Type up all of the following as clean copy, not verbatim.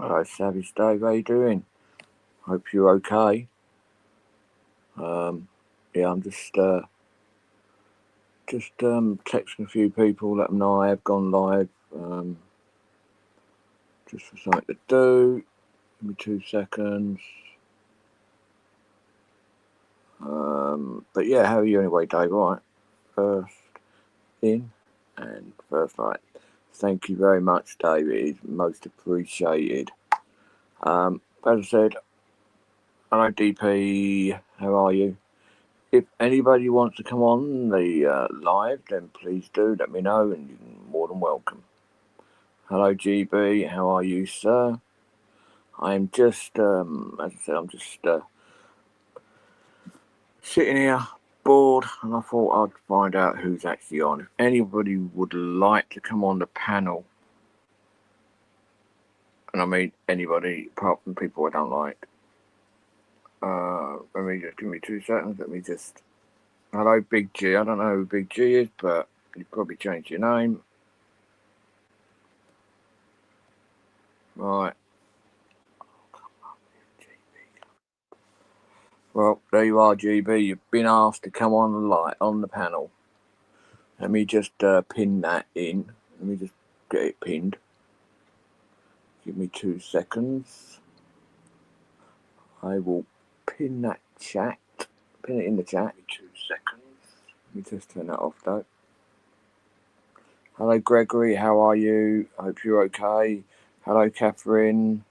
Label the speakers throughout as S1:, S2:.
S1: Hello, Savage Dave. How you doing? Hope you're okay. Yeah, I'm just texting a few people, let them know I have gone live. Just for something to do. Give me 2 seconds. But yeah, how are you anyway, Dave? All right. First in and first night. Thank you very much, Dave. It is most appreciated. As I said, hello, DP. How are you? If anybody wants to come on the live, then please do let me know, and you're more than welcome. Hello, GB. How are you, sir? I'm just, as I said, I'm just sitting here bored, and I thought I'd find out who's actually on. If anybody would like to come on the panel, and I mean anybody apart from people I don't like. Let me just give me 2 seconds. Let me just. Hello, Big G. I don't know who Big G is, but you probably changed your name. Right. Well, there you are, GB. You've been asked to come on the panel. Let me just pin that in. Let me just get it pinned. Give me 2 seconds. I will pin that chat. Pin it in the chat. 2 seconds. Let me just turn that off, though. Hello, Gregory. How are you? I hope you're okay. Hello, Catherine.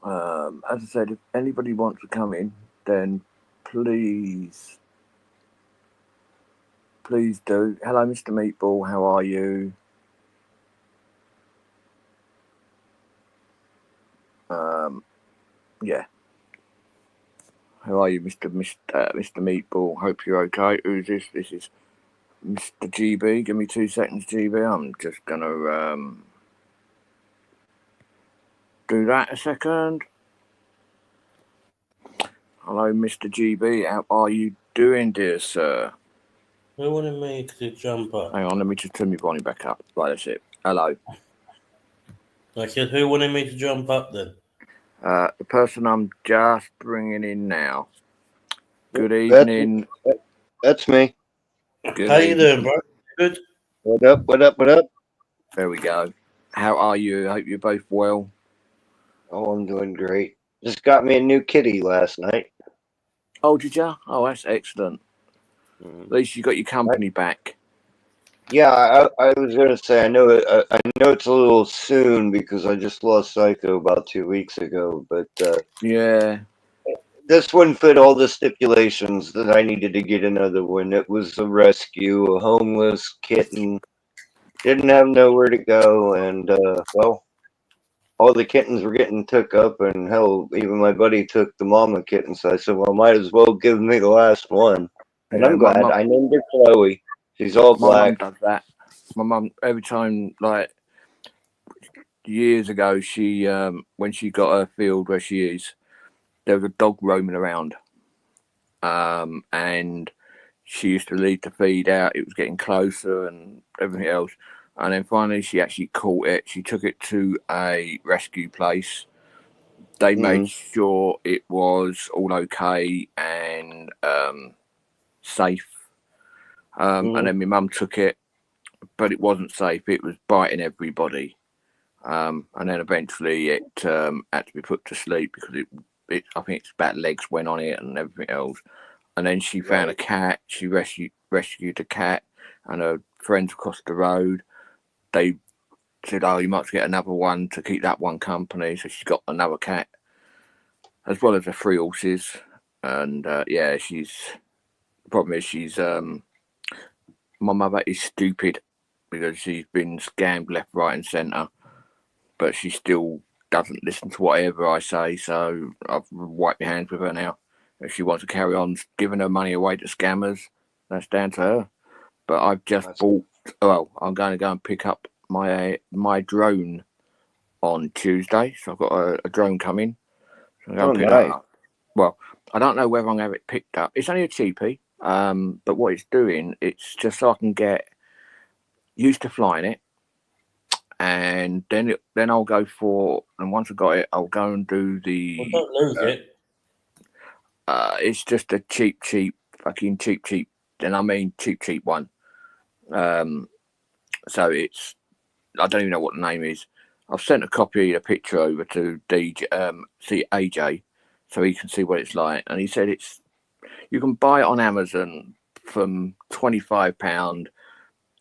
S1: As I said, if anybody wants to come in, then please do. Hello, Mr. Meatball. How are you? Yeah. How are you, Mr. Meatball? Hope you're okay. Who's this? This is Mr. GB. Give me 2 seconds, GB. I'm just gonna do that a second. Hello, Mr. GB. How are you doing, dear sir?
S2: Who wanted me to jump up?
S1: Hang on, let me just turn my volume back up. Right, that's it. Hello.
S2: I said, who wanted me to jump up then?
S1: The person I'm just bringing in now. Good evening.
S3: That's me.
S1: Good
S2: How
S1: evening.
S2: you doing, bro? Good.
S3: What up? What up? What up?
S1: There we go. How are you? I hope you're both well.
S3: Oh, I'm doing great. Just got me a new kitty last night.
S1: Oh, did you? Oh, that's excellent. At least you got your company back.
S3: Yeah, I was gonna say I know it's a little soon because I just lost Psycho about 2 weeks ago, but
S1: Yeah.
S3: this one fit all the stipulations that I needed to get another one. It was a rescue, a homeless kitten, didn't have nowhere to go, and well, all the kittens were getting took up, and hell, even my buddy took the mama kitten. So I said, well, might as well give me the last one. And
S1: Yeah,
S3: I'm glad. I named her Chloe. She's all black.
S1: My mum does that. My mum, every time, like years ago, she when she got her field where she is, there was a dog roaming around, and she used to leave the feed out. It was getting closer and everything else. And then finally, she actually caught it. She took it to a rescue place. They made sure it was all okay and safe. And then my mum took it, but it wasn't safe. It was biting everybody. And then eventually it had to be put to sleep because it I think its back legs went on it and everything else. And then she found a cat. She rescued the cat, and her friends across the road, they said, "Oh, you might get another one to keep that one company." So she got another cat, as well as the 3 horses. And yeah, the problem is she's my mother is stupid because she's been scammed left, right, and centre, but she still doesn't listen to whatever I say. So I've wiped my hands with her now. If she wants to carry on giving her money away to scammers, that's down to her. But I've just bought. Well, I'm going to go and pick up my drone on Tuesday. So I've got a drone coming. So I'm going to pick that up. Well, I don't know whether I'm going to have it picked up. It's only a cheapie. But what it's doing, it's just so I can get used to flying it, and then I'll go for, and once I got it, I'll go and do the.
S2: Well, don't lose it.
S1: It's just a cheap, fucking cheap, and I mean cheap one. So it's, I don't even know what the name is. I've sent a copy of the picture over to see AJ, so he can see what it's like, and he said you can buy it on Amazon from £25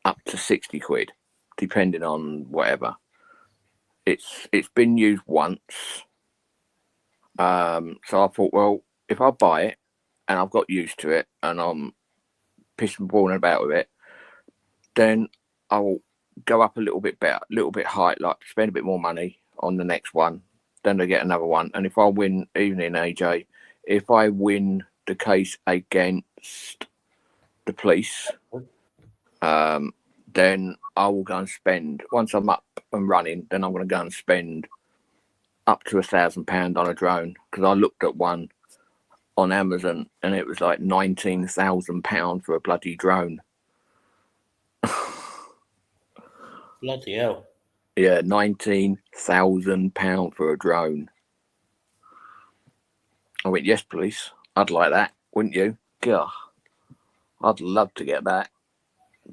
S1: up to £60, depending on whatever. It's been used once, so I thought, well, if I buy it and I've got used to it and I'm pissing and balling about with it, then I'll go up a little bit better, a little bit high, like spend a bit more money on the next one. Then I get another one, and if I win, even in AJ, if I win the case against the police, then I will go and spend. Once I'm up and running, then I'm going to go and spend up to £1,000 on a drone, because I looked at one on Amazon and it was like £19,000 for a bloody drone.
S2: Bloody hell.
S1: Yeah, £19,000 for a drone. I went, yes, please. I'd like that, wouldn't you? God, I'd love to get that,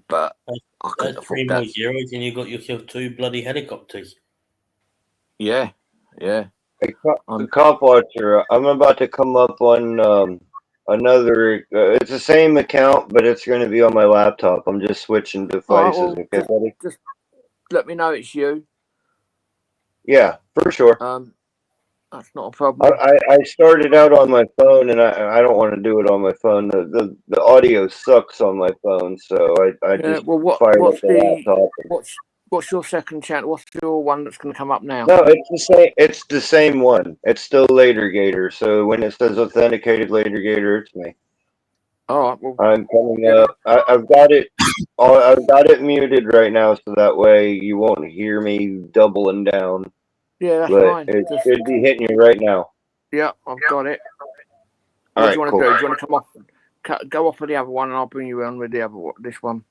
S1: but I couldn't
S2: That's
S1: afford
S2: 3
S1: that.
S2: more zeros, and you got yourself 2 bloody helicopters.
S1: Yeah.
S3: The cop watcher. I'm about to come up on another. It's the same account, but it's going to be on my laptop. I'm just switching devices.
S1: All right, well,
S3: Okay, buddy?
S1: just let me know it's you.
S3: Yeah, for sure.
S1: That's not a problem.
S3: I started out on my phone, and I don't want to do it on my phone. The audio sucks on my phone, so I just fired up the laptop.
S1: What's your second channel? What's your one that's going to come up now?
S3: No, it's the same. It's the same one. It's still Later Gator. So when it says authenticated Later Gator, it's me.
S1: All right. Well,
S3: I'm coming up. I've got it. I've got it muted right now, so that way you won't hear me doubling down.
S1: Yeah, that's
S3: But
S1: fine.
S3: it should be hitting you right now.
S1: Yeah, I've got it.
S3: All
S1: What
S3: right,
S1: do you want
S3: cool.
S1: to do? Do you want to come off, go off of the other one, and I'll bring you on with the other one, this one.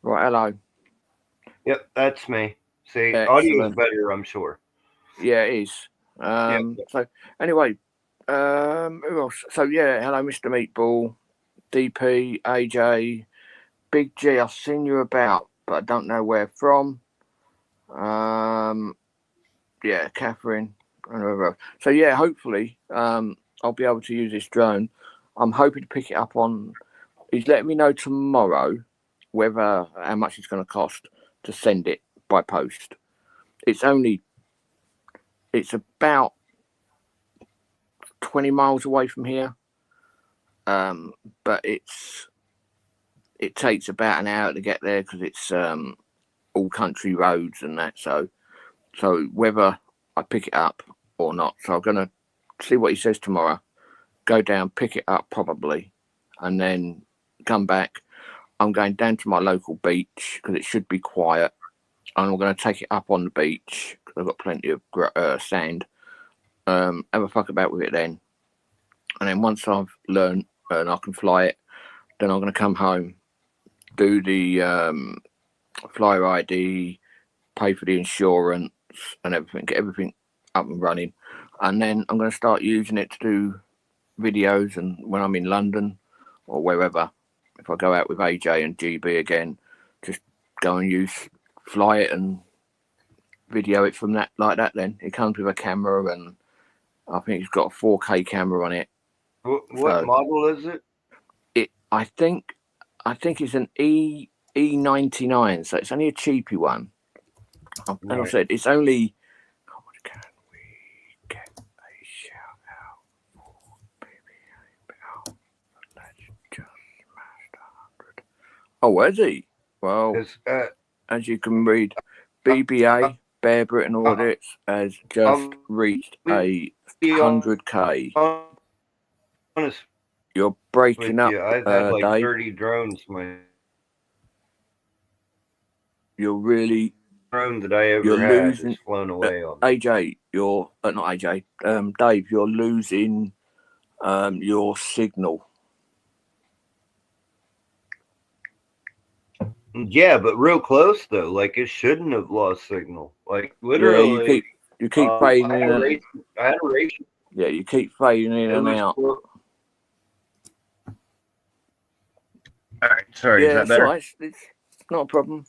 S1: Right. Hello.
S3: Yep, that's me. See,
S1: Excellent.
S3: audio's better, I'm sure.
S1: Yeah, it is. So anyway, who else? So yeah, hello, Mr. Meatball, DP, AJ, Big G. I've seen you about, but I don't know where from. Yeah, Catherine, and whoever else. So yeah, hopefully, I'll be able to use this drone. I'm hoping to pick it up on. He's letting me know tomorrow whether how much it's going to cost to send it by post. It's about 20 miles away from here, but it takes about an hour to get there because it's all country roads and that. So whether I pick it up or not, so I'm gonna see what he says tomorrow. Go down, pick it up probably, and then come back. I'm going down to my local beach because it should be quiet, and I'm going to take it up on the beach because I've got plenty of sand. Have a fuck about with it then, and then once I've learned and I can fly it, then I'm going to come home, do the flyer ID, pay for the insurance and everything, get everything up and running, and then I'm going to start using it to do videos. And when I'm in London or wherever, if I go out with AJ and GB again, just go and fly it and video it from that like that. Then it comes with a camera, and I think it's got a 4K camera on it.
S3: What model is it?
S1: I think it's an E99, so it's only a cheapy one. And right. I said it's only. Can we get a shout out for BBA? Let's just smash 100. Oh, is he? Well, as you can read, BBA Bear Britain Audits has just reached a 100K. You're breaking up,
S3: I've had like
S1: Dave.
S3: 30 drones.
S1: You're really
S3: drone that I ever had losing, has flown away on me.
S1: AJ, you're not AJ. Dave, you're losing your signal.
S3: Yeah, but real close though. Like it shouldn't have lost signal. Like
S1: Yeah,
S3: literally,
S1: you keep fading in and
S3: I had a race.
S1: yeah, you keep fading in
S3: It
S1: and
S3: was
S1: out.
S3: all right. Sorry, is
S1: Yeah,
S3: that better?
S1: it's not a problem.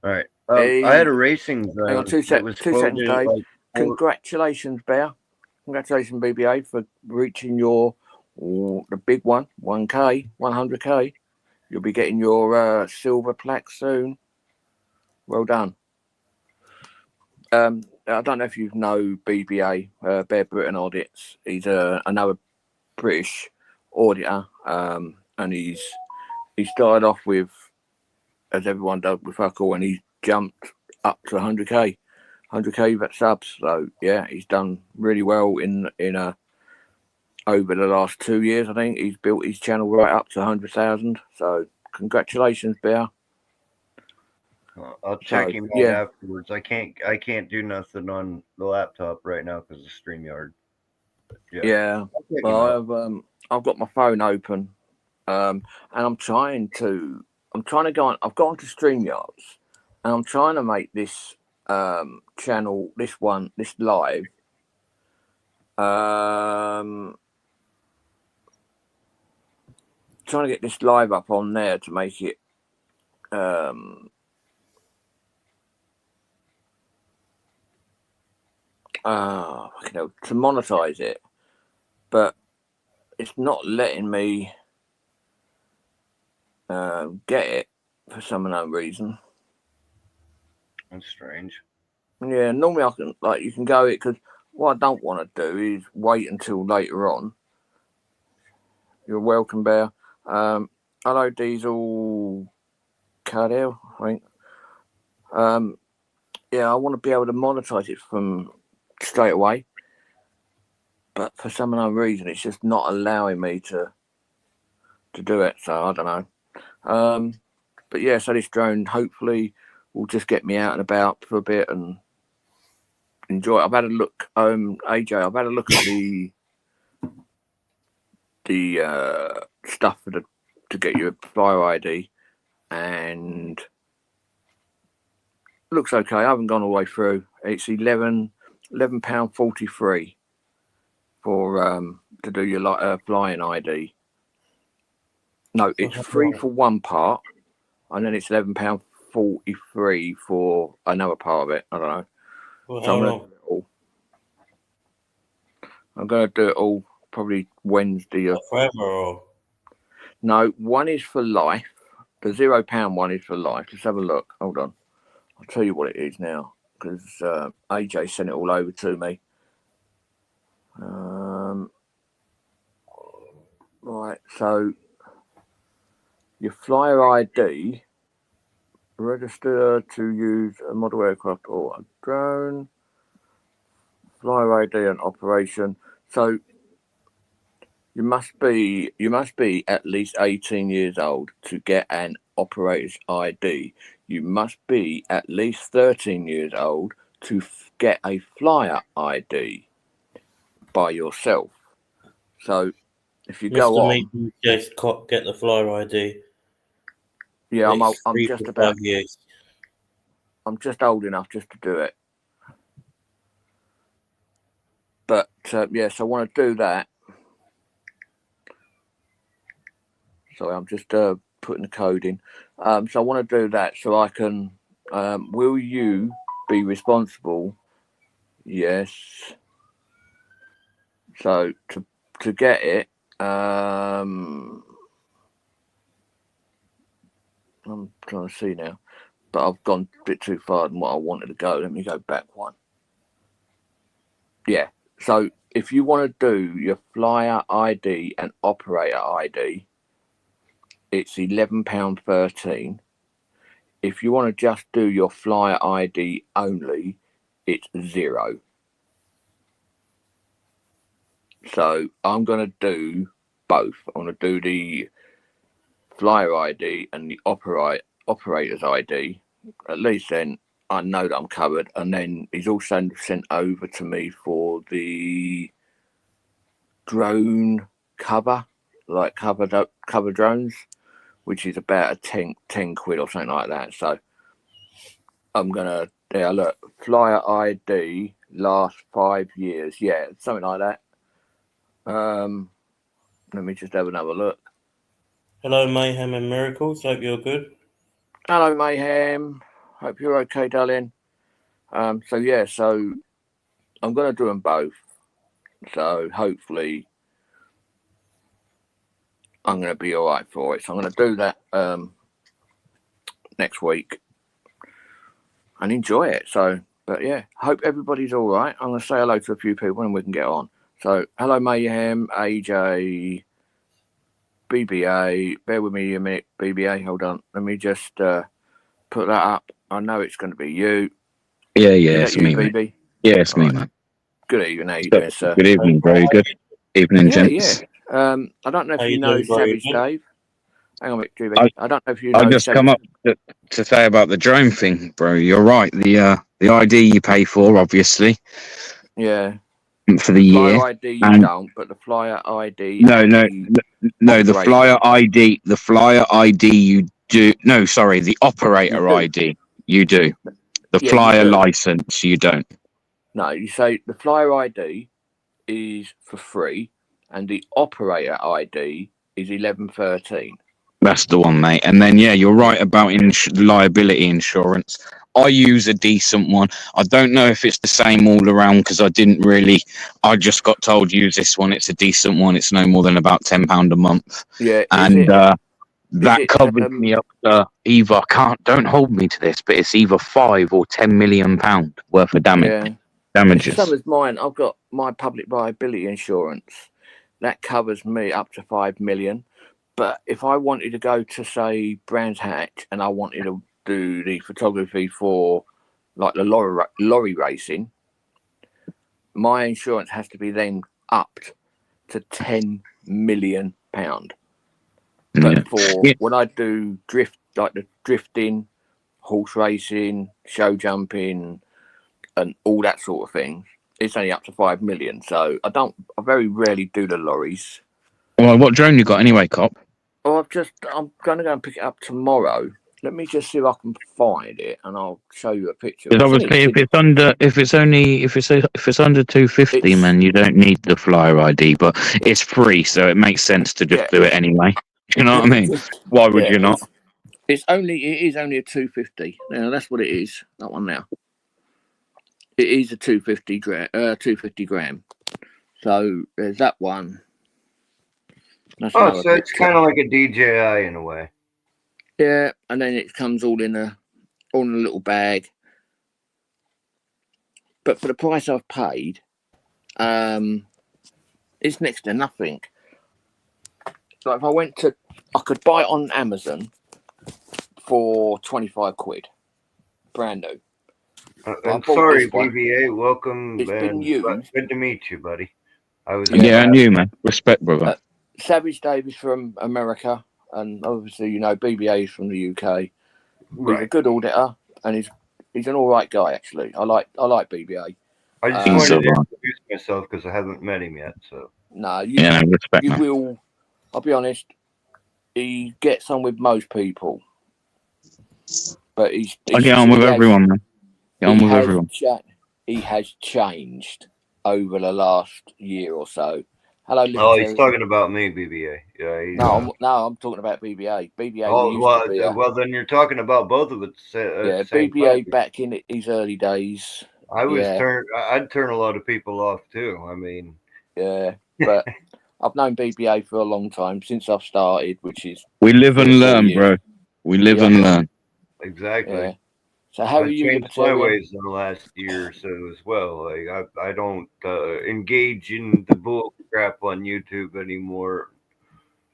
S3: All right. I had
S1: Hey,
S3: a racing
S1: hang on,
S3: zone that was
S1: 2 seconds,
S3: quoted
S1: Dave.
S3: like
S1: Congratulations, Bear. Congratulations, BBA, for reaching the big one, 1K, 100K. You'll be getting your silver plaque soon. Well done. I don't know if you know BBA, Bear Britain Audits. He's another British auditor, and he started off with, as everyone does with Huckle, and he's jumped up to 100k subs. So yeah, he's done really well in over the last 2 years. I think he's built his channel right up to 100,000. So congratulations, Bear.
S3: I'll check him out afterwards. I can't do nothing on the laptop right now because of StreamYard.
S1: Yeah. Well, I've got my phone open, and I'm trying to go on. I've gone to StreamYards, and I'm trying to make this channel, this live. Trying to get this live up on there to make it to monetize it, but it's not letting me get it for some unknown reason.
S3: That's strange.
S1: Yeah, normally I can, like, you can go it, because what I don't want to do is wait until later on. You're welcome, Bear. Hello, Diesel Cardell, I think. Yeah, I want to be able to monetize it from straight away, but for some unknown reason, it's just not allowing me to do it. So I don't know. But yeah, so this drone hopefully will just get me out and about for a bit and enjoy it. I've had a look, AJ. I've had a look at the stuff to get your flyer ID, and looks okay. I haven't gone all the way through. It's £11.43 for to do your flying ID. No, it's free for one part, and then it's £11.43 for another part of it. I don't know.
S2: Well,
S1: So I'm gonna do it all probably Wednesday.
S2: Forever or?
S1: No, one is for life. The £0 one is for life. Let's have a look. Hold on. I'll tell you what it is now, because AJ sent it all over to me. Right, so your flyer ID, register to use a model aircraft or a drone, flyer ID and operation. So you must be at least 18 years old to get an operator's ID. You must be at least 13 years old to get a flyer ID by yourself. So if you go on,
S2: just get the flyer ID.
S1: yeah, I'm just about.
S2: 5 years.
S1: I'm just old enough just to do it. But yeah, so I want to do that. Sorry, I'm just putting the code in. So I want to do that so I can. Will you be responsible? Yes. So to get it, I'm trying to see now, but I've gone a bit too far than what I wanted to go. Let me go back one. Yeah. So if you want to do your flyer ID and operator ID, it's £11.13. If you want to just do your flyer ID only, it's £0. So I'm going to do both. I'm going to do the flyer ID and the operator's ID. At least then I know that I'm covered. And then he's also sent over to me for the drone cover, like cover drones, which is about a 10 quid or something like that. So I'm gonna look, flyer ID last 5 years, something like that. Let me just have another look.
S2: Hello, Mayhem and Miracles. Hope you're good.
S1: Hello, Mayhem. Hope you're okay, darling. So I'm gonna do them both. So hopefully I'm gonna be all right for it. So I'm gonna do that next week and enjoy it. So, but yeah, hope everybody's all right. I'm gonna say hello to a few people and we can get on. So, hello, Mayhem, AJ, BBA. Bear with me a minute, BBA. Hold on. Let me just put that up. I know it's going to be you.
S4: Yeah,
S1: Is that
S4: it's
S1: you,
S4: me,
S1: BB?
S4: mate. Yeah, it's
S1: All
S4: me,
S1: right.
S4: man.
S1: Good evening. How you doing, sir?
S4: Good evening, bro. Good evening, gents.
S1: I don't know if
S2: How
S1: you
S2: you
S1: know
S2: doing, bro?
S1: Savage Dave. Hang on a minute, GB. I don't know if you know
S4: I just
S1: Savage.
S4: come up to say about the drone thing, bro. You're right. The ID you pay for, obviously,
S1: Yeah.
S4: for the year.
S1: Flyer ID you
S4: and
S1: don't, but the flyer ID.
S4: no, the
S1: operator.
S4: flyer ID you do. No, sorry, the operator
S1: You do.
S4: ID you do. The
S1: Yeah, you
S4: flyer
S1: do.
S4: license you don't.
S1: No, you say the flyer ID is for free, and the operator ID is 1113.
S4: That's the one, mate. And then, yeah, you're right about liability insurance. I use a decent one. I don't know if it's the same all around because I just got told use this one. It's a decent one. It's no more than about £10 a month.
S1: Yeah,
S4: And that covers me up to either, don't hold me to this, but it's either £5 or £10 million worth of damages.
S1: It's the same as mine. I've got my public liability insurance. That covers me up to 5 million. But if I wanted to go to, say, Brands Hatch and I wanted to do the photography for like the lorry racing, my insurance has to be then upped to £10 million. But when I do the drifting, horse racing, show jumping, and all that sort of thing, it's only up to 5 million. So I very rarely do the lorries.
S4: Well, what drone you got anyway, cop?
S1: Oh, I'm going to go and pick it up tomorrow. Let me just see if I can find it, and I'll show you a picture.
S4: Because obviously, if it's under 250, man, you don't need the flyer ID, but it's free, so it makes sense to just do it anyway. You know what I mean? Why would you not?
S1: It is only a 250. Now that's what it is. That one now. It is a 250 gram. So there's that one.
S3: So it's kind of like a DJI in a way.
S1: Yeah, and then it comes all in a little bag. But for the price I've paid, it's next to nothing. So if I could buy it on Amazon for 25 quid, brand new.
S3: I'm sorry, BBA. Welcome.
S1: It's been used.
S3: Good to meet you, buddy.
S4: And you, man. Respect, brother.
S1: Savage Dave is from America, and obviously, BBA is from the UK.
S3: Right.
S1: He's a good auditor, and he's an all right guy, actually. I like BBA.
S3: I just wanted to introduce myself because I haven't met him yet. So
S1: no, you will. I'll be honest. He gets on with most people, but I
S4: get on with everyone, man. Get on with everyone.
S1: He has changed over the last year or so. Hello,
S3: he's talking about me, BBA. Yeah.
S1: I'm talking about BBA.
S3: Well, then you're talking about both of us.
S1: BBA back in his early days.
S3: I'd turn a lot of people off too. I mean,
S1: yeah, but I've known BBA for a long time since I've started, which is
S4: we live and learn, bro. We live and learn.
S3: Exactly.
S1: Yeah. So how are you?
S3: Changed my ways in the last year or so as well. Like I don't engage in the bull crap on YouTube anymore.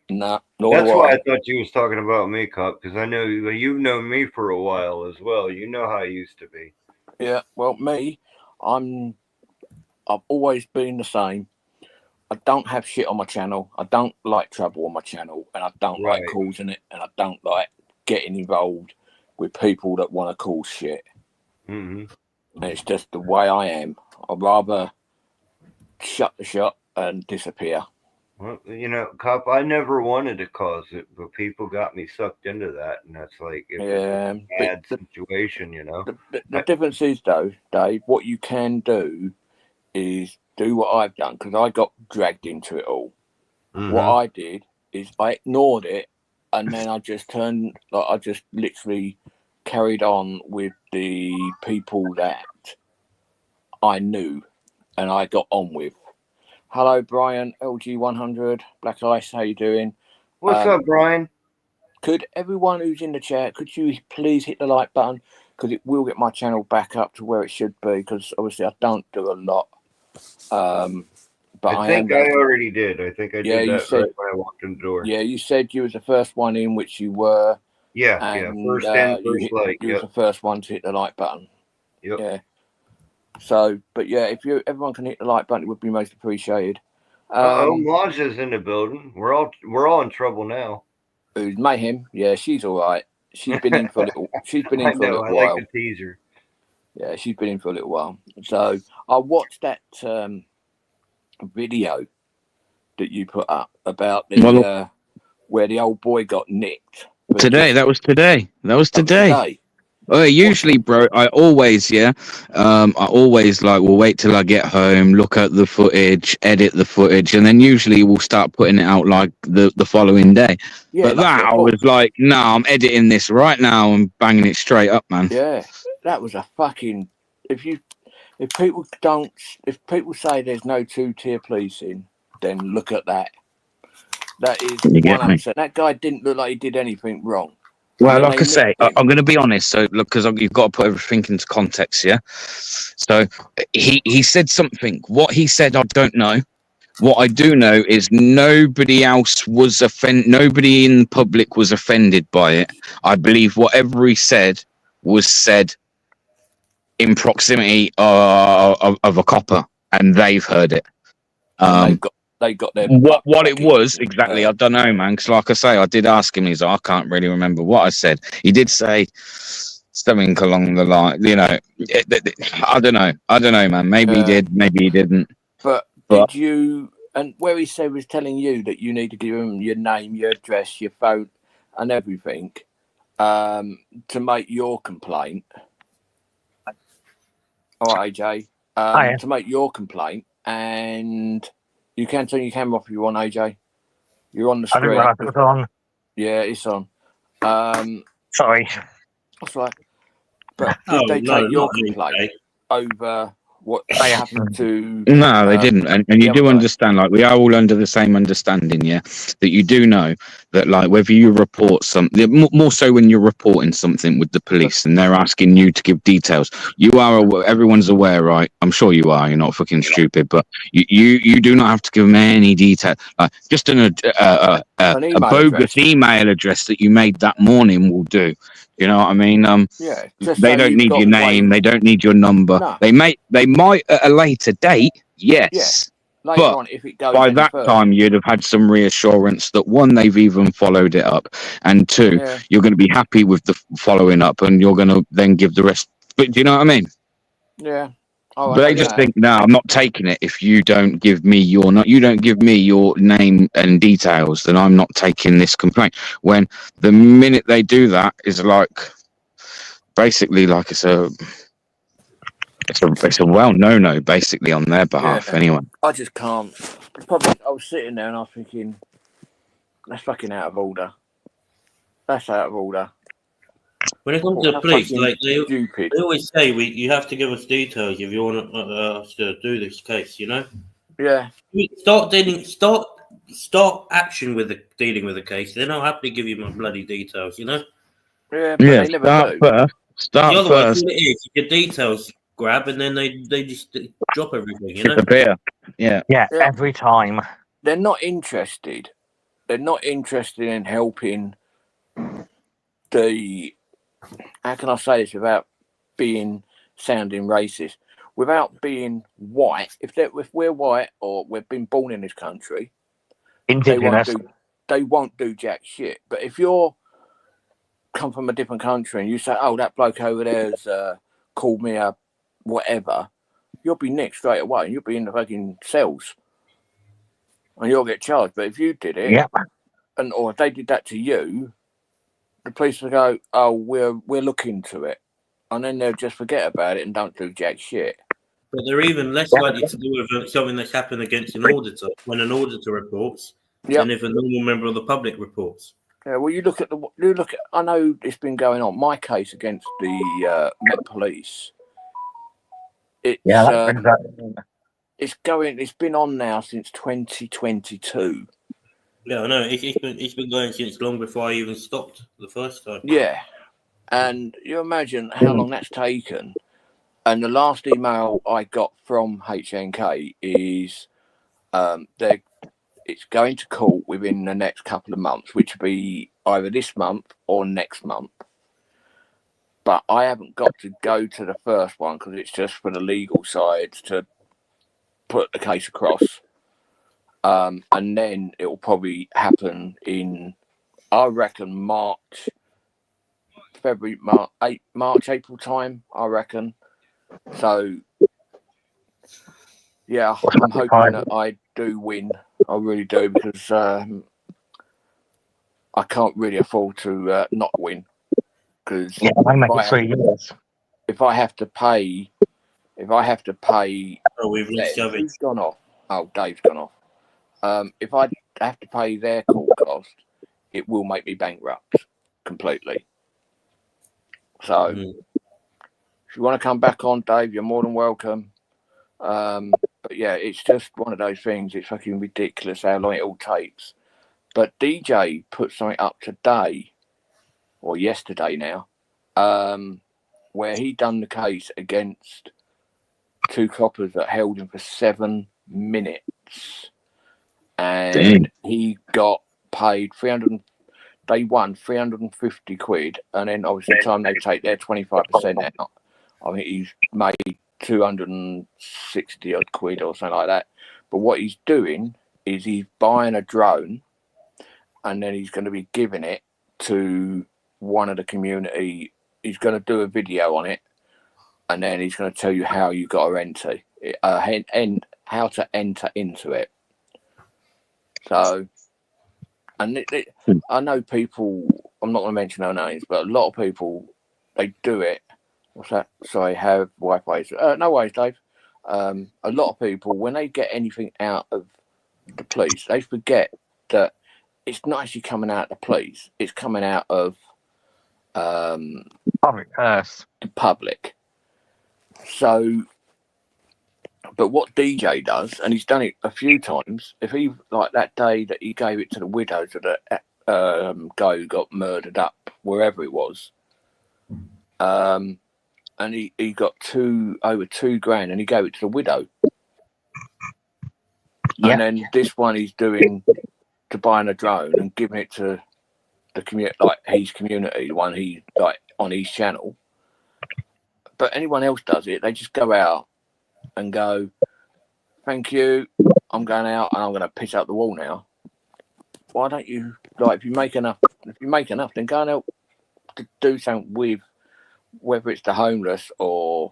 S1: Nah,
S3: that's why I thought you was talking about me, Cop, because I know you've known me for a while as well. You know how I used to be.
S1: Yeah, well, me, I've always been the same. I don't have shit on my channel. I don't like trouble on my channel, and I don't like causing it, and I don't like getting involved with people that want to cause shit.
S3: Mm-hmm.
S1: And it's just the way I am. I'd rather shut the shop and disappear.
S3: Well, cop, I never wanted to cause it, but people got me sucked into that, and that's like it was
S1: Yeah,
S3: a
S1: but
S3: bad situation.
S1: the difference is though, Dave. What you can do is do what I've done because I got dragged into it all. What I did is I ignored it, and then I just I just literally carried on with the people that I knew and I got on with. Hello, Brian, LG100, Black Ice, how you doing?
S3: What's up, Brian?
S1: Could everyone who's in the chat, could you please hit the like button? Because it will get my channel back up to where it should be, because obviously I don't do a lot. But
S3: I think I already did. I think I did that right when I walked in the door.
S1: Yeah, you said you was the first one in, which you were.
S3: Yeah, first in, first like.
S1: You was the first one to hit the like button.
S3: Yep.
S1: Yeah. So, but yeah, if everyone can hit the like button, it would be most appreciated.
S3: Maj is in the building. We're all in trouble now.
S1: Who's Mayhem? Yeah, she's all right. She's been in for a little. She's been in for a little while.
S3: I like to tease her.
S1: Yeah, she's been in for a little while. So I watched that video that you put up about the where the old boy got nicked.
S4: That was today. Usually, bro, I always will wait till I get home, look at the footage, edit the footage, and then usually we'll start putting it out like the following day. Yeah, but that I was like, no, I'm editing this right now and banging it straight up, man.
S1: Yeah, that was a fucking. If people say there's no two-tier policing, then look at that. That is 100%. That guy didn't look like he did anything wrong.
S4: Well, like I say, I'm going to be honest. So, look, because you've got to put everything into context, yeah. So, he said something. What he said, I don't know. What I do know is nobody else was Nobody in the public was offended by it. I believe whatever he said was said in proximity of a copper, and they've heard it.
S1: They got their
S4: what it was exactly. I don't know, man. Because like I say, I did ask him. He's like, I can't really remember what I said. He did say something along the line. I don't know, man. Maybe he did, maybe he didn't.
S1: But did you? And where he said was telling you that you need to give him your name, your address, your phone, and everything to make your complaint. All right, AJ. To make your complaint, and you can turn your camera off if you want, AJ. You're on the screen.
S5: I didn't realize it was on.
S1: Yeah, it's on.
S5: Sorry.
S1: That's right. But did they take your complaint over what they happened to?
S4: No, they didn't. And you do understand, like, we are all under the same understanding, yeah, that you do know that, like, whether you report something, more so when you're reporting something with the police and they're asking you to give details, you are everyone's aware, right? I'm sure you are. You're not fucking stupid, but you do not have to give them any detail. Like, just a bogus email address that you made that morning will do. You know what I mean? They don't need your name. They don't need your number. No. They might at a later date, yes.
S1: Yeah. Later on, if it goes
S4: by that time, you'd have had some reassurance that one, they've even followed it up, and two, you're going to be happy with the following up, and you're going to then give the rest. But do you know what I mean?
S1: Yeah.
S4: But they just think, no, I'm not taking it. If you don't give me your name and details, then I'm not taking this complaint. When the minute they do that is like, basically, like it's a no basically on their behalf. Anyway,
S1: I just can't. Probably, I was sitting there and I was thinking, that's fucking out of order. That's out of order.
S2: When it comes to the police, like they always say, you have to give us details if you want us to do this case. You know.
S1: Yeah.
S2: Start action with dealing with the case. Then I'll happily give you my bloody details. You know.
S1: Yeah, but they never do.
S4: Start first.
S2: What it is, your details grab, and then they just drop everything. You know.
S4: Disappear. Yeah,
S5: every time.
S1: They're not interested. They're not interested in helping the. How can I say this without sounding racist? Without being white, if we're white or we've been born in this country,
S5: indigenous,
S1: they won't do jack shit. But if you're come from a different country and you say, "Oh, that bloke over there has called me a whatever," you'll be nicked straight away and you'll be in the fucking cells. and you'll get charged. But if you did it,
S5: Yep.
S1: or if they did that to you, the police will go, "Oh, we're looking into it," and then they'll just forget about it and don't do jack shit.
S2: But they're even less likely to do with something that's happened against an auditor when an auditor reports than if a normal member of the public reports.
S1: Yeah, well, I know it's been going on. My case against the Met Police. It's It's been on now since 2022.
S2: Yeah, I know. It's been going since long before I even stopped the first time.
S1: Yeah, and you imagine how long that's taken. And the last email I got from HNK is it's going to court within the next couple of months, which will be either this month or next month. But I haven't got to go to the first one because it's just for the legal side to put the case across. And then it will probably happen in, I reckon, March, April time, I reckon. So, yeah, I'm hoping that I do win. I really do, because I can't really afford to not win. Because if I have to pay,
S2: Oh, we've lost Javi.
S1: Who's gone off? Oh, Dave's gone off. If I have to pay their court cost, it will make me bankrupt completely. So, if you want to come back on, Dave, you're more than welcome. But yeah, it's just one of those things. It's fucking ridiculous how long it all takes. But DJ put something up today, or yesterday now, where he done the case against two coppers that held him for 7 minutes, and he got paid 300. They won 350 quid, and then obviously the time they take their 25% out, I think he's made 260 odd quid or something like that. But what he's doing is he's buying a drone, and then he's going to be giving it to one of the community. He's going to do a video on it, and then he's going to tell you how you got to enter, and how to enter into it. So, and I know people, I'm not going to mention their names, but a lot of people, they do it. What's that? Sorry, have Wi-Fi. No worries, Dave. A lot of people, when they get anything out of the police, they forget that it's not actually coming out of the police. It's coming out of the public. So, but what DJ does, and he's done it a few times, if he, like that day that he gave it to the widows of the guy who got murdered up, wherever it was, and he got over $2,000, and he gave it to the widow. Yeah. And then this one he's doing to buying a drone and giving it to the community, like his community, the one he like on his channel. But anyone else does it, they just go out and go, "Thank you, I'm going out and I'm going to piss out the wall now." Why don't you, like, if you make enough, then go and help to do something with, whether it's the homeless, or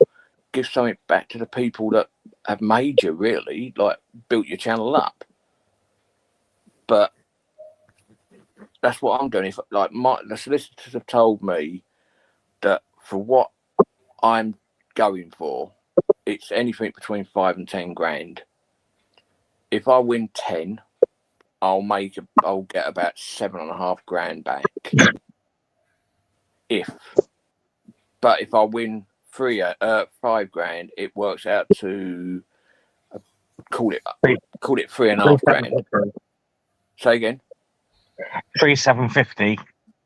S1: give something back to the people that have made you, really, like, built your channel up. But that's what I'm doing. If, like, the solicitors have told me that for what I'm going for, it's anything between 5 and 10 grand. If I win 10, I'll get about 7.5 grand back. But if I win 5 grand, it works out to call it 3.5 grand. Say again.
S5: 3,750.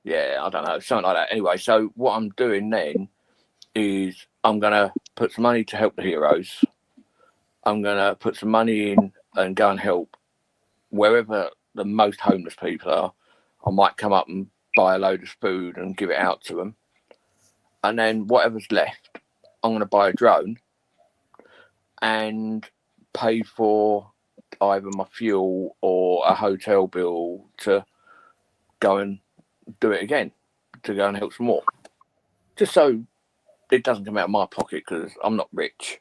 S1: Yeah, I don't know, something like that. Anyway, so what I'm doing then is I'm gonna put some money to help the heroes. I'm gonna put some money in and go and help wherever the most homeless people are. I might come up and buy a load of food and give it out to them. And then whatever's left, I'm going to buy a drone and pay for either my fuel or a hotel bill to go and do it again, to go and help some more. Just so it doesn't come out of my pocket, because I'm not rich.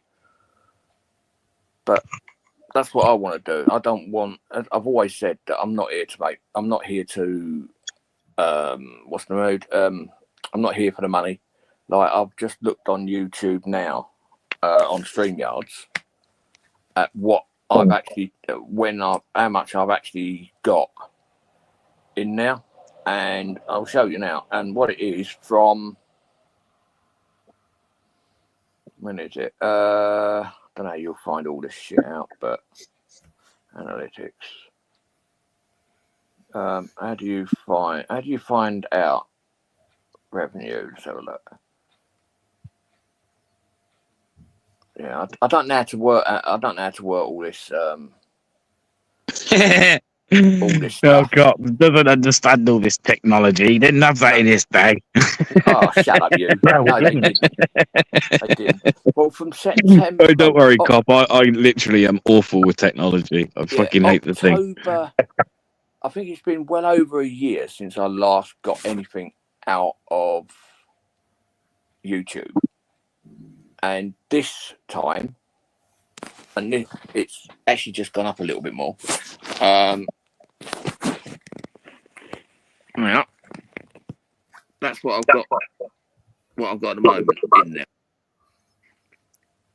S1: But that's what I want to do. I don't want. I've always said that I'm not here to make. I'm not here to. What's the mood? I'm not here for the money. Like I've just looked on YouTube now, on StreamYards, at what I've actually, how much I've actually got in now, and I'll show you now. And what it is from. When is it? I don't know. You'll find all this shit out, but analytics. How do you find out revenue? Let's have a look. Yeah, I don't know how to work. I don't know how to work all this. All this stuff.
S4: Oh God, doesn't understand all this technology. He didn't have that in his day.
S1: Oh, shut up, you! No, they didn't. They didn't. Well, from September.
S4: Oh, don't worry, Cop. I literally am awful with technology. I fucking hate the thing.
S1: I think it's been well over a year since I last got anything out of YouTube. And this time, and it's actually just gone up a little bit more. Yeah, that's what I've got. What I've got at the moment in there,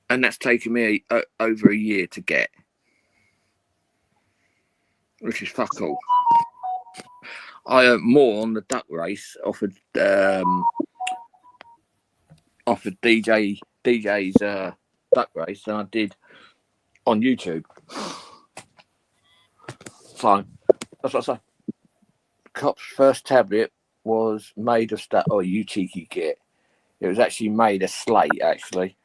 S1: and that's taken me over a year to get, which is fuck all. I earned more on the duck race offered DJ's duck race than I did on YouTube. So that's what I say. Cop's first tablet was made of stuff. Oh, you cheeky git! It was actually made of slate, actually,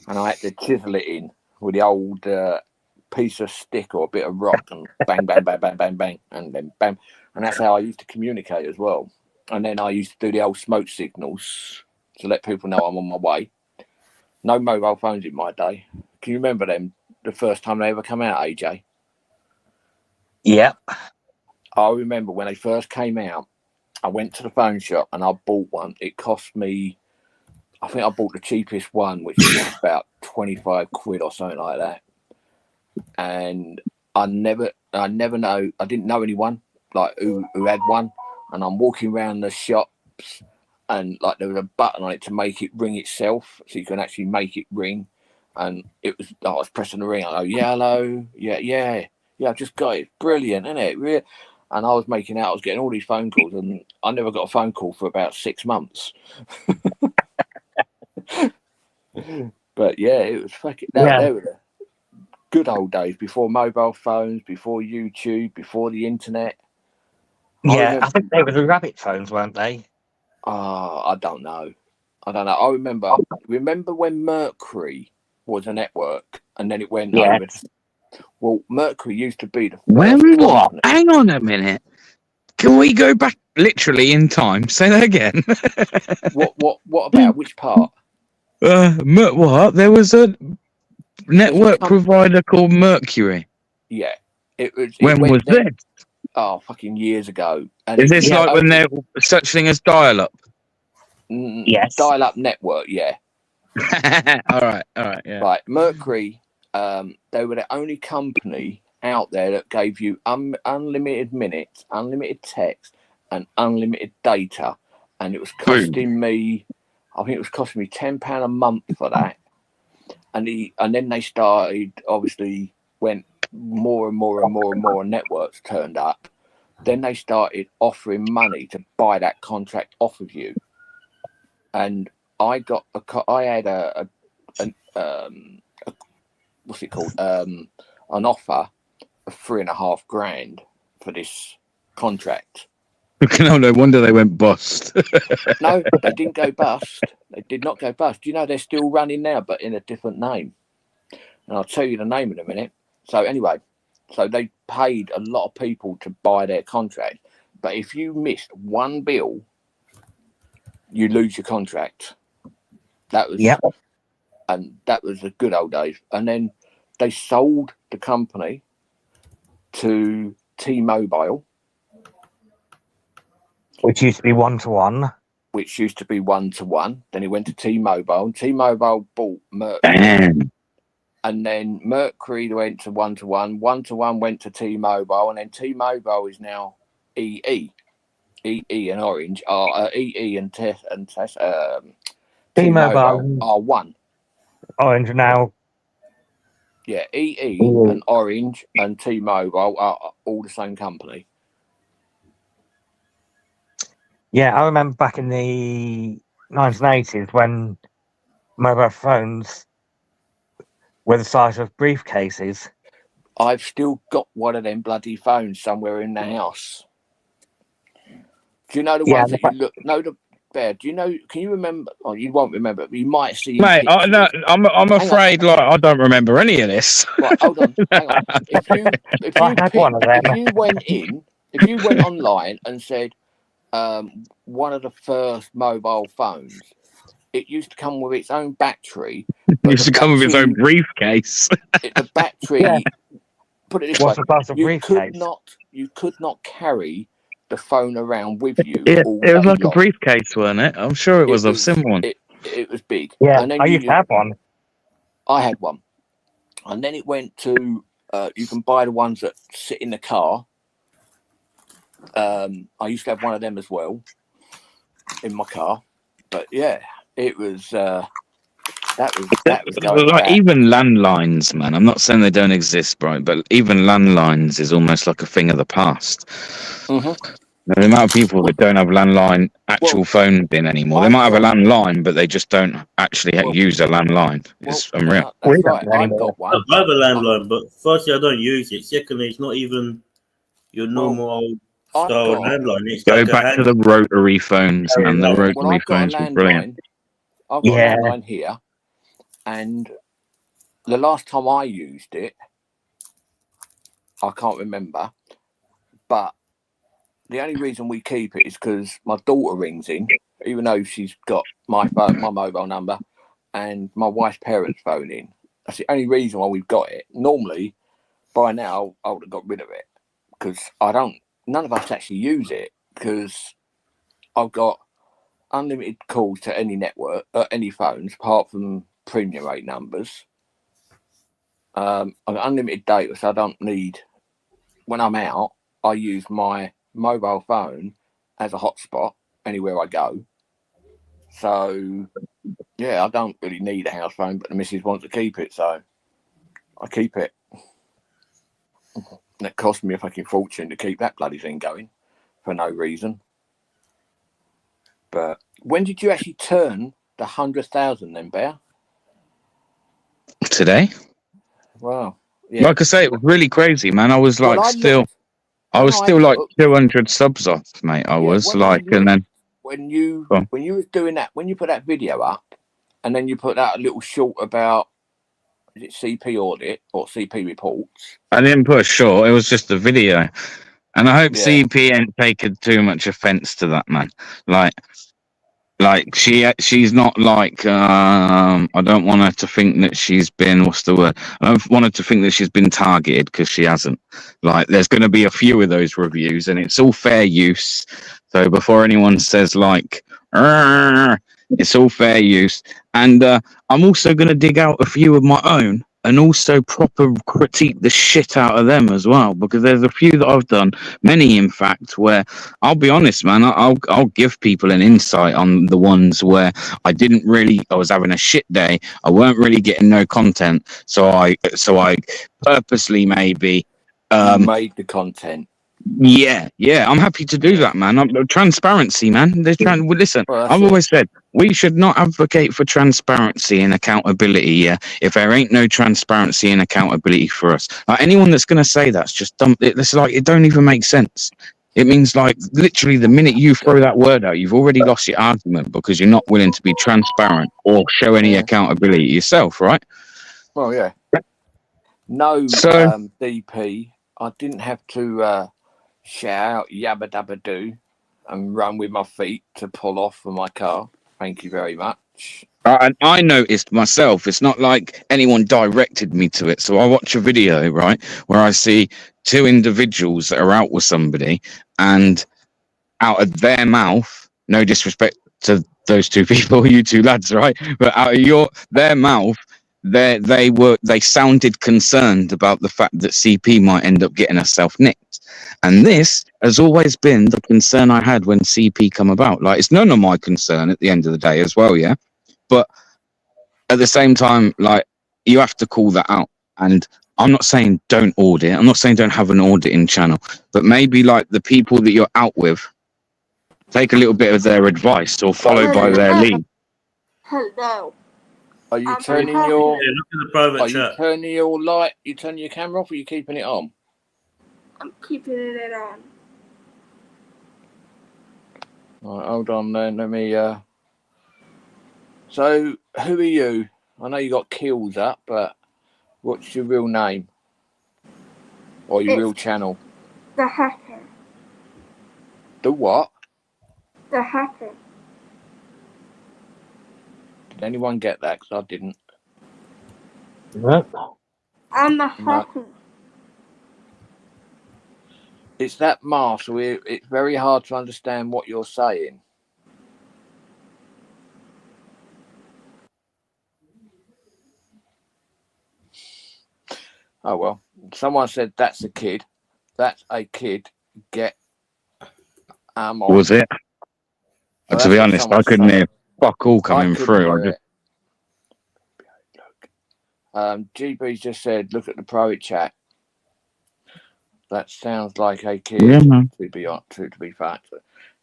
S1: and I had to chisel it in with the old piece of stick or a bit of rock and bang, bang, bang, bang, bang, bang, and then bang. And that's how I used to communicate as well. And then I used to do the old smoke signals to let people know I'm on my way. No mobile phones in my day. Can you remember them? The first time they ever come out, AJ?
S5: Yeah.
S1: I remember when they first came out, I went to the phone shop and I bought one. It cost me, I think I bought the cheapest one, which was about 25 quid or something like that. And I didn't know anyone like who had one. And I'm walking around the shops and like there was a button on it to make it ring itself, so you can actually make it ring. And I was pressing the ring. I go, yeah, hello, yeah, I've just got it. Brilliant, isn't it? Really? And I was making out, I was getting all these phone calls, and I never got a phone call for about 6 months. But yeah, it was fucking. They were the good old days before mobile phones, before YouTube, before the internet.
S5: I think they were the rabbit phones, weren't they?
S1: I don't know. I remember when Mercury was a network, and then it went over. Well, Mercury used to be the first.
S4: When what? Hang on a minute. Can we go back literally in time? Say that again.
S1: What about which part?
S4: What? There was a network provider called Mercury.
S1: Yeah. It was.
S4: When was this?
S1: Oh, fucking years ago. And
S4: is this like when there was such thing as dial-up?
S5: Yes.
S1: Dial-up network, yeah.
S4: All right, yeah.
S1: Right, Mercury, they were the only company out there that gave you unlimited minutes, unlimited text, and unlimited data. And it was costing me, I think it was costing me £10 a month for that. And then they started, obviously, went more and more networks turned up. Then they started offering money to buy that contract off of you. And I had what's it called? An offer of $3,500 for this contract.
S4: No wonder they went bust.
S1: No, they didn't go bust. They did not go bust. You know, they're still running now, but in a different name. And I'll tell you the name in a minute. So anyway, they paid a lot of people to buy their contract. But if you missed one bill, you lose your contract. That was and that was the good old days. And then they sold the company to T-Mobile,
S5: which used to be 1-to-1.
S1: Which used to be 1-to-1. Then it went to T-Mobile, and T-Mobile bought Mercury.
S4: Damn.
S1: and then Mercury went to 1-1, 1-1 went to T-Mobile, and then T-Mobile is now EE. EE and Orange are EE and T-Mobile are one.
S5: Orange now.
S1: Yeah, EE and Orange and T-Mobile are all the same company.
S5: Yeah, I remember back in the 1980s when mobile phones were the size of briefcases.
S1: I've still got one of them bloody phones somewhere in the house. Do you know the ones that you look? No, the Bear. Do you know? Can you remember? Oh, you won't remember, but you might see.
S4: Mate, I'm afraid. Like, I don't remember any of this.
S1: Right, hold on, hang on. If you went online and said one of the first mobile phones, it used to come with its own battery.
S4: It used to come with its own briefcase.
S1: The battery. Put it this way: you could not carry the phone around with you.
S4: Yeah, it was like a briefcase, wasn't it? I'm sure it was a similar one.
S1: It was big.
S5: Yeah, and then I used to have one.
S1: I had one, and then it went to you can buy the ones that sit in the car. I used to have one of them as well in my car, but yeah, it was that was going
S4: like
S1: back.
S4: Even landlines, man. I'm not saying they don't exist, right? But even landlines is almost like a thing of the past.
S1: Mm-hmm.
S4: The amount of people that don't have landline phones in anymore. They might have a landline, but they just don't actually use a landline. It's unreal.
S1: That's right. I've got one.
S2: I have a landline, but firstly, I don't use it. Secondly, it's not even your normal old style landline. It's
S4: Go back to the rotary phones, man. The rotary phones were brilliant.
S1: I've got a landline here, and the last time I used it, I can't remember, but the only reason we keep it is because my daughter rings in, even though she's got my phone, my mobile number, and my wife's parents phone in. That's the only reason why we've got it. Normally, by now, I would have got rid of it because none of us actually use it because I've got unlimited calls to any network, any phones, apart from premium rate numbers. I've got unlimited data, so I don't need. When I'm out, I use my mobile phone as a hotspot anywhere I go. So yeah, I don't really need a house phone, but the missus wants to keep it, so I keep it. And it cost me a fucking fortune to keep that bloody thing going for no reason. But when did you actually turn the 100,000 then, Bear?
S4: Today.
S1: Wow. Yeah.
S4: Like I say, it was really crazy, man. I was like I was still like 200 subs off, mate. And then
S1: when you was doing that, when you put that video up, and then you put out a little short about is it CP audit or CP reports?
S4: I didn't put a short. It was just a video, and I hope CP ain't taken too much offence to that, man. Like she's not like I don't want her to think that she's been what's the word? I don't want her to think that she's been targeted because she hasn't. Like there's going to be a few of those reviews, and it's all fair use. So before anyone says like, it's all fair use. And I'm also going to dig out a few of my own and also proper critique the shit out of them as well, because there's a few that I've done, many in fact, where I'll be honest, man, I'll give people an insight on the ones where I was having a shit day, I weren't really getting no content, so I purposely maybe
S1: made the content.
S4: Yeah, I'm happy to do that, man. Transparency, man. Listen, I've always said we should not advocate for transparency and accountability. Yeah, if there ain't no transparency and accountability for us, like anyone that's going to say that's just dumb. It's like it don't even make sense. It means like literally the minute you throw that word out, you've already lost your argument because you're not willing to be transparent or show any accountability yourself, right?
S1: Well, yeah. No, DP. I didn't have to shout out yabba dabba do and run with my feet to pull off for my car. Thank you very much.
S4: And I noticed myself, it's not like anyone directed me to it. So I watch a video, right, where I see two individuals that are out with somebody, and out of their mouth, no disrespect to those two people, you two lads, right? But out of their mouth, they sounded concerned about the fact that CP might end up getting herself nicked. And this has always been the concern I had when CP come about. Like, it's none of my concern at the end of the day as well, yeah. But at the same time, like, you have to call that out. And I'm not saying don't audit. I'm not saying don't have an auditing channel. But maybe, like, the people that you're out with, take a little bit of their advice or follow by their lead.
S6: Hello.
S1: Are you turning your?
S2: Yeah, look at the private
S1: Are
S2: chat.
S1: you turning your light? You turning your camera off, or are you keeping it on?
S6: I'm keeping it on.
S1: All right, hold on then. Let me. So, who are you? I know you got kills up, but what's your real name or your real channel?
S6: The hacker.
S1: The what?
S6: The hacker.
S1: Did anyone get that? Because I didn't.
S5: No.
S6: I'm a hacker.
S1: It's that mask. It's very hard to understand what you're saying. Oh well. Someone said that's a kid. That's a kid. Get on.
S4: Was it?
S1: So
S4: to be honest, I couldn't hear fuck all coming through.
S1: GB's just said, look at the private chat. That sounds like a kid.
S4: Yeah, man.
S1: To be fair.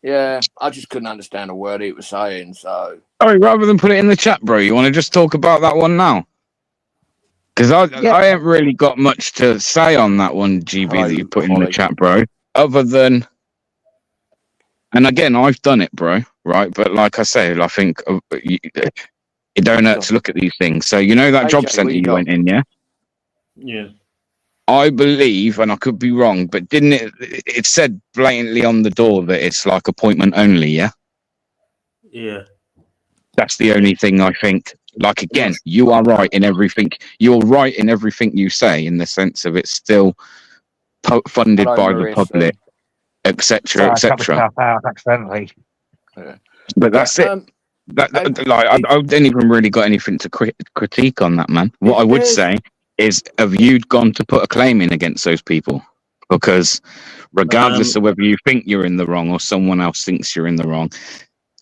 S1: Yeah, I just couldn't understand a word he was saying. So,
S4: sorry, rather than put it in the chat, bro, you want to just talk about that one now? Because I ain't really got much to say on that one, GB, that you put in the chat, bro. Other than, and again, I've done it, bro, right? But like I say, I think it don't hurt to look at these things. So, you know that job centre you went in, yeah?
S2: Yeah.
S4: I believe, and I could be wrong, but didn't it said blatantly on the door that it's like appointment only, yeah?
S2: Yeah.
S4: That's the only thing I think. Like, again, you are right in everything. You're right in everything you say, in the sense of it's still funded by the public, etc., etc.
S5: Accidentally.
S1: Yeah.
S4: But that's it. I didn't even really got anything to critique on that, man. What I would say is, have you gone to put a claim in against those people? Because regardless of whether you think you're in the wrong or someone else thinks you're in the wrong,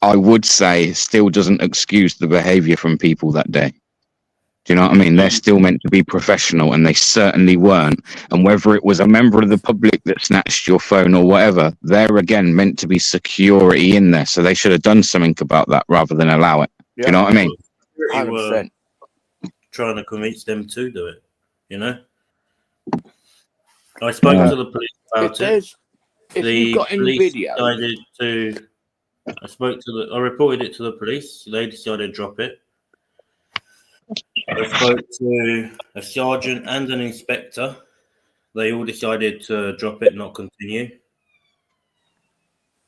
S4: I would say it still doesn't excuse the behavior from people that day. Do you know what I mean? They're still meant to be professional, and they certainly weren't. And whether it was a member of the public that snatched your phone or whatever, they're again meant to be security in there. So they should have done something about that rather than allow it. Do you know what I mean?
S1: 100%.
S2: Trying to convince them to do it, you know? I spoke to the police about it.
S1: If you've got any video,
S2: I reported it to the police. They decided to drop it. I spoke to a sergeant and an inspector. They all decided to drop it, not continue.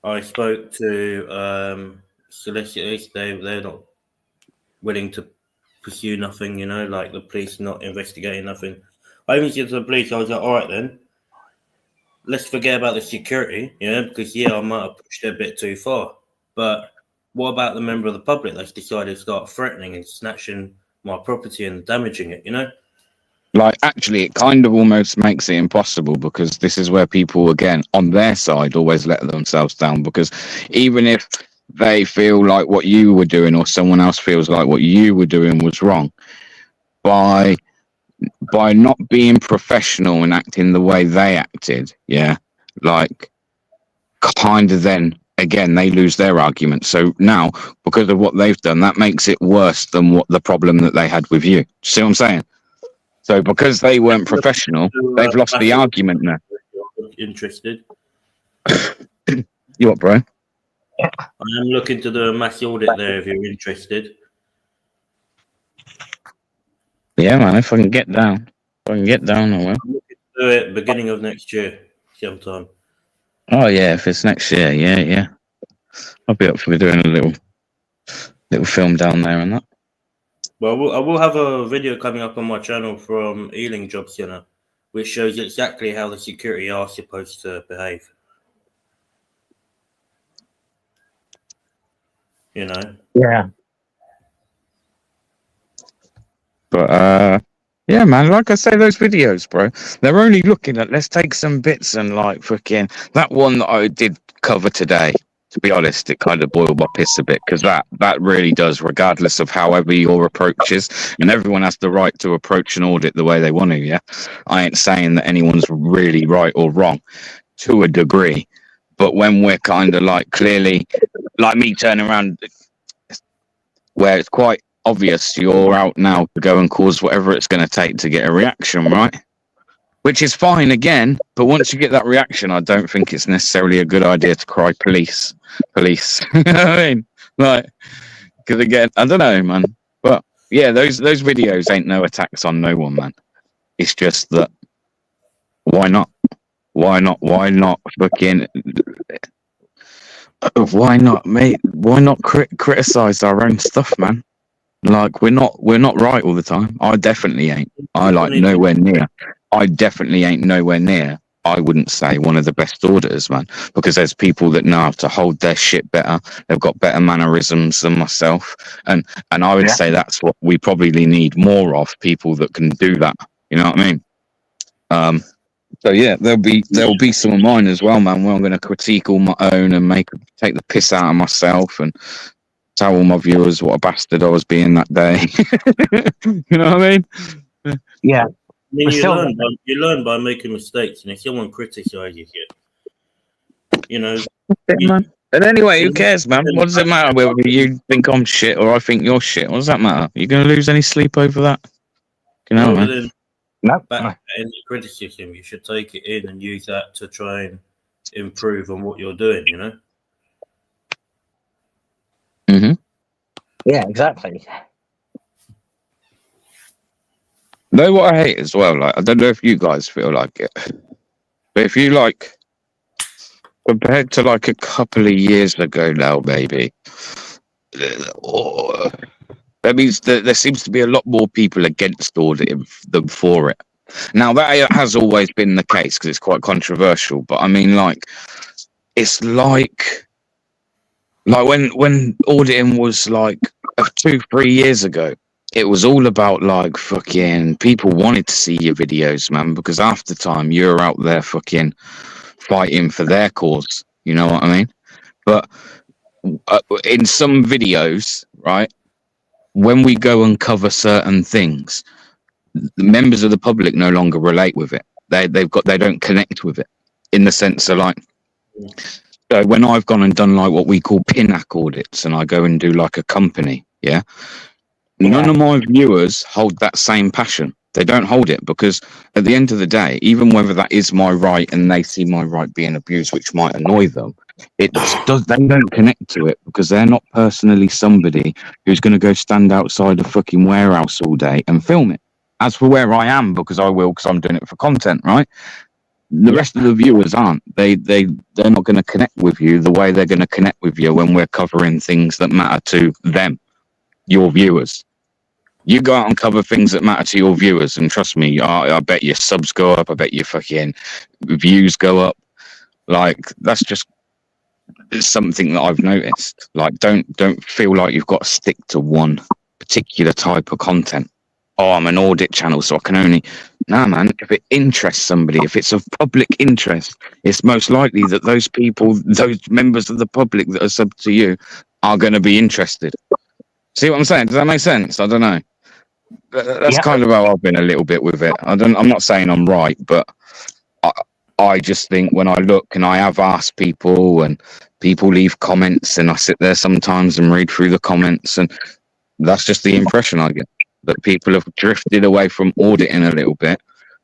S2: I spoke to solicitors. They're not willing to pursue nothing, you know, like the police not investigating nothing. I even said to the police, I was like, all right then, let's forget about the security, you know, because I might have pushed it a bit too far. But what about the member of the public that's decided to start threatening and snatching my property and damaging it, you know?
S4: Like, actually, it kind of almost makes it impossible, because this is where people, again, on their side, always let themselves down. Because even if they feel like what you were doing, or someone else feels like what you were doing was wrong, by not being professional and acting the way they acted, yeah, like, kind of then, again, they lose their argument. So now, because of what they've done, that makes it worse than what the problem that they had with you. See what I'm saying? So because they weren't professional, they've lost the argument now.
S2: Interested?
S4: You what, bro?
S2: I am looking to do a mass audit there if you're interested.
S4: Yeah, man, if I can get down. I will.
S2: I'm looking to do it beginning of next year, sometime.
S4: Oh, yeah, if it's next year, yeah. I'll be up for doing a little film down there and that.
S2: Well, I will have a video coming up on my channel from Ealing Job Centre, which shows exactly how the security are supposed to behave. You know?
S5: Yeah.
S4: But yeah, man, like I say, those videos, bro, they're only looking at, let's take some bits and like fucking that one that I did cover today. To be honest, it kind of boiled my piss a bit because that really does, regardless of however your approach is, and everyone has the right to approach an audit the way they want to. Yeah, I ain't saying that anyone's really right or wrong to a degree, but when we're kind of like clearly, like me turning around, where it's quite obvious you're out now to go and cause whatever it's going to take to get a reaction, right? Which is fine again, but once you get that reaction, I don't think it's necessarily a good idea to cry police. You know what I mean? Like, because again, I don't know, man. But yeah, those videos ain't no attacks on no one, man. It's just that why not? Why not fucking? Why not, mate? Why not criticize our own stuff, man? Like we're not right all the time. I definitely ain't. I like nowhere near. I definitely ain't nowhere near. I wouldn't say one of the best auditors, man, because there's people that know how to hold their shit better. They've got better mannerisms than myself, and I would say that's what we probably need more of. People that can do that. You know what I mean? So yeah, there'll be some of mine as well, man. Where I'm going to critique all my own and take the piss out of myself and tell all my viewers what a bastard I was being that day. You know what I mean?
S5: Yeah.
S2: I mean, you learn by making mistakes, and if someone criticizes you, you know.
S4: Man. But anyway, who cares, man? What does it matter whether you think I'm shit or I think you're shit? What does that matter? You going to lose any sleep over that? You know, man.
S2: Back in the criticism, you should take it in and use that to try and improve on what you're doing, you know?
S4: Mm-hmm.
S5: Yeah, exactly.
S4: Know what I hate as well? Like, I don't know if you guys feel like it, but if you like, compared to like a couple of years ago now, maybe, that means that there seems to be a lot more people against auditing than for it. Now, that has always been the case because it's quite controversial, but I mean, like, it's like when auditing was like 2-3 years ago, it was all about like fucking people wanted to see your videos, man, because half the time you're out there fucking fighting for their cause. You know what I mean? But in some videos, right, when we go and cover certain things, the members of the public no longer relate with it. They don't connect with it in the sense of like, when I've gone and done like what we call PINAC audits, and I go and do like a company, none of my viewers hold that same passion. They don't hold it because at the end of the day, even whether that is my right and they see my right being abused, which might annoy them, they don't connect to it because they're not personally somebody who's going to go stand outside a fucking warehouse all day and film it. As for where I am, because I will, because I'm doing it for content, right? The rest of the viewers aren't. They're not going to connect with you the way they're going to connect with you when we're covering things that matter to them, your viewers. You go out and cover things that matter to your viewers, and trust me, I bet your subs go up. I bet your fucking views go up. Like, that's just something that I've noticed. Like, don't feel like you've got to stick to one particular type of content. Oh, I'm an audit channel, so I can only... Nah, man, if it interests somebody, if it's of public interest, it's most likely that those people, those members of the public that are sub to you are going to be interested. See what I'm saying? Does that make sense? I don't know. That's kind of how I've been a little bit with it. I'm not saying I'm right, but I just think when I look and I have asked people and people leave comments and I sit there sometimes and read through the comments, and that's just the impression I get, that people have drifted away from auditing a little bit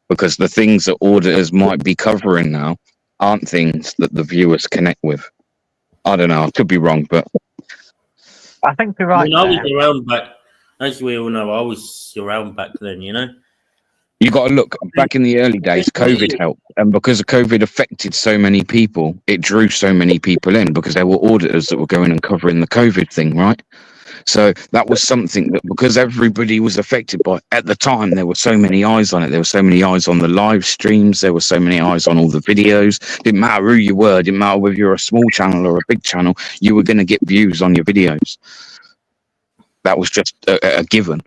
S4: because the things that auditors might be covering now aren't things that the viewers connect with. I don't know. I could be wrong, but
S5: I think you're right.
S2: I was around back, as we all know, I was around back then, you know?
S4: You got to look back in the early days. COVID helped, and because of COVID affected so many people, it drew so many people in because there were auditors that were going and covering the COVID thing, right? So that was something that, because everybody was affected by, at the time, there were so many eyes on it. There were so many eyes on the live streams. There were so many eyes on all the videos. Didn't matter who you were. Didn't matter whether you're a small channel or a big channel. You were going to get views on your videos. That was just a given.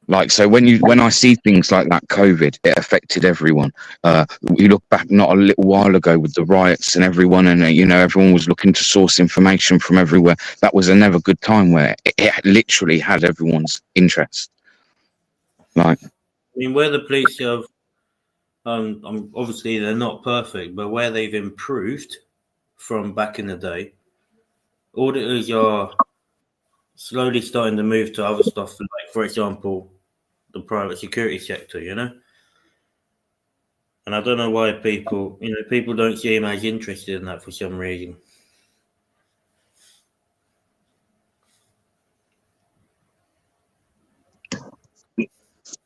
S4: Like, so when I see things like that, COVID, it affected everyone. You look back not a little while ago with the riots and everyone, and everyone was looking to source information from everywhere. That was a never good time where it literally had everyone's interest. Like,
S2: I mean, where the police have, obviously they're not perfect, but where they've improved from back in the day, auditors are slowly starting to move to other stuff, like, for example, the private security sector, And I don't know why people don't seem as interested in that for some reason.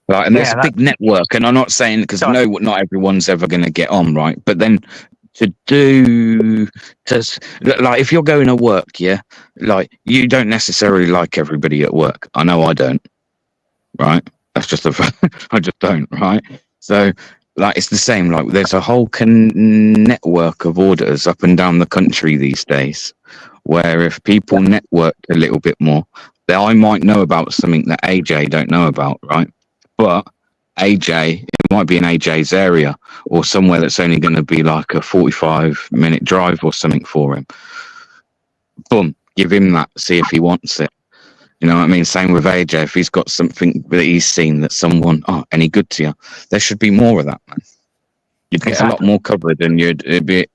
S4: Right, and there's a big network, and I'm not saying because not everyone's ever going to get on, right? But then like, if you're going to work, like, you don't necessarily like everybody at work. I know I don't, right? That's just I just don't, right? So, like, it's the same. Like, there's a whole network of auditors up and down the country these days, where if people networked a little bit more, then I might know about something that AJ don't know about, right? But AJ, it might be in AJ's area or somewhere that's only going to be like a 45-minute drive or something for him. Boom, give him that, see if he wants it. You know what I mean? Same with AJ. If he's got something that he's seen that someone, any good to you, there should be more of that, man. You'd get a lot more covered, and it'd be,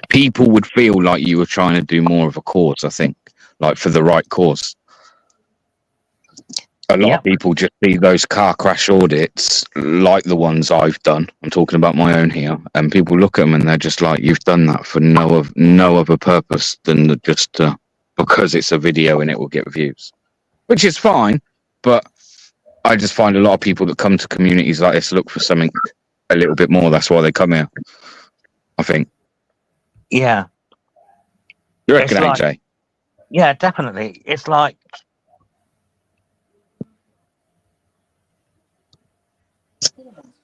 S4: people would feel like you were trying to do more of a cause, I think, like for the right cause. A lot of people just see those car crash audits like the ones I've done. I'm talking about my own here, and people look at them and they're just like, "You've done that for no other purpose than just because it's a video and it will get views," which is fine. But I just find a lot of people that come to communities like this look for something a little bit more. That's why they come here, I think.
S5: Yeah.
S4: You reckon, AJ?
S5: Yeah, definitely. It's like,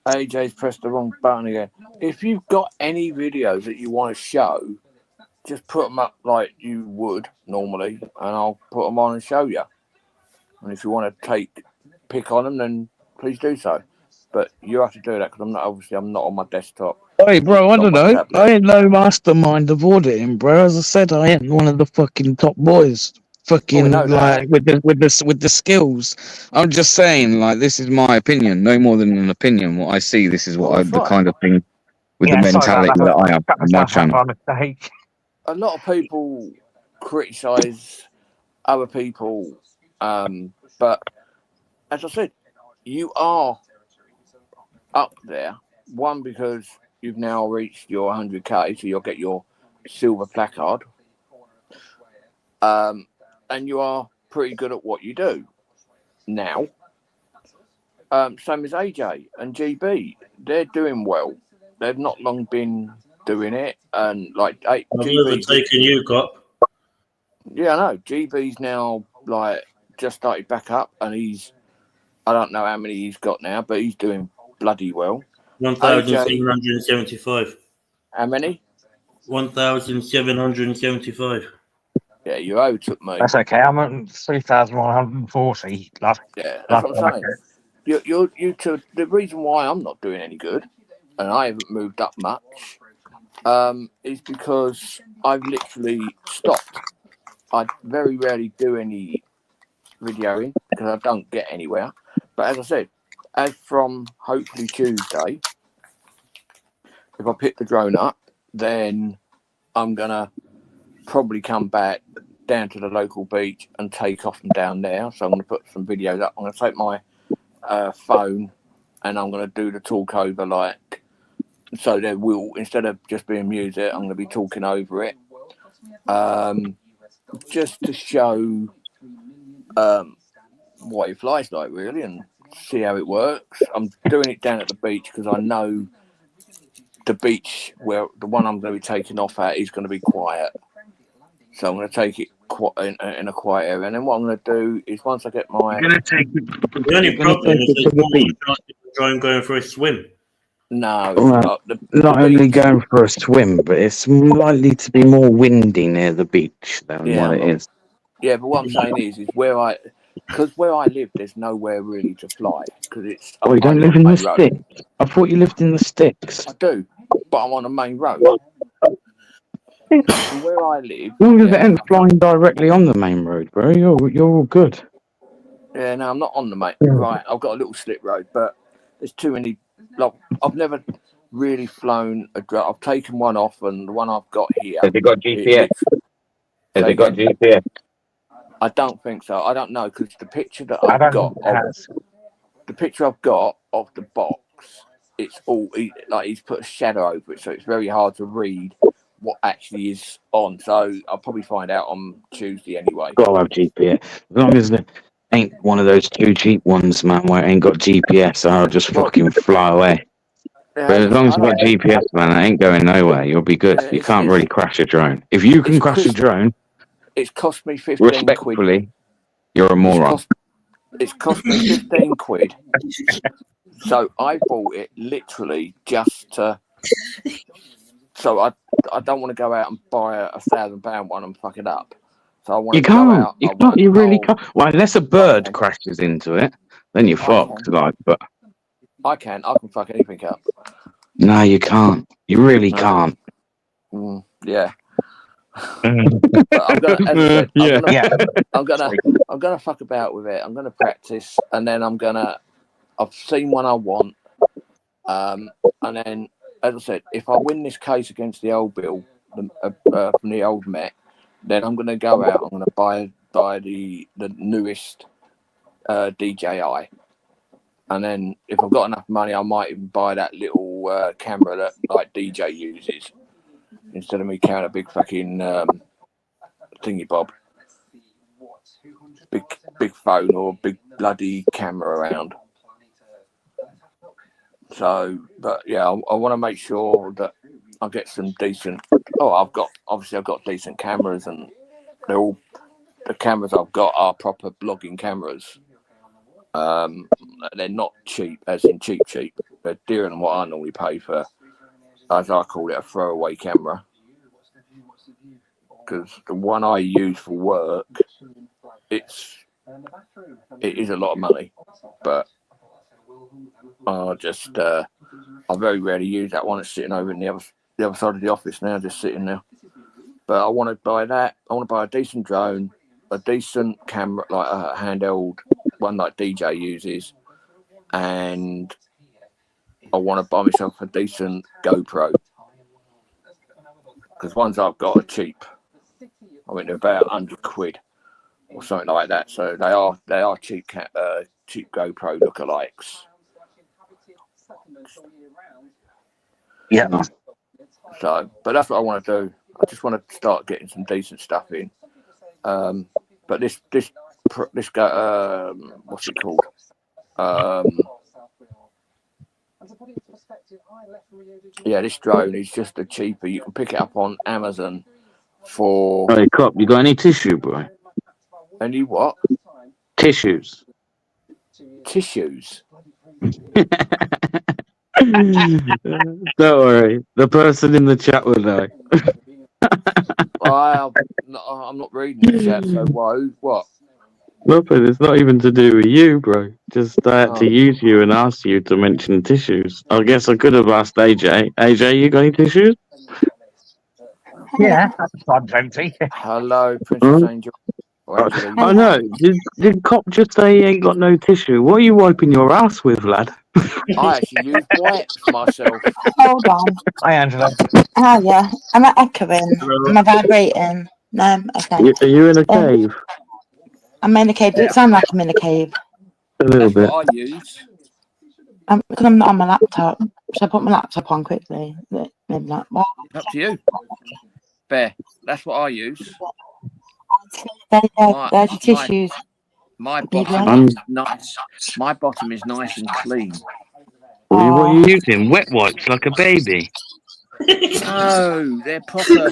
S1: AJ's pressed the wrong button again. If you've got any videos that you want to show, just put them up like you would normally, and I'll put them on and show you. And if you want to pick on them, then please do so. But you have to do that because I'm not on my desktop.
S4: Hey, bro, I don't know. I ain't no mastermind of auditing, bro. As I said, I ain't one of the fucking top boys. Fucking like with the skills. I'm just saying, like, this is my opinion, no more than an opinion. What I see, this is what the kind of thing with the mentality that I have on my channel.
S1: A lot of people criticise other people, but as I said, you are up there. One, because you've now reached your 100k, so you'll get your silver placard. And you are pretty good at what you do now. Same as AJ and GB. They're doing well. They've not long been doing it. And like
S2: GB's taking you, cop.
S1: Yeah, I know. GB's now like just started back up, and I don't know how many he's got now, but he's doing bloody well.
S2: 1,775.
S1: How many?
S2: 1,775.
S1: Yeah, you overtook me.
S5: That's okay. I'm at 3,140.
S1: Yeah, that's what I'm saying. You two. The reason why I'm not doing any good, and I haven't moved up much, is because I've literally stopped. I very rarely do any videoing because I don't get anywhere. But as I said, as from hopefully Tuesday, if I pick the drone up, then I'm gonna probably come back down to the local beach and take off from down there. So I'm going to put some videos up. I'm going to take my phone and I'm going to do the talk over, like, so there will, instead of just being music, I'm going to be talking over it, just to show what it flies like, really, and see how it works. I'm doing it down at the beach because I know the beach where the one I'm going to be taking off at is going to be quiet. So I'm going to take it in a quiet area. And then what I'm going to do is once I get my...
S2: You're going to take it... The only problem is that you're going for a swim.
S1: No.
S4: Not only going for a swim, but it's likely to be more windy near the beach than what it is.
S1: Yeah, but what I'm saying is where because where I live, there's nowhere really to fly because it's.
S4: Oh, you don't live in the sticks? I thought you lived in the sticks.
S1: I do, but I'm on a main road. So where I live,
S4: As long as it ain't flying directly on the main road, bro, you're all good.
S1: Yeah, no, I'm not on the main. Right, I've got a little slip road, but there's too many. Like, I've never really flown a drone. I've taken one off, and the one I've got here.
S4: Has it got GPS? Has it got GPS?
S1: I don't think so. I don't know because the picture that I've got, the picture I've got of the box, it's all like he's put a shadow over it, so it's very hard to read what actually is on. So I'll probably find out on Tuesday anyway.
S4: Gotta have GPS. As long as it ain't one of those too cheap ones, man, where it ain't got GPS, I'll just fucking fly away.
S1: Yeah,
S4: But as long as you've got GPS, man, I ain't going nowhere. You'll be good. You can't really crash a drone. If you can crash a drone,
S1: it's cost me 15
S4: respectfully,
S1: quid.
S4: You're a moron.
S1: It's cost me 15 quid. So I bought it literally just to. So I don't want to go out and buy a £1,000 one and fuck it up. So I want to go out.
S4: You can't. You really can't. Well, unless a bird crashes into it, then you're fucked. Like, but
S1: I can fuck anything up.
S4: No, you can't. You really can't.
S1: Yeah. But I'm gonna, as I said, I'm gonna fuck about with it. I'm gonna practice, and then I've seen one I want, and then, as I said, if I win this case against the old Bill from the old Met, then I'm gonna go out. I'm gonna buy the newest DJI, and then if I've got enough money, I might even buy that little camera that like DJ uses. Instead of me carrying a big fucking thingy bob, big phone or big bloody camera around. So, but yeah, I want to make sure that I get some decent. I've got decent cameras, and the cameras I've got are proper blogging cameras. They're not cheap, as in cheap. They're dearer than what I normally pay for, as I call it, a throwaway camera. Because the one I use for work, it is a lot of money, but I very rarely use that one. It's sitting over in the other side of the office now, just sitting there. But I want to buy that. I want to buy a decent drone, a decent camera, like a handheld one like DJ uses, and I want to buy myself a decent GoPro, because ones I've got are cheap. I mean, they're about 100 quid or something like that. So they are cheap GoPro lookalikes.
S5: Yeah.
S1: So, but that's what I want to do. I just want to start getting some decent stuff in. But this guy, what's it called? Yeah, this drone is just a cheaper. You can pick it up on Amazon for.
S4: Hey, Cop, you got any tissue, bro?
S1: Any what?
S4: Tissues.
S1: Tissues.
S4: Don't worry, the person in the chat will know.
S1: I'm not reading the chat, so why? What?
S4: Nothing. It's not even to do with you, bro. Just I had to use you and ask you to mention tissues. I guess I could have asked AJ. AJ, you got any tissues?
S5: Yeah, I'm plenty.
S1: Hello, Princess Angel.
S4: I know. Did Cop just say he ain't got no tissue? What are you wiping your ass with, lad?
S1: I actually use wipes myself.
S7: Hold on.
S5: Hi, Angela.
S7: Oh, yeah. Am I echoing? Am I vibrating? No? Okay.
S4: Are you in a cave?
S7: I'm in a cave. Does it sound like I'm in a cave?
S4: A little bit.
S1: What I use.
S7: Because I'm not on my laptop. Should I put my laptop on quickly? Maybe not. Well,
S1: Up to you. Fair. That's what I use.
S7: there's your tissues.
S1: My bottom is nice. My bottom is nice and clean.
S4: What are you using? Wet wipes like a baby?
S1: No, they're proper.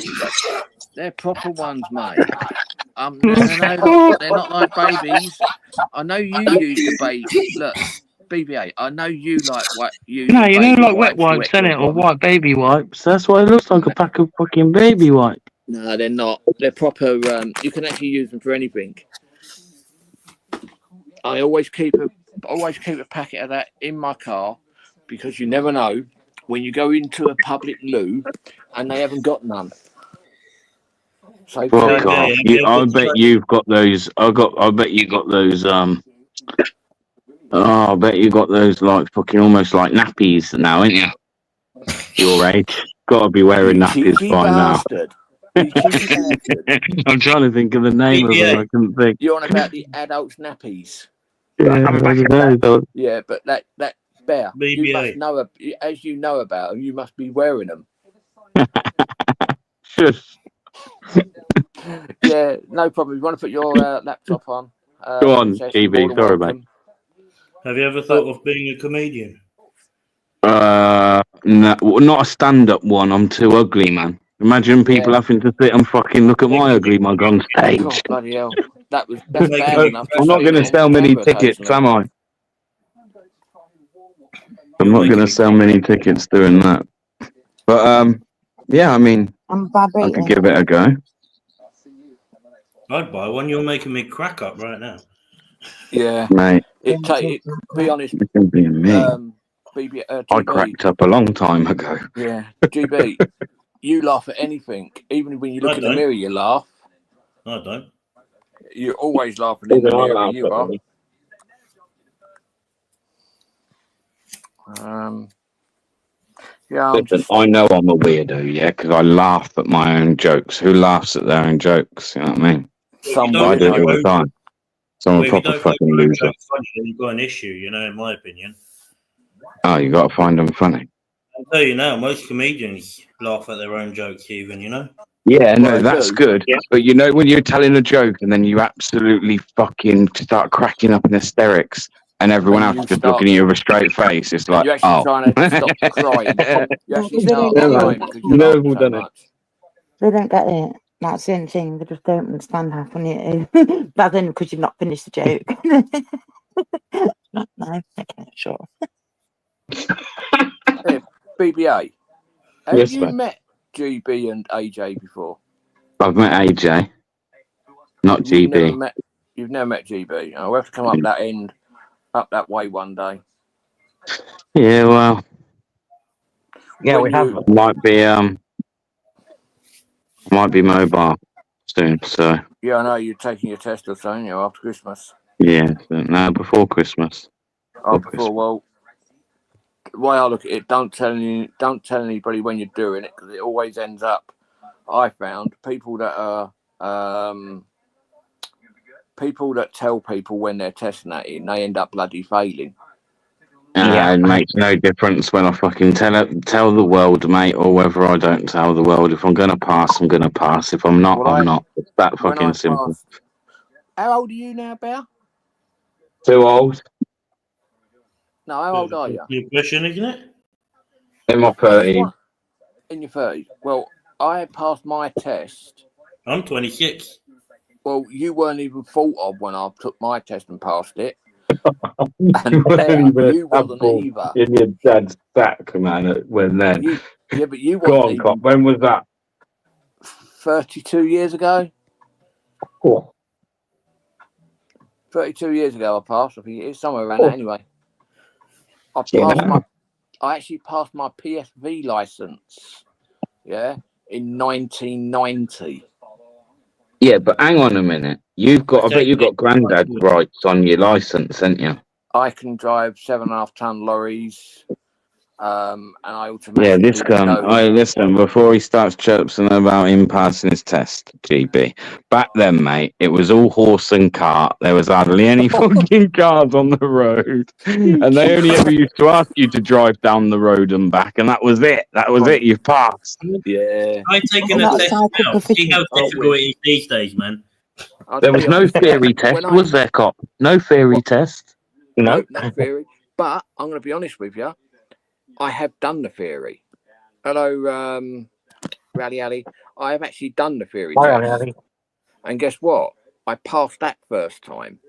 S1: They're proper ones, mate. No, they're not like babies. I know you use the baby. Look, BB-8. I know you like what you.
S4: No, you know, like wet wipes, innit, or white baby wipes. That's why it looks like a pack of fucking baby wipes.
S1: No, they're not. They're proper. You can actually use them for anything. I always keep a packet of that in my car because you never know when you go into a public loo and they haven't got none. So
S4: Fuck
S2: Yeah,
S4: off.
S2: yeah,
S4: I bet you've got those. I bet you got those. Oh, I bet you got those like fucking almost like nappies now, ain't you? Your age. Got to be wearing
S1: you
S4: nappies
S1: cheeky
S4: by now.
S1: bastard. You cheeky bastard.
S4: I'm trying to think of the name of them. I couldn't think.
S1: You're on about the adults nappies.
S4: Yeah, I don't know.
S1: Yeah, but that Bear, you
S2: BBA.
S1: must know, as you know about them, you must be wearing them.
S4: Shush.
S1: Yeah, no problem. You want to put your laptop on?
S4: Go on,
S1: Princess, you're more
S4: GB.
S1: than
S4: Sorry, mate.
S1: welcome.
S2: Have you ever thought of being a comedian?
S4: No, not a stand-up one. I'm too ugly, man. Imagine people having to sit and fucking look at my ugly mug on stage.
S1: Oh, bloody hell. That's
S2: Make
S1: bad
S2: it-
S1: enough.
S4: I'm not going to sell many tickets, am I? I'm not going to sell many tickets doing that. But yeah, I mean,
S7: I'm
S4: I could
S7: vibrating.
S4: give it a go.
S2: I'd buy one. You're making me crack up right now.
S1: Yeah.
S4: Mate,
S1: Be honest,
S4: it can be me.
S1: GB,
S4: I
S1: GB,
S4: cracked up a long time ago.
S1: yeah, GB, you laugh at anything. Even when you look in the mirror, you laugh.
S2: I don't.
S1: You're always laughing in the mirror, you are. Yeah,
S4: Listen, I know I'm a weirdo, yeah, because I laugh at my own jokes. Who laughs at their own jokes? You know what I mean? I do it all the time. So I'm a proper fucking loser.
S2: Funny, then you've got an issue, you know, in my opinion.
S4: Oh, you got to find them funny.
S2: I'll tell you now, most comedians laugh at their own jokes, even, you know?
S4: Yeah, no, that's good. Yeah. But you know, when you're telling a joke and then you absolutely fucking start cracking up in hysterics and everyone else just looking at you with a straight face, it's like,
S1: you're actually trying to stop crying. You actually start crying because you laugh so much.
S7: They don't get it. That's the only thing. They just don't understand how funny it is. But then because you've not finished the joke. No, okay, sure.
S1: BBA, have
S4: Yes,
S1: you
S4: mate.
S1: met GB and AJ before?
S4: I've met AJ, not GB.
S1: You've never met GB. I'll have to come up that way one day.
S4: Yeah, well,
S5: Yeah, we have.
S4: Might be mobile soon. So
S1: Yeah, I know you're taking your test or something, you know, after Christmas.
S4: yeah, no, before Christmas.
S1: Well, the way I look at it, don't tell anybody when you're doing it because it always ends up. I found people that tell people when they're testing at it, and they end up bloody failing.
S4: It makes no difference when I fucking tell the world, mate, or whether I don't tell the world. If I'm gonna pass, I'm gonna pass. If I'm not, I'm not. It's that fucking simple.
S1: How old are you now, Bear?
S4: Too old.
S1: No, how old are you?
S2: Your question, isn't it?
S4: In my 30s.
S1: In your 30s. Well, I passed my test.
S2: I'm 26.
S1: Well, you weren't even thought of when I took my test and passed it. And you wasn't either.
S4: In your dad's sack, man, when then.
S1: But you
S4: Go
S1: wasn't
S4: on, cop. When was that?
S1: 32 years ago.
S4: Oh.
S1: 32 years ago I passed. I think it is somewhere around that anyway. I actually passed my PSV license. Yeah, in 1990.
S4: Yeah, but hang on a minute. I bet you've got granddad's rights on your license, haven't you?
S1: I can drive 7.5 ton lorries. And I automatically.
S4: Yeah, this gun. Listen, before he starts chirping about him passing his test, GB. Back then, mate, it was all horse and cart. There was hardly any fucking cars on the road, and they only ever used to ask you to drive down the road and back, and that was it. That was it. You've passed.
S1: Yeah.
S2: I'm taking a test now. See how difficult it is these days, man.
S4: There was no theory test, was there, cop? No theory test.
S1: No theory. But I'm going to be honest with you. I have done the theory. Hello, Rally Ali. I have actually done the theory test.
S5: Ali.
S1: And guess what? I passed that first time.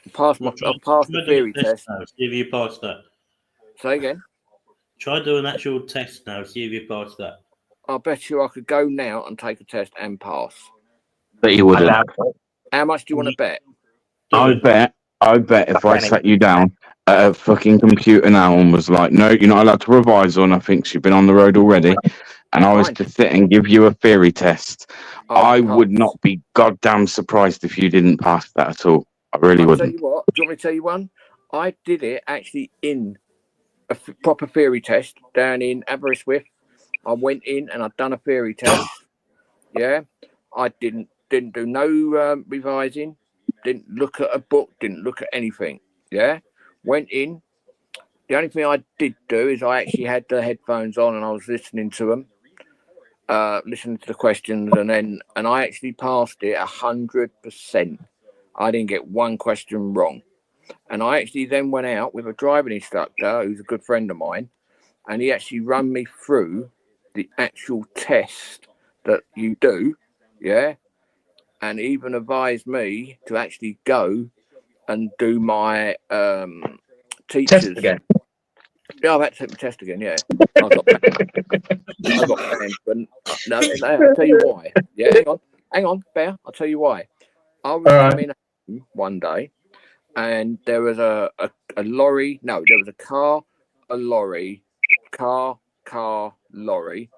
S1: I passed the theory test.
S2: Now, see if you pass that.
S1: Say again.
S2: Try doing an actual test now. See if you pass that.
S1: I bet you I could go now and take a test and pass.
S4: But you wouldn't.
S1: How much do you want to bet?
S4: I bet if I
S5: Penny.
S4: sat you down at a fucking computer now and was like, no, you're not allowed to revise on, I think you've been on the road already, and I was
S1: Fine.
S4: to sit and give you a theory test, I
S1: I'll
S4: would
S1: pass.
S4: not be goddamn surprised if you didn't pass that at all. I really
S1: I'll tell
S4: wouldn't.
S1: you what. Do you want me to tell you one? I did it actually in a proper theory test down in Aberystwyth. I went in and I'd done a theory test. Yeah, I didn't do no revising. Didn't look at a book. Didn't look at anything. Yeah, went in. The only thing I did do is I actually had the headphones on and I was listening to them, listening to the questions, and I actually passed it 100%. I didn't get one question wrong, and I actually then went out with a driving instructor who's a good friend of mine, and he actually run me through the actual test that you do, yeah, and even advised me to actually go and do my
S5: Test
S1: teachers.
S5: again.
S1: Yeah, I've had to take my test again. Yeah, I got banned, but no, I'll tell you why. Yeah, hang on, Bear. I'll tell you why. I was coming home one day, and there was a lorry. No, there was a car, a lorry, car, lorry,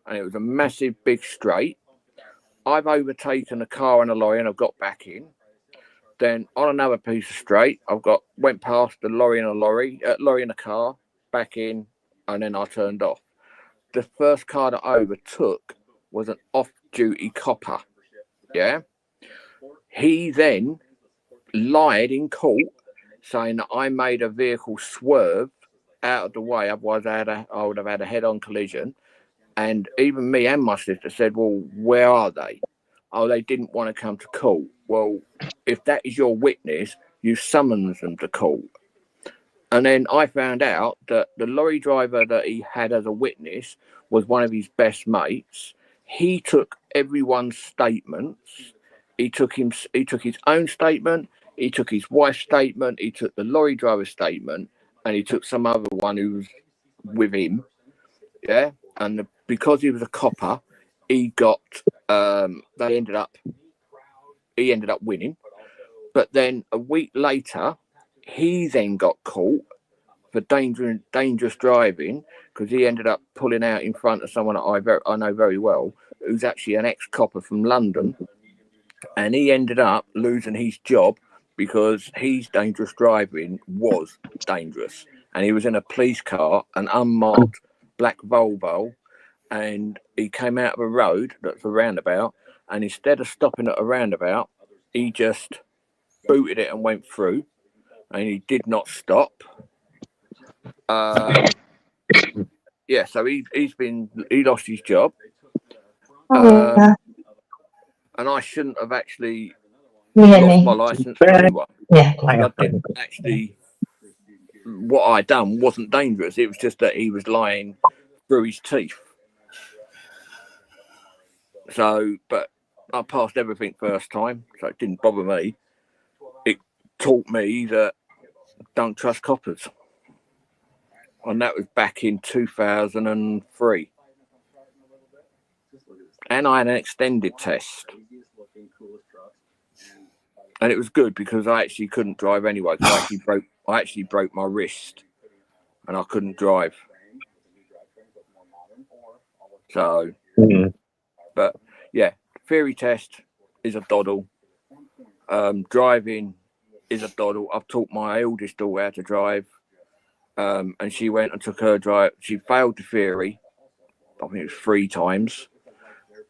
S1: and it was a massive big straight. I've overtaken a car and a lorry, and I've got back in. Then on another piece of straight, went past the lorry and a lorry and a car, back in, and then I turned off. The first car that I overtook was an off-duty copper. Yeah. He then lied in court, saying that I made a vehicle swerve out of the way, otherwise I would have had a head-on collision. And even me and my sister said, well, where are they? Oh, they didn't want to come to court. Well, if that is your witness, you summons them to court. And then I found out that the lorry driver that he had as a witness was one of his best mates. He took everyone's statements. He took his own statement. He took his wife's statement. He took the lorry driver's statement, and he took some other one who was with him. Yeah, and because he was a copper, he got. He ended up winning. But then a week later, he then got caught for dangerous driving, because he ended up pulling out in front of someone that I know very well, who's actually an ex-copper from London, and he ended up losing his job because his dangerous driving was dangerous, and he was in a police car, an unmarked black Volvo, and he came out of a road that's a roundabout, and instead of stopping at a roundabout, he just booted it and went through, and he did not stop. Yeah, so he lost his job, and I shouldn't have actually lost my license for anyone. I didn't actually. What I done wasn't dangerous. It was just that he was lying through his teeth. So, but I passed everything first time, so it didn't bother me. It taught me that don't trust coppers, and that was back in 2003. And I had an extended test, and it was good because I actually couldn't drive anyway. Because I actually broke my wrist, and I couldn't drive. So, but yeah, theory test is a doddle. Driving is a doddle. I've taught my eldest daughter how to drive, and she went and took her drive. She failed the theory, I think it was 3 times,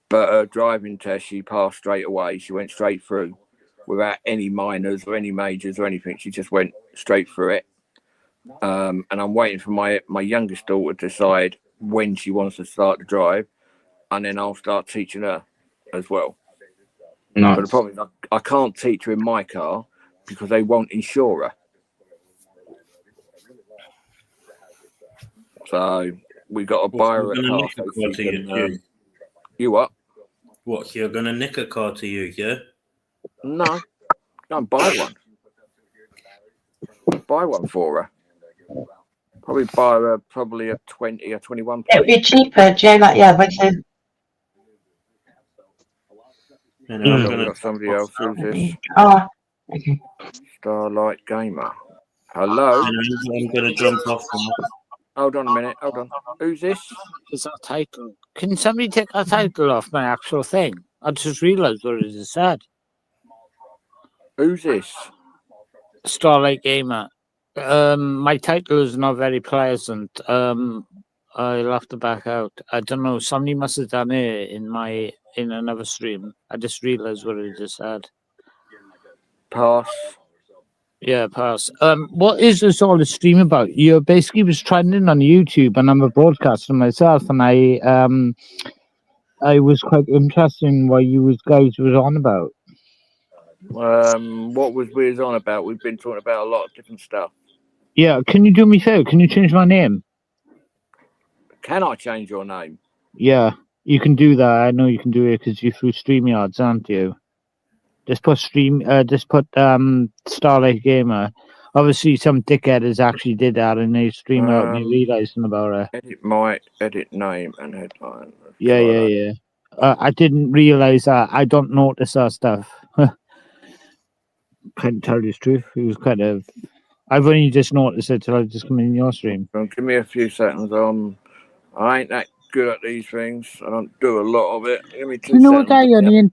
S1: but her driving test she passed straight away. She went straight through without any minors or any majors or anything. She just went straight through it. And I'm waiting for my youngest daughter to decide when she wants to start to drive, and then I'll start teaching her as well.
S4: Nice.
S1: But the problem is I can't teach her in my car because they won't insure her. So we got to buy her a car so she can. You what?
S2: What? So you're gonna nick a car to use, yeah?
S1: No, don't buy one. Buy one for her. Probably buy her a 20 or 21 plate.
S7: It'd be cheaper, Joe. Like, yeah, but
S2: And I'm
S1: We've
S2: gonna
S1: got somebody else. Who's this?
S7: Oh, okay.
S1: Starlight Gamer. Hello.
S2: I'm gonna jump off now.
S1: Hold on a minute. Hold on. Who's this?
S8: Is that title? Can somebody take that title off my actual thing? I just realised what it is said.
S1: Who's this?
S8: Starlight Gamer. My title is not very pleasant. I'll have to back out. I don't know. Somebody must have done it in another stream. I just realised what it just said.
S1: Pass.
S8: Yeah, pass. What is this all the stream about? You basically was trending on YouTube, and I'm a broadcaster myself, and I was quite interested in what you guys was on about.
S1: What was we on about? We've been talking about a lot of different stuff.
S8: Yeah, can you do me a favor? Can you change my name?
S1: Can I change your name?
S8: Yeah, you can do that. I know you can do it because you're through StreamYards, aren't you? Just put Starlight Gamer. Obviously, some dickhead has actually did that, and they stream without me realizing about it.
S1: Edit name and headline.
S8: Yeah. I didn't realize that. I don't notice that stuff. Can't tell you the truth. It was kind of. I've only just noticed it till I just come in your stream.
S1: Give me a few seconds. I ain't that good at these things. I don't do a lot of it. Give me 2
S8: Do you know
S1: seconds.
S8: a guy on the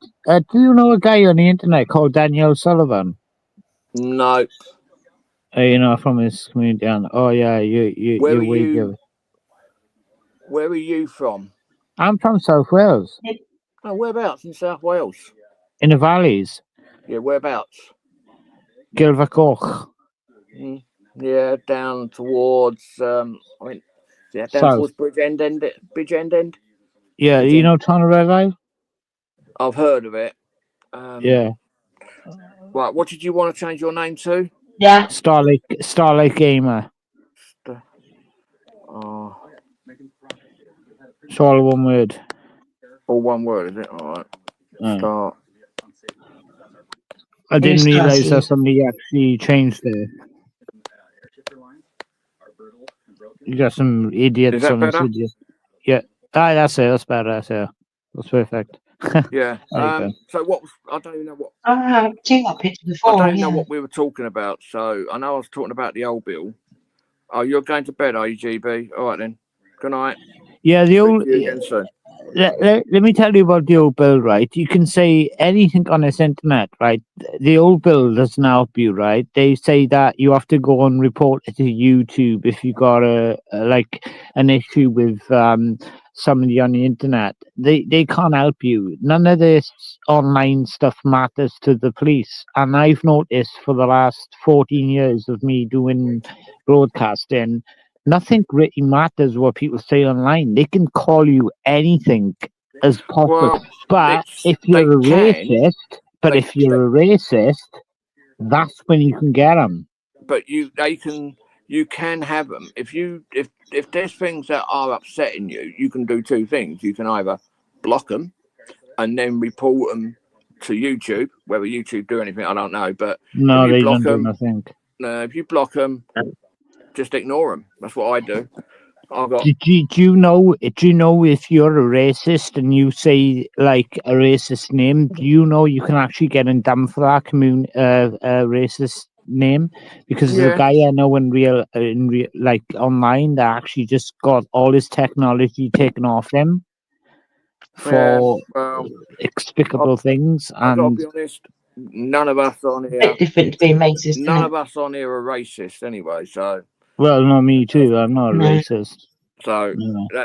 S8: Do you know a guy on the internet called Daniel Sullivan?
S1: No.
S8: You know, from his community. Oh yeah,
S1: Where are you from?
S8: I'm from South Wales.
S1: Oh, whereabouts in South Wales?
S8: In the valleys.
S1: Yeah, whereabouts?
S8: Gilvercoch.
S1: Yeah, down towards down towards Bridgend End.
S8: Yeah,
S1: Bridgend.
S8: you know Tonga.
S1: I've heard of it.
S8: Yeah.
S1: Right, what did you want to change your name to?
S7: Yeah.
S8: Starlight Gamer. It's all one word.
S1: All one word, is it? All right. Start.
S8: I didn't realise that somebody actually changed it. You got some idiots on this video. Yeah. That's it. That's better. That's perfect.
S1: Yeah. So what was, I don't even know what.
S7: I've seen that picture before.
S1: I don't even know what we were talking about. So I know I was talking about the old bill. Oh, you're going to bed, are you, GB? All right then. Good night.
S8: Yeah, the old.
S1: Again soon.
S8: Let me tell you about the old bill, right? You can say anything on this internet, right? The old bill doesn't help you, right? They say that you have to go and report it to YouTube if you got an issue with somebody on the internet. They can't help you. None of this online stuff matters to the police. And I've noticed for the last 14 years of me doing broadcasting, nothing really matters what people say online. They can call you anything as possible.
S1: Well,
S8: but if you're a racist, that's when you can get them.
S1: But you can have them if there's things that are upsetting you. You can do two things. You can either block them and then report them to YouTube. Whether YouTube do anything, I don't know. But
S8: no, they don't do nothing.
S1: No, if you block them, just ignore them. That's what I do.
S8: Do you know if you're a racist and you say like a racist name, do you know you can actually get in damn for that racist name? Because there's a guy I know in real like online that actually just got all his technology taken off him for explicable things.
S1: I've got to
S8: And
S1: be honest, none of us on here.
S7: Bit different to being racist.
S1: None of us on here are racist anyway. So.
S8: Well, no, me too. I'm not a racist.
S1: So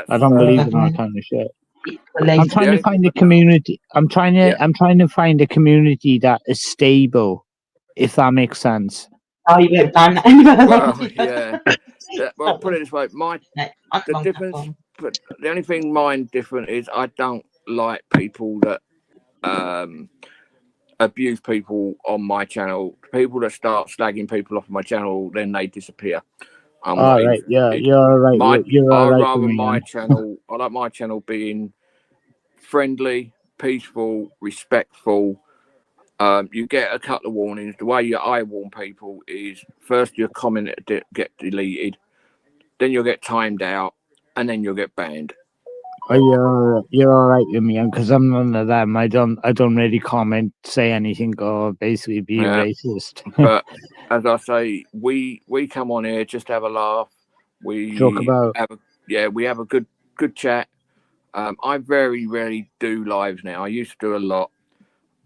S8: I don't believe in that kind of shit. I'm trying to find a community. I'm trying to find a community that is stable, if that makes sense.
S7: Oh, you won't ban that.
S1: Well, yeah. Well, put it this way, the difference, but the only thing mine different is I don't like people that abuse people on my channel. People that start slagging people off my channel, then they disappear. I'm not
S8: right. Yeah, you're right.
S1: I rather my channel. I like my channel being friendly, peaceful, respectful. You get a couple of warnings. The way I warn people is first your comment get deleted, then you'll get timed out, and then you'll get banned.
S8: Oh, you're all right with me, because I'm none of them. I don't really comment, say anything, or basically be
S1: Yeah.
S8: racist.
S1: But as I say, we come on here just to have a laugh.
S8: Talk
S1: We
S8: about
S1: we have a good chat. I very rarely do lives now. I used to do a lot.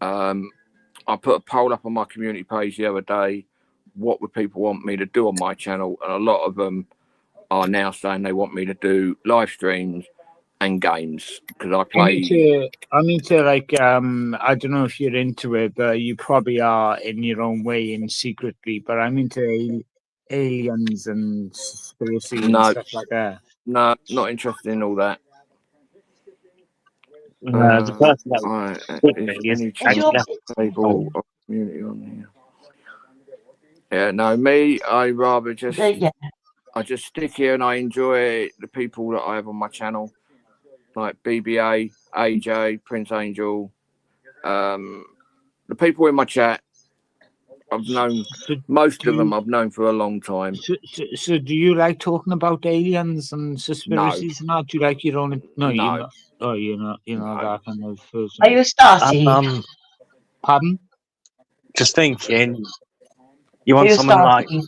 S1: I put a poll up on my community page the other day. What would people want me to do on my channel? And a lot of them are now saying they want me to do live streams and games because I play.
S8: I need to like I don't know if you're into it, but you probably are in your own way and secretly. But I'm into aliens and conspiracy and
S1: No,
S8: stuff like that.
S1: no, not interested in all that.
S2: The person that would
S1: Is
S2: be is
S1: any
S7: Is
S1: chance
S7: your
S1: people of community on here? Yeah, no, me. I rather just
S7: yeah?
S1: I just stick here and I enjoy the people that I have on my channel, like BBA, AJ, Prince Angel, the people in my chat. I've known most of them. I've known for a long time.
S8: So do you like talking about aliens and
S1: No,
S8: conspiracies and that? Do you like your own? No, you're
S1: no,
S8: not. Oh, you're not. You're not
S1: no.
S8: that kind of person.
S7: Are you a starseed?
S8: Pardon?
S9: Just thinking, you
S7: Are
S9: want
S7: you a
S9: someone like
S7: starseed?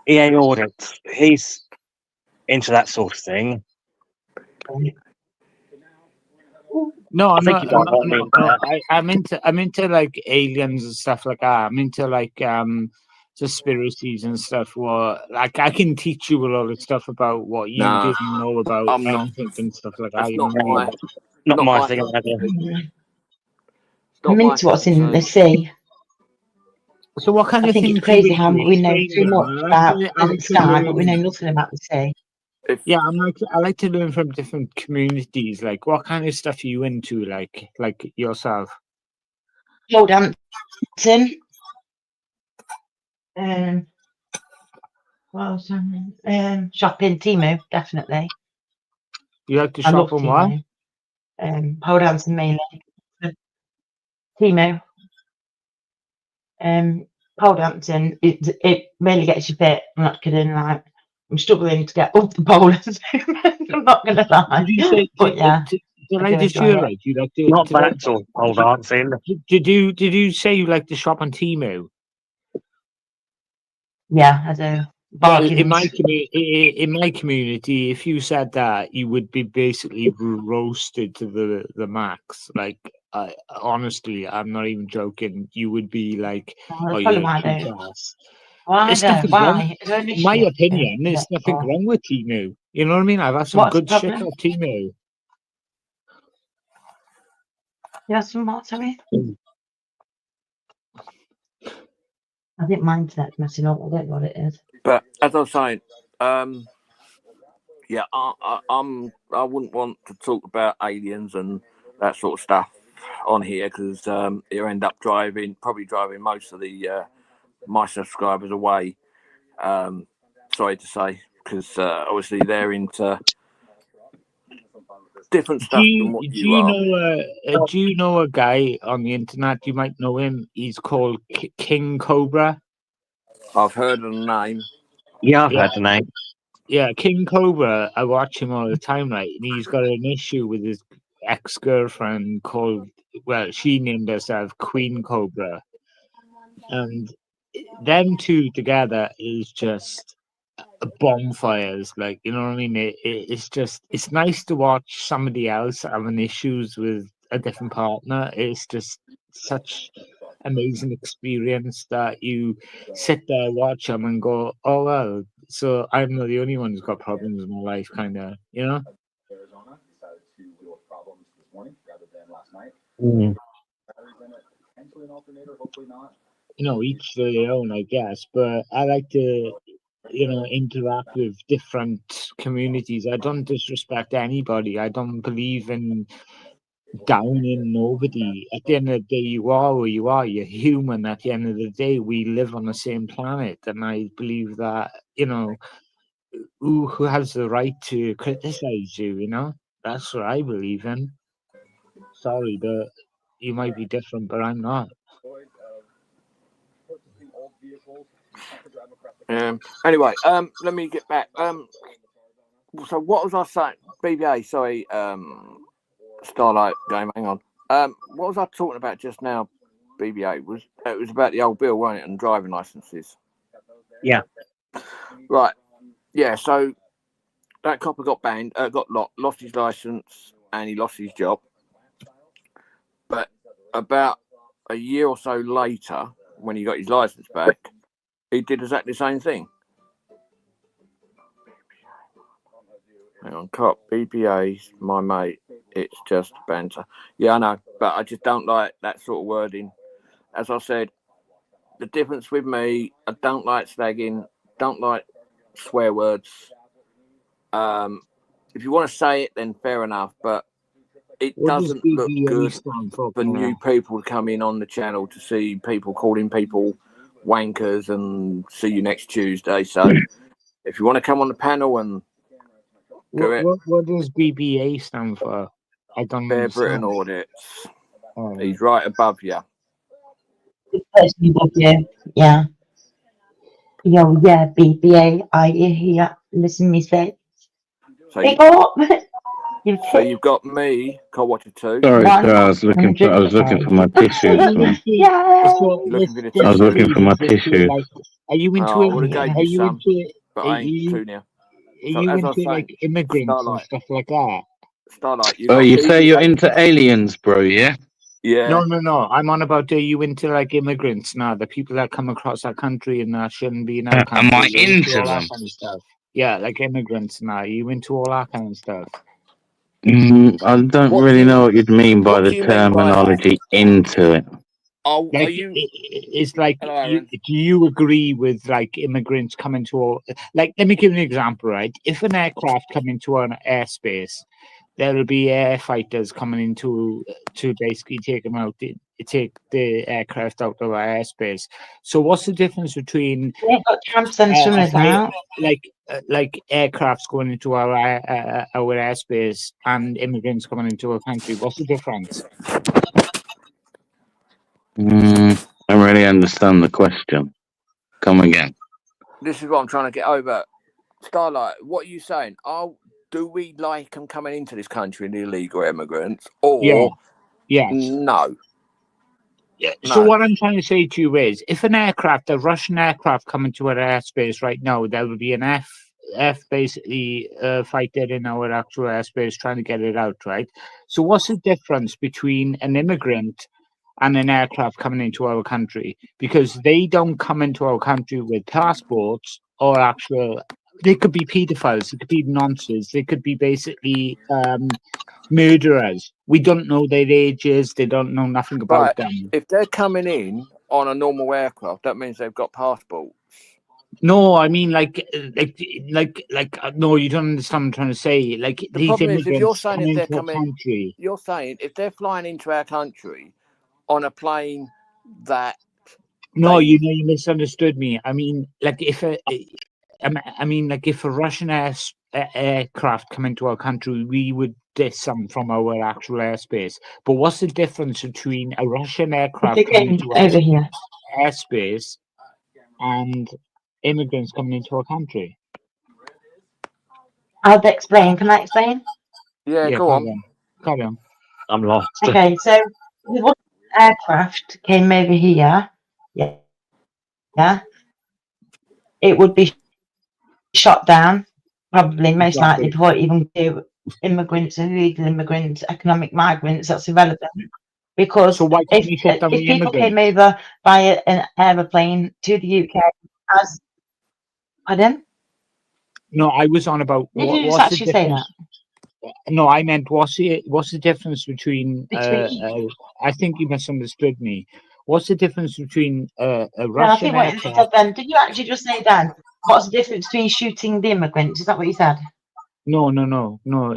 S9: EA Audit. He's into that sort of thing.
S8: No,
S9: I
S8: I'm
S9: think
S8: not.
S9: you
S8: I'm
S9: might
S8: not.
S9: want me
S8: No,
S9: in
S8: no.
S9: there.
S8: I'm into like aliens and stuff like that. I'm into like conspiracies and stuff. Where like I can teach you a lot of stuff about what you
S1: Nah,
S8: didn't know about
S1: I'm not.
S8: anything and stuff like that.
S1: That's
S8: You know
S1: not
S8: what I mean?
S1: my.
S9: Not
S1: Not
S9: my
S1: my
S9: thing
S1: thing.
S9: either.
S1: It's not
S7: I'm
S1: my
S7: into what's
S1: thing.
S7: in the
S1: So
S7: sea.
S8: So what kind
S7: I
S8: of
S7: think it's
S8: things do you
S7: crazy how
S8: into
S7: we know
S8: explain
S7: too
S8: them?
S7: much about
S8: I like
S7: the
S8: to
S7: sky, but we know
S8: learn.
S7: nothing about the sea.
S1: if
S8: Yeah, I like to learn from different communities. Like, what kind of stuff are you into? Like yourself.
S7: Pole dancing. What else? Shopping, Temu, definitely.
S8: You like to
S7: I
S8: shop
S7: love
S8: on what?
S7: Temu. Pole dancing mainly. Temu. Pole dancing, it really gets you fit. I'm not kidding. Like, I'm struggling to get up the pole. I'm not gonna lie,
S8: Did you say?
S7: but yeah,
S8: Did
S7: I
S8: I
S7: do
S8: just
S7: enjoy
S8: hear
S7: it.
S8: right? You like to?
S9: Not that sort of pole dancing.
S8: Did you say you like to shop on Temu?
S7: Yeah, I do.
S8: Well,
S7: Bargains.
S8: in my community, if you said that, you would be basically roasted to the max. Like, honestly, I'm not even joking. You would be like,
S7: Oh,
S8: "Oh,
S7: that's probably
S8: you're a
S7: why I
S8: cheap
S7: do.
S8: ass."
S7: Why
S8: There's
S7: do?
S8: nothing wrong.
S7: Why? Is there an
S8: In my
S7: issue?
S8: opinion,
S7: Is
S8: there's
S7: it?
S8: nothing
S7: Or
S8: wrong with Temu. You know what I mean? I've had some
S7: what's the
S8: good shit
S7: problem?
S8: off Temu.
S7: You have some what, sorry? I think my internet's messing up. I don't know what it is.
S1: but as I was saying, yeah, I wouldn't want to talk about aliens and that sort of stuff on here because you end up probably driving most of the my subscribers away. Sorry to say, because obviously they're into different
S8: Do
S1: stuff than what you
S8: you
S1: are.
S8: know do you know a guy on the internet? You might know him. He's called King Cobra.
S1: I've heard of the name.
S9: Yeah, I've
S8: Yeah,
S9: heard the name.
S8: yeah, King Cobra. I watch him all the time, right? And he's got an issue with his ex-girlfriend called. Well, she named herself Queen Cobra, and them two together is just bonfires. Like, you know what I mean? It's nice to watch somebody else having issues with a different partner. It's just such amazing experience that you sit there, watch them, and go, "Oh well, so I'm not the only one who's got problems in my life," kind of, you know.
S9: Mm.
S8: You know, each to their own, I guess. But I like to, interact with different communities. I don't disrespect anybody. I don't believe in downing nobody. At the end of the day, you are who you are. You're human. At the end of the day, we live on the same planet, and I believe that who has the right to criticize you. That's what I believe in. Sorry, but you might be different, but I'm not.
S1: Anyway, let me get back. So what was I saying? BBA, sorry, Starlight Game. Hang on. What was I talking about just now? BBA it was about the old bill, wasn't it, and driving licenses.
S9: Yeah.
S1: Right. Yeah. So that copper got banned, lost his license, and he lost his job. But about a year or so later, when he got his license back, he did exactly the same thing. Hang on, cop, BPA's my mate. It's just banter. Yeah, I know, but I just don't like that sort of wording. As I said, the difference with me, I don't like slagging, don't like swear words. If you want to say it, then fair enough, but it
S8: What does
S1: doesn't look
S8: BBA
S1: good
S8: stand for?
S1: for new people to come in on the channel to see people calling people wankers and see you next Tuesday. So if you want to come on the panel and do it,
S8: What does BBA stand for? I don't
S1: Fair
S8: understand.
S1: Britain Audits.
S8: Oh.
S1: He's right above you.
S7: Good person above you. Yeah. Yo, yeah, BBA, I hear. Listen, me say.
S1: So,
S7: Pick up. You've
S1: so you've got me, Co-Watcher 2.
S4: Sorry, sir, I was looking for my tissues, man.
S7: Yeah.
S8: So
S1: Looking for the
S4: I was looking for my
S8: let's just say,
S4: tissues.
S8: like, are you into
S1: Oh, I would have
S8: it?
S1: gave
S8: Are
S1: you
S8: you
S1: some,
S8: into?
S1: but
S8: Are
S1: I ain't
S8: you?
S1: too near.
S8: Are
S1: So
S8: you
S1: as I was
S8: into like
S1: saying,
S8: immigrants and
S1: Starlight,
S8: stuff like that?
S1: Starlight, you've
S4: Oh,
S1: got
S4: you say you're
S1: BBA.
S4: into aliens, bro? Yeah.
S1: Yeah.
S8: No. I'm on about, are you into like immigrants now? The people that come across our country and that shouldn't be in our country.
S4: Am I
S8: You're
S4: into
S8: all that
S4: them?
S8: kind of stuff. Yeah, like immigrants now. Are you into all that kind of stuff?
S4: I don't
S1: What
S4: really
S1: do
S4: know
S1: you
S4: what you'd mean by
S1: What
S4: the
S1: do you mean by that?
S4: terminology into it.
S1: Are
S8: Like,
S1: you?
S8: it's like,
S1: Hello, Aaron.
S8: do you agree with like immigrants coming to all, like, let me give you an example, right? If an aircraft come into an airspace, there will be air fighters coming into to basically take them out, take the aircraft out of our airspace. So what's the difference between
S7: We ain't got time to send swimmers out.
S8: like aircrafts going into our airspace and immigrants coming into our country? What's the difference?
S4: I don't really understand the question. Come again.
S1: This is what I'm trying to get over. Starlight, what are you saying? Do we like them coming into this country, the illegal immigrants, or
S8: Yes.
S1: no?
S8: Yeah. So what I'm trying to say to you is, if a Russian aircraft come into our airspace right now, there will be an F basically fighter in our actual airspace trying to get it out, right? So what's the difference between an immigrant and an aircraft coming into our country? Because they don't come into our country with passports or actual. They could be paedophiles, they could be nonces, they could be basically murderers. We don't know their ages. They don't know nothing about them.
S1: If they're coming in on a normal aircraft, that means they've got passports.
S8: No, I mean like no, you don't understand what I'm trying to say. Like
S1: The
S8: these
S1: problem is, if you're
S8: immigrants
S1: saying
S8: come
S1: if they're
S8: into our
S1: coming,
S8: country.
S1: you're saying if they're flying into our country on a plane that.
S8: No, you misunderstood me. I mean, like if a Russian aircraft come into our country, we would diss them from our actual airspace. But what's the difference between a Russian aircraft coming into our airspace and immigrants coming into our country?
S7: I'll explain. Can I explain?
S1: Yeah, go on.
S8: Carry on.
S9: I'm lost.
S7: Okay, so if one aircraft came over here, yeah, it would be shot down, probably, most likely, before it even do immigrants, illegal immigrants, economic migrants. That's irrelevant. Because if people came over via an aeroplane to the UK as, pardon?
S8: No, I was on about.
S7: Did you just actually say that?
S8: No, I meant what's the difference between? I think you misunderstood me. What's the difference between a Russian aircraft?
S7: Then did you actually just say then? What's the difference between shooting the immigrants? Is that what you said?
S8: No,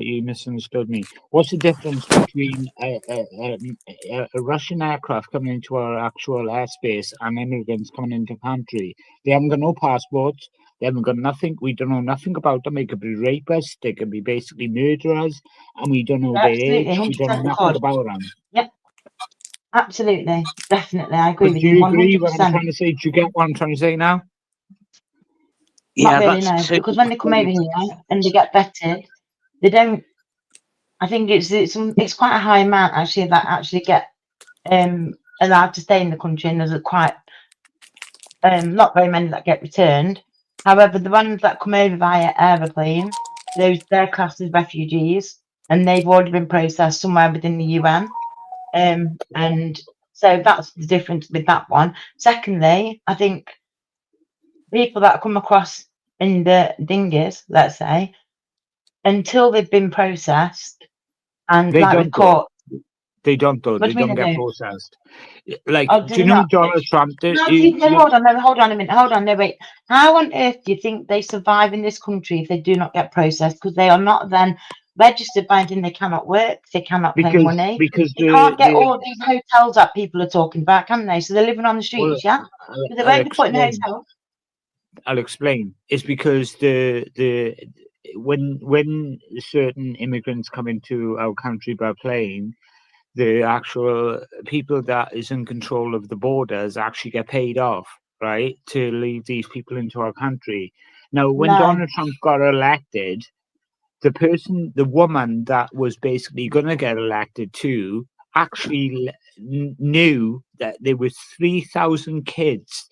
S8: you misunderstood me. What's the difference between a Russian aircraft coming into our actual airspace and immigrants coming into the country? They haven't got no passports. They haven't got nothing. We don't know nothing about them. They could be rapists. They could be basically murderers, and we don't know their age. We don't know nothing about them.
S7: Yep. Absolutely, definitely, I agree with
S8: you.
S7: you.
S8: Do you agree
S7: 100%.
S8: what I'm trying to say? Do you get what I'm trying to say now?
S7: Not
S9: Yeah,
S7: really,
S9: that's
S7: no,
S9: too.
S7: because when they come over here and they get vetted, they don't. I think it's quite a high amount actually that actually get allowed to stay in the country, and there's quite not very many that get returned. However, the ones that come over via aeroplane, they're classed as refugees, and they've already been processed somewhere within the UN. And so that's the difference with that one. Secondly, I think people that come across in the dinghies, let's say, until they've been processed and
S8: They
S7: like
S8: don't
S7: with
S8: though.
S7: court.
S8: They don't though.
S7: What
S8: They
S7: do you
S8: don't
S7: mean they
S8: get
S7: don't?
S8: processed. Like,
S7: Oh,
S8: do
S7: do
S8: you
S7: they
S8: know
S7: not?
S8: Donald Trump?
S7: No, hold on, no, hold on a minute, hold on, no, wait. How on earth do you think they survive in this country if they do not get processed? Because they are not then registered, finding they cannot work, they cannot pay money,
S8: because
S7: they can't get all these hotels that people are talking about, can they? So they're living on the
S8: well,
S7: streets, yeah? So they
S8: I'll
S7: won't be put in
S8: explain.
S7: hotels.
S8: I'll explain. It's because the when certain immigrants come into our country by plane, the actual people that is in control of the borders actually get paid off, right, to leave these people into our country. Now, when
S7: No,
S8: Donald Trump got elected, the woman that was basically going to get elected too, actually knew that there was 3,000 kids,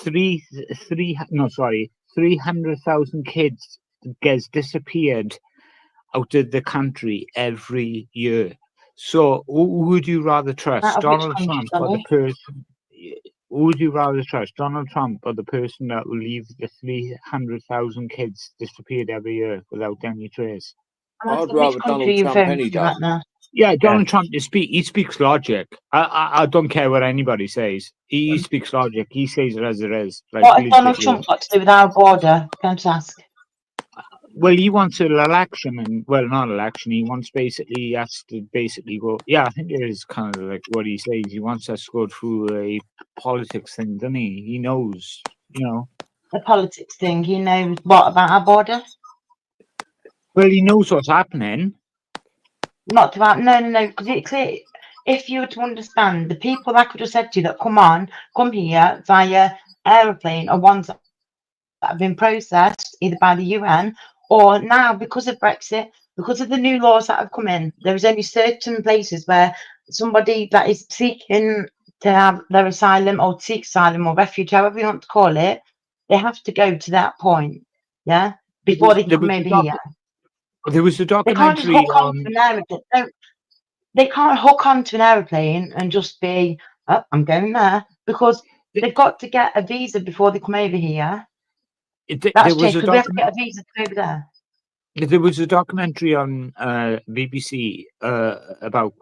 S8: 300,000 kids gets disappeared out of the country every year. So who would you rather trust,
S7: out of which
S8: Donald
S7: country,
S8: Trump or the
S7: sorry?
S8: person? Who would you rather trust, Donald Trump or the person that will leave the 300,000 kids disappeared every year without any trace?
S7: I'm
S1: I'd
S7: asking which
S1: rather
S7: country
S1: Donald
S7: you're
S1: Trump
S7: referring
S1: any
S7: to
S1: day.
S7: right now.
S8: Yeah,
S9: Yeah.
S8: Donald Trump, he speaks logic. I don't care what anybody says. He speaks logic. He says it as it is. Like,
S7: What has Donald
S8: legit.
S7: Trump got to do with our border? Can I ask?
S8: Well, he wants an election, and well, not election. He wants he has to basically go. Yeah, I think it is kind of like what he says. He wants us to go through a politics thing, doesn't he? He knows,
S7: The politics thing, he knows what about our border?
S8: Well, he knows what's happening.
S7: Not about no, because it's clear. If you were to understand, the people that I could have said to you that come here via aeroplane are ones that have been processed either by the UN or now because of Brexit, because of the new laws that have come in. There is only certain places where somebody that is seeking to have their asylum or seek asylum or refuge, however you want to call it, they have to go to that point, yeah, before they can come over here.
S8: There was a
S7: They can't just
S8: documentary
S7: hook
S8: on.
S7: onto an aeroplane. They can't hook onto an aeroplane and just be, oh, I'm going there, because they've got to get a visa before they come over here. That's changed because we have to get a visa to go over there.
S8: There was a documentary on BBC about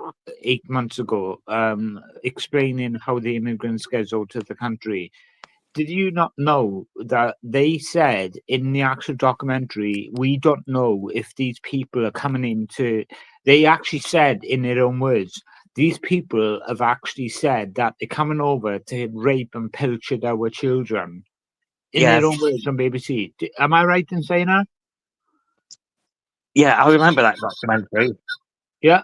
S8: 8 months ago explaining how the immigrants get out of the country. Did you not know that they said in the actual documentary, we don't know if these people are coming into... They actually said in their own words, these people have actually said that they're coming over to rape and pilcher our children. In their own words on BBC. Am I right in saying that?
S9: Yeah, I remember that documentary.
S8: Yeah.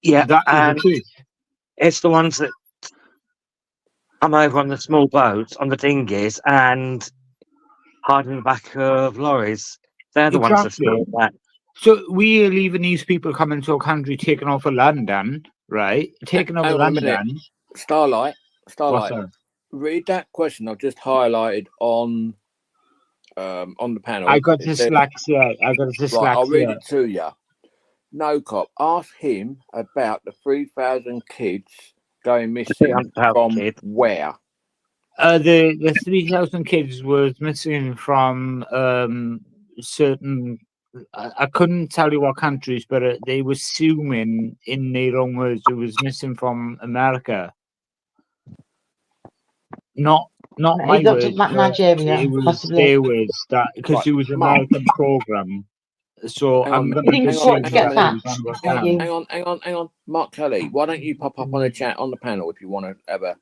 S9: Yeah,
S8: That is the truth.
S9: It's the ones that come over on the small boats, on the dinghies, and hide in the back of lorries. They're the ones that start that.
S8: So we are leaving these people coming to our country, taking over London, right? Taking over London.
S1: Starlight, read that question I've just highlighted on the panel.
S8: I got dyslexia.
S1: Right, I'll read it to you. No cop. Ask him about the 3,000 kids going missing from where.
S8: The 3,000 kids was missing from certain. I couldn't tell you what countries, but they were assuming in their own words it was missing from America. Not my words.
S7: Nigeria,
S8: it was
S7: possibly.
S8: their words that because it was an American program. So I'm going to
S7: assume
S1: hang on, Mark Kelly. Why don't you pop up on the chat on the panel if you want to have a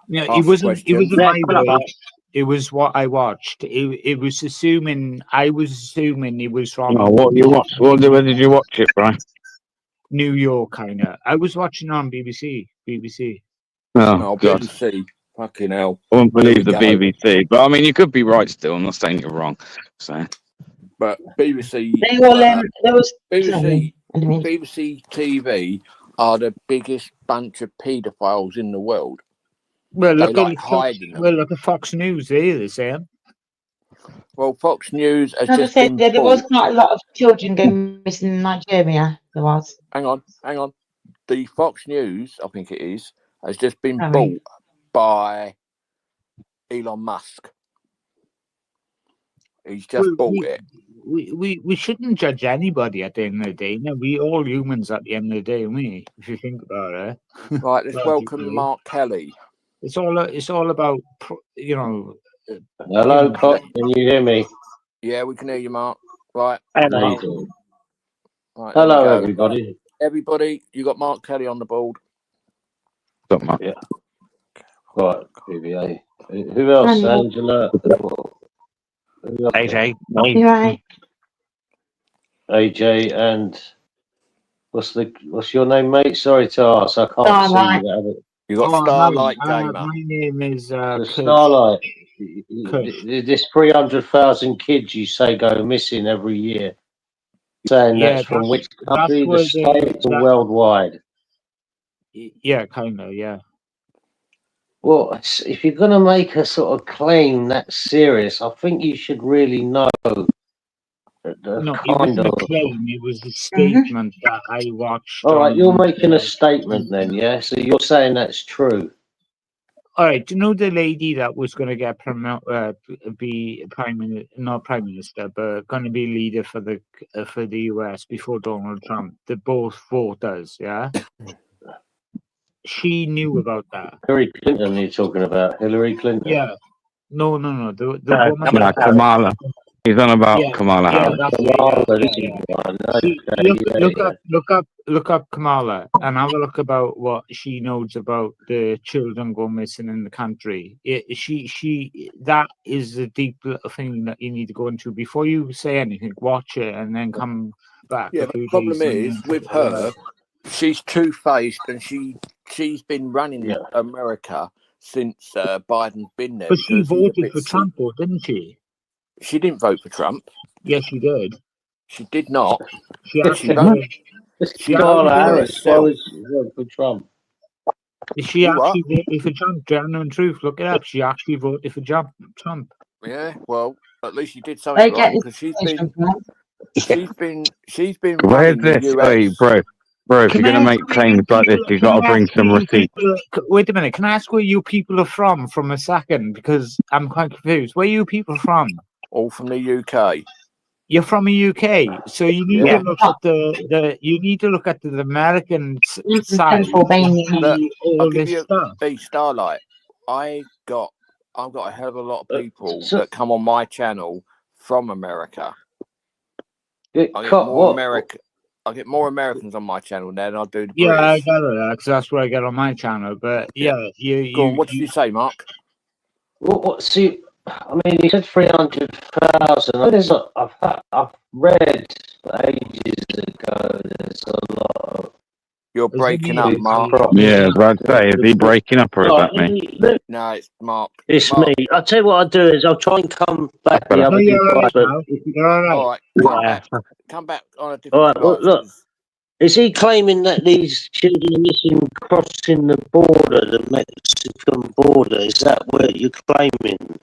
S8: it wasn't my words. It was what I watched. It was assuming I was assuming it was from.
S4: Oh, what you watched? Where did you watch it, Brian?
S8: New York, kind of. I was watching on BBC.
S1: Oh, BBC. Fucking hell.
S4: I wouldn't believe the
S1: There we go.
S4: BBC, but I mean, you could be right still. I'm not saying you're wrong. So,
S1: But BBC,
S7: They all there was
S1: BBC,
S7: I mean,
S1: BBC TV are the biggest bunch of paedophiles in the world.
S8: Well,
S1: They
S8: look
S1: like
S8: at
S1: hiding them.
S8: look at Fox News. They're saying.
S1: Well, Fox News has
S7: as I
S1: just
S7: said,
S1: been
S7: there was
S1: bought.
S7: quite a lot of children going missing in Nigeria. There was.
S1: Hang on. The Fox News, I think it is, has just been
S7: Sorry.
S1: bought by Elon Musk. He's just bought it.
S8: We shouldn't judge anybody at the end of the day. No, we all humans at the end of the day, aren't we? If you think about it.
S1: Right, let's welcome
S8: Logically.
S1: Mark Kelly.
S8: It's all about you know.
S10: Hello,
S8: you know,
S10: Cock. Can you hear me?
S1: Yeah, we can hear you, Mark. Right.
S10: How you doing?
S1: Right, there we
S10: Hello,
S1: go.
S10: everybody.
S1: Everybody, you got Mark Kelly on the board.
S4: don't mind.
S10: Yeah. Right, PBA. Who else?
S7: Hello.
S10: Angela. Who else?
S4: AJ,
S7: You right?
S10: AJ and what's your name, mate? Sorry to ask. I can't
S7: Starlight.
S10: see that.
S1: You got
S8: Oh,
S1: Starlight
S8: no,
S1: Gamer.
S8: my name is
S10: The
S8: Kush.
S10: Starlight.
S8: Kush.
S10: This 300,000 kids you say go missing every year. Saying
S8: Yeah,
S10: that's from which
S8: that's
S10: country? The
S8: where
S10: States or worldwide?
S8: yeah, kind of, yeah.
S10: Well, if you're going to make a sort of claim that serious, I think you should really know the
S8: No, it
S10: kind
S8: wasn't a
S10: of.
S8: claim. It was a statement that I watched.
S10: All right, you're
S8: on,
S10: making a statement then, yeah? So you're saying that's true.
S8: All right, do you know the lady that was going to get be not prime minister, but going to be leader for the US before Donald Trump? The both voters, yeah. She knew about that.
S10: Hillary Clinton, you're talking about Hillary Clinton.
S8: Yeah. No. The
S4: No,
S8: woman.
S4: Kamala. He's on about
S8: Yeah,
S4: Kamala
S8: yeah,
S4: Harris.
S8: that's it.
S10: Kamala,
S8: Yeah,
S10: this
S8: yeah.
S10: one.
S8: She,
S10: Okay,
S8: look up Kamala and have a look about what she knows about the children going missing in the country. That is a deep little thing that you need to go into before you say anything. Watch it and then come back.
S1: Yeah,
S8: a
S1: but
S8: few
S1: the problem
S8: days and
S1: is
S8: then
S1: with
S8: talk about
S1: her,
S8: it.
S1: she's two-faced, and she's been running
S10: yeah.
S1: America since Biden's been there
S8: But she
S1: because he's a
S8: voted
S1: bit
S8: for Trump, though, didn't she?
S1: She didn't vote for Trump.
S8: Yes, she did.
S1: She did not.
S8: She
S1: She
S8: actually
S1: voted. She
S10: Kamala
S1: voted for
S10: Harris, why
S1: herself.
S10: was she vote for Trump?
S8: She
S1: You what?
S8: actually voted for Trump. Genuine truth. Look it up. She actually voted for Trump.
S1: Yeah, well, at least she did something
S7: They
S1: right
S7: get
S1: because
S7: this information from.
S1: she's been
S4: Where's
S1: running the
S4: this?
S1: US.
S4: Hey, bro, if you're
S8: Can
S4: going to
S8: I
S4: make
S8: ask where you
S4: claims like this,
S8: people?
S4: you've
S8: Can
S4: got to
S8: I
S4: bring
S8: ask
S4: some
S8: where you
S4: receipts.
S8: people? Wait a minute. Can I ask where you people are from a second? Because I'm quite confused. Where are you people from?
S1: All from the UK.
S8: You're from the UK, so you need
S1: Yeah.
S8: to look at the you need to look at the American side to
S7: Pennsylvania.
S8: see
S1: I'll
S8: all
S1: give
S8: this
S1: you
S8: stuff.
S1: a Starlight. I've got a hell of a lot of people
S10: so-
S1: that come on my channel from America.
S10: It
S1: I get
S10: cut-
S1: more
S10: what?
S1: I get more Americans on my channel now than I do the
S8: Yeah, I
S1: British.
S8: gather that because that's what I get on my channel. But yeah,
S1: Go on, what did you say, Mark?
S10: What? See, I mean, he said 300,000. I've read ages ago. There's a lot of.
S1: You're
S8: Is it
S1: breaking
S8: me?
S1: up,
S8: Is
S1: Mark.
S8: it-
S4: Yeah, I'd say, is he breaking up or is that me?
S1: No, it's Mark.
S10: It's
S1: Mark.
S10: me. I'll tell you what I'll do is I'll try and come back the
S4: No,
S10: other
S8: you're all right
S10: device. But
S8: now. You're all right.
S1: All right, come back on a different
S10: all right. Well,
S1: device.
S10: look, is he claiming that these children are missing crossing the border, the Mexican border? Is that what you're claiming?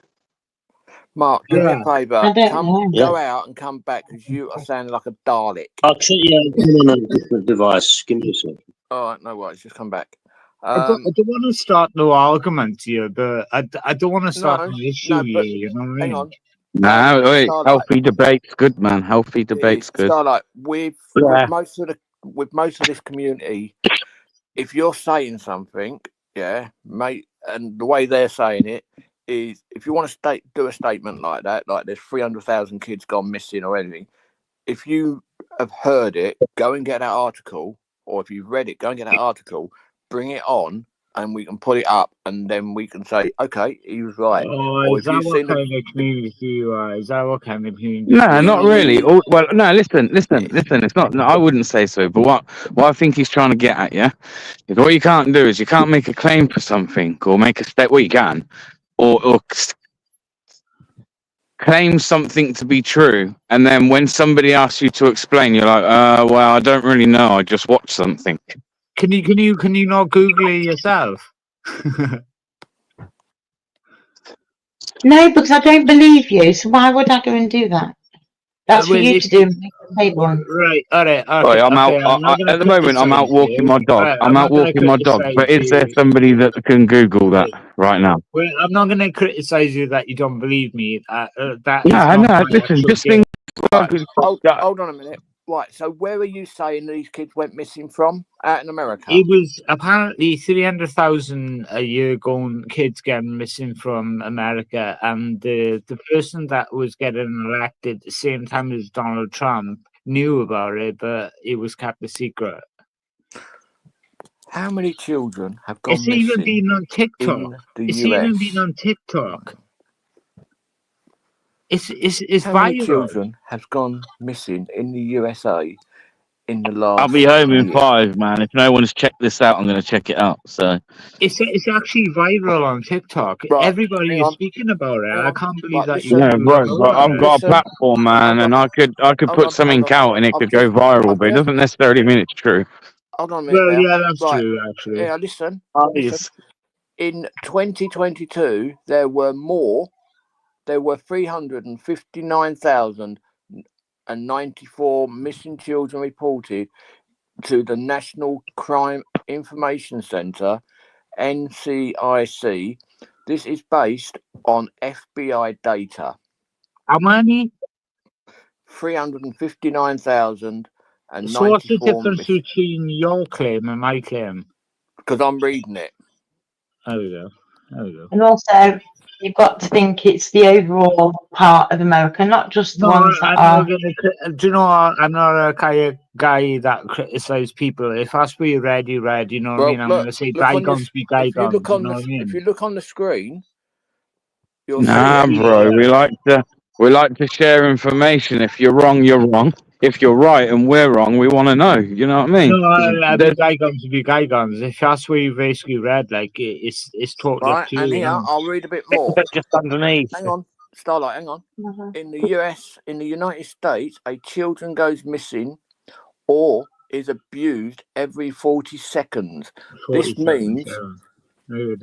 S1: Mark, do me
S8: Yeah.
S1: a favour.
S7: I don't know.
S1: Go out and come back because you are sounding like a Dalek.
S10: I'll tell you. I'm on a different device. Give me a second.
S1: All right, no worries. Just come back.
S8: I don't want to start no argument here, but I don't want to start an issue
S1: no, but
S8: here. You know what I mean?
S1: hang on.
S4: No, wait,
S1: Starlight.
S4: healthy debate's good, man. Healthy debate's good.
S1: Starlight, with most of this community, if you're saying something, yeah, mate, and the way they're saying it is, if you want to do a statement like that, like there's 300,000 kids gone missing or anything, if you have heard it, go and get that article, or if you've read it, go and get that article, bring it on, and we can put it up, and then we can say, okay, he was right.
S8: Oh,
S1: Or
S8: is
S1: if
S8: that
S1: you've
S8: what
S1: seen the
S8: kind of community you are? Is that what kind of community?
S4: No, not really.
S1: we
S4: Well, no, listen. It's not. No, I wouldn't say so. But what I think he's trying to get at, yeah, is what you can't do is you can't make a claim for something or make a step. Well, you can, or claim something to be true, and then when somebody asks you to explain, you're like, well, I don't really know. I just watched something.
S8: Can you not Google it yourself?
S7: No, because I don't believe you. So why would I go and do that? That's for
S8: Well,
S7: you
S8: if
S7: to do and make a paid one.
S8: right, all right,
S4: Sorry,
S8: okay,
S4: I'm out.
S8: okay. I'm not going
S4: At
S8: to
S4: the moment, I'm out
S8: criticize
S4: walking
S8: you.
S4: my dog.
S8: Right,
S4: I'm
S8: I'm
S4: out
S8: not going to
S4: walking my dog.
S8: criticize
S4: But is there
S8: you.
S4: somebody that can Google that
S8: Right.
S4: right now?
S8: Well, I'm not going to criticize you that you don't believe me. That is
S4: No,
S8: not
S4: no.
S8: my
S4: Listen,
S8: actual
S4: just think.
S1: right, hold on a minute. Right, so where are you saying these kids went missing from? Out in America?
S8: It was apparently 300,000 a year kids getting missing from America, and the person that was getting elected at the same time as Donald Trump knew about it, but it was kept a secret.
S1: How many children have gone
S8: It's even
S1: missing
S8: been on TikTok.
S1: in the
S8: It's
S1: US?
S8: even been on TikTok. It's
S1: How many
S8: viral.
S1: children have gone missing in the USA in the last
S4: I'll be home in
S1: year?
S4: 5, man. If no one's checked this out, I'm going to check it out. So
S8: It's actually viral on TikTok.
S1: Right,
S8: Everybody
S1: hang
S8: is
S1: on,
S8: speaking about it.
S1: hang
S8: I
S1: on.
S8: can't believe
S1: Right,
S8: that you
S1: listen,
S4: yeah,
S8: don't
S4: bro.
S8: know
S4: But
S8: about
S4: I've
S8: it.
S4: got a
S1: listen.
S4: platform, man,
S1: Hold
S4: and
S1: on,
S4: I could
S1: hold
S4: put
S1: on,
S4: something
S1: hold on.
S4: out, and it
S1: I've
S4: could go
S1: just,
S4: viral.
S1: I've
S4: But it
S1: just,
S4: doesn't necessarily mean it's true.
S1: hold on a minute
S8: Well,
S1: now.
S8: yeah, that's
S1: Right,
S8: true, actually.
S1: yeah, listen.
S4: Yes.
S1: In 2022, there were 359,094 missing children reported to the National Crime Information Center, NCIC. This is based on FBI data.
S8: How many?
S1: 359,094.
S8: So what's the difference between your claim and my claim?
S1: Because I'm reading it.
S8: There we go. There we go.
S7: And also, you've got to think it's the overall part of America, not just the ones that
S8: I'm
S7: are.
S8: not gonna. Do you know what? I'm not a kind of guy that criticises people. If that's where you read. You know what I mean? I'm going to say bygones be bygones. You know what I mean?
S1: If you look on the screen, you'll
S4: Nah,
S1: see it.
S4: bro. We like to share information. If you're wrong, you're wrong. If you're right and we're wrong, we want to know. You know what I mean?
S8: No, I mean bygones be bygones. If that's where you basically read, like it's totally
S1: Right,
S8: up to
S1: and
S8: you.
S1: here I'll read a bit more.
S9: Just underneath.
S1: Hang on, Starlight, hang on. In the United States, a children goes missing or is abused every 40 seconds.
S8: 40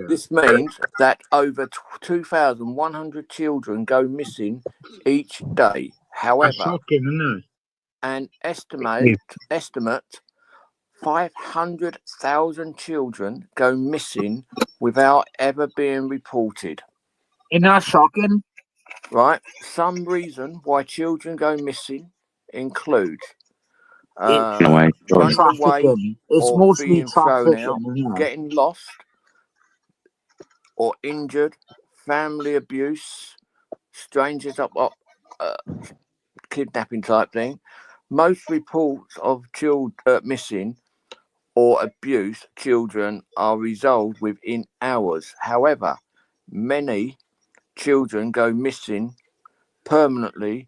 S1: This means that over 2,100 children go missing each day. However,
S8: that's shocking, isn't it?
S1: an estimate 500,000 children go missing without ever being reported.
S8: Isn't that shocking?
S1: Right. Some reason why children go missing includes running away
S8: It's
S1: or
S8: mostly
S1: being thrown
S8: trafficking,
S1: out,
S8: isn't it?
S1: getting lost or injured, family abuse, strangers up kidnapping type thing. Most reports of children missing or abused children are resolved within hours. However, many children go missing permanently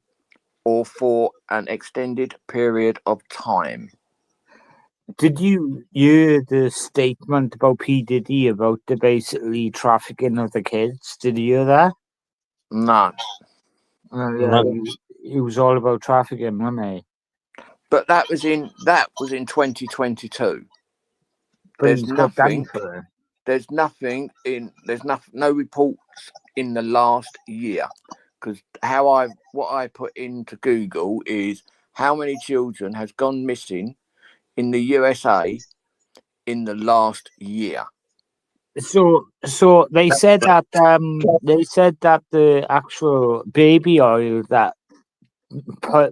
S1: or for an extended period of time.
S8: Did you hear the statement about P. Diddy about the basically trafficking of the kids? Did you hear that?
S1: No.
S8: Yeah, it was all about trafficking, wasn't it?
S1: But that was in 2022.
S8: But he's got banned for it.
S1: There's no reports in the last year. Because what I put into Google is how many children has gone missing in the USA in the last year.
S8: So they said that the actual baby oil that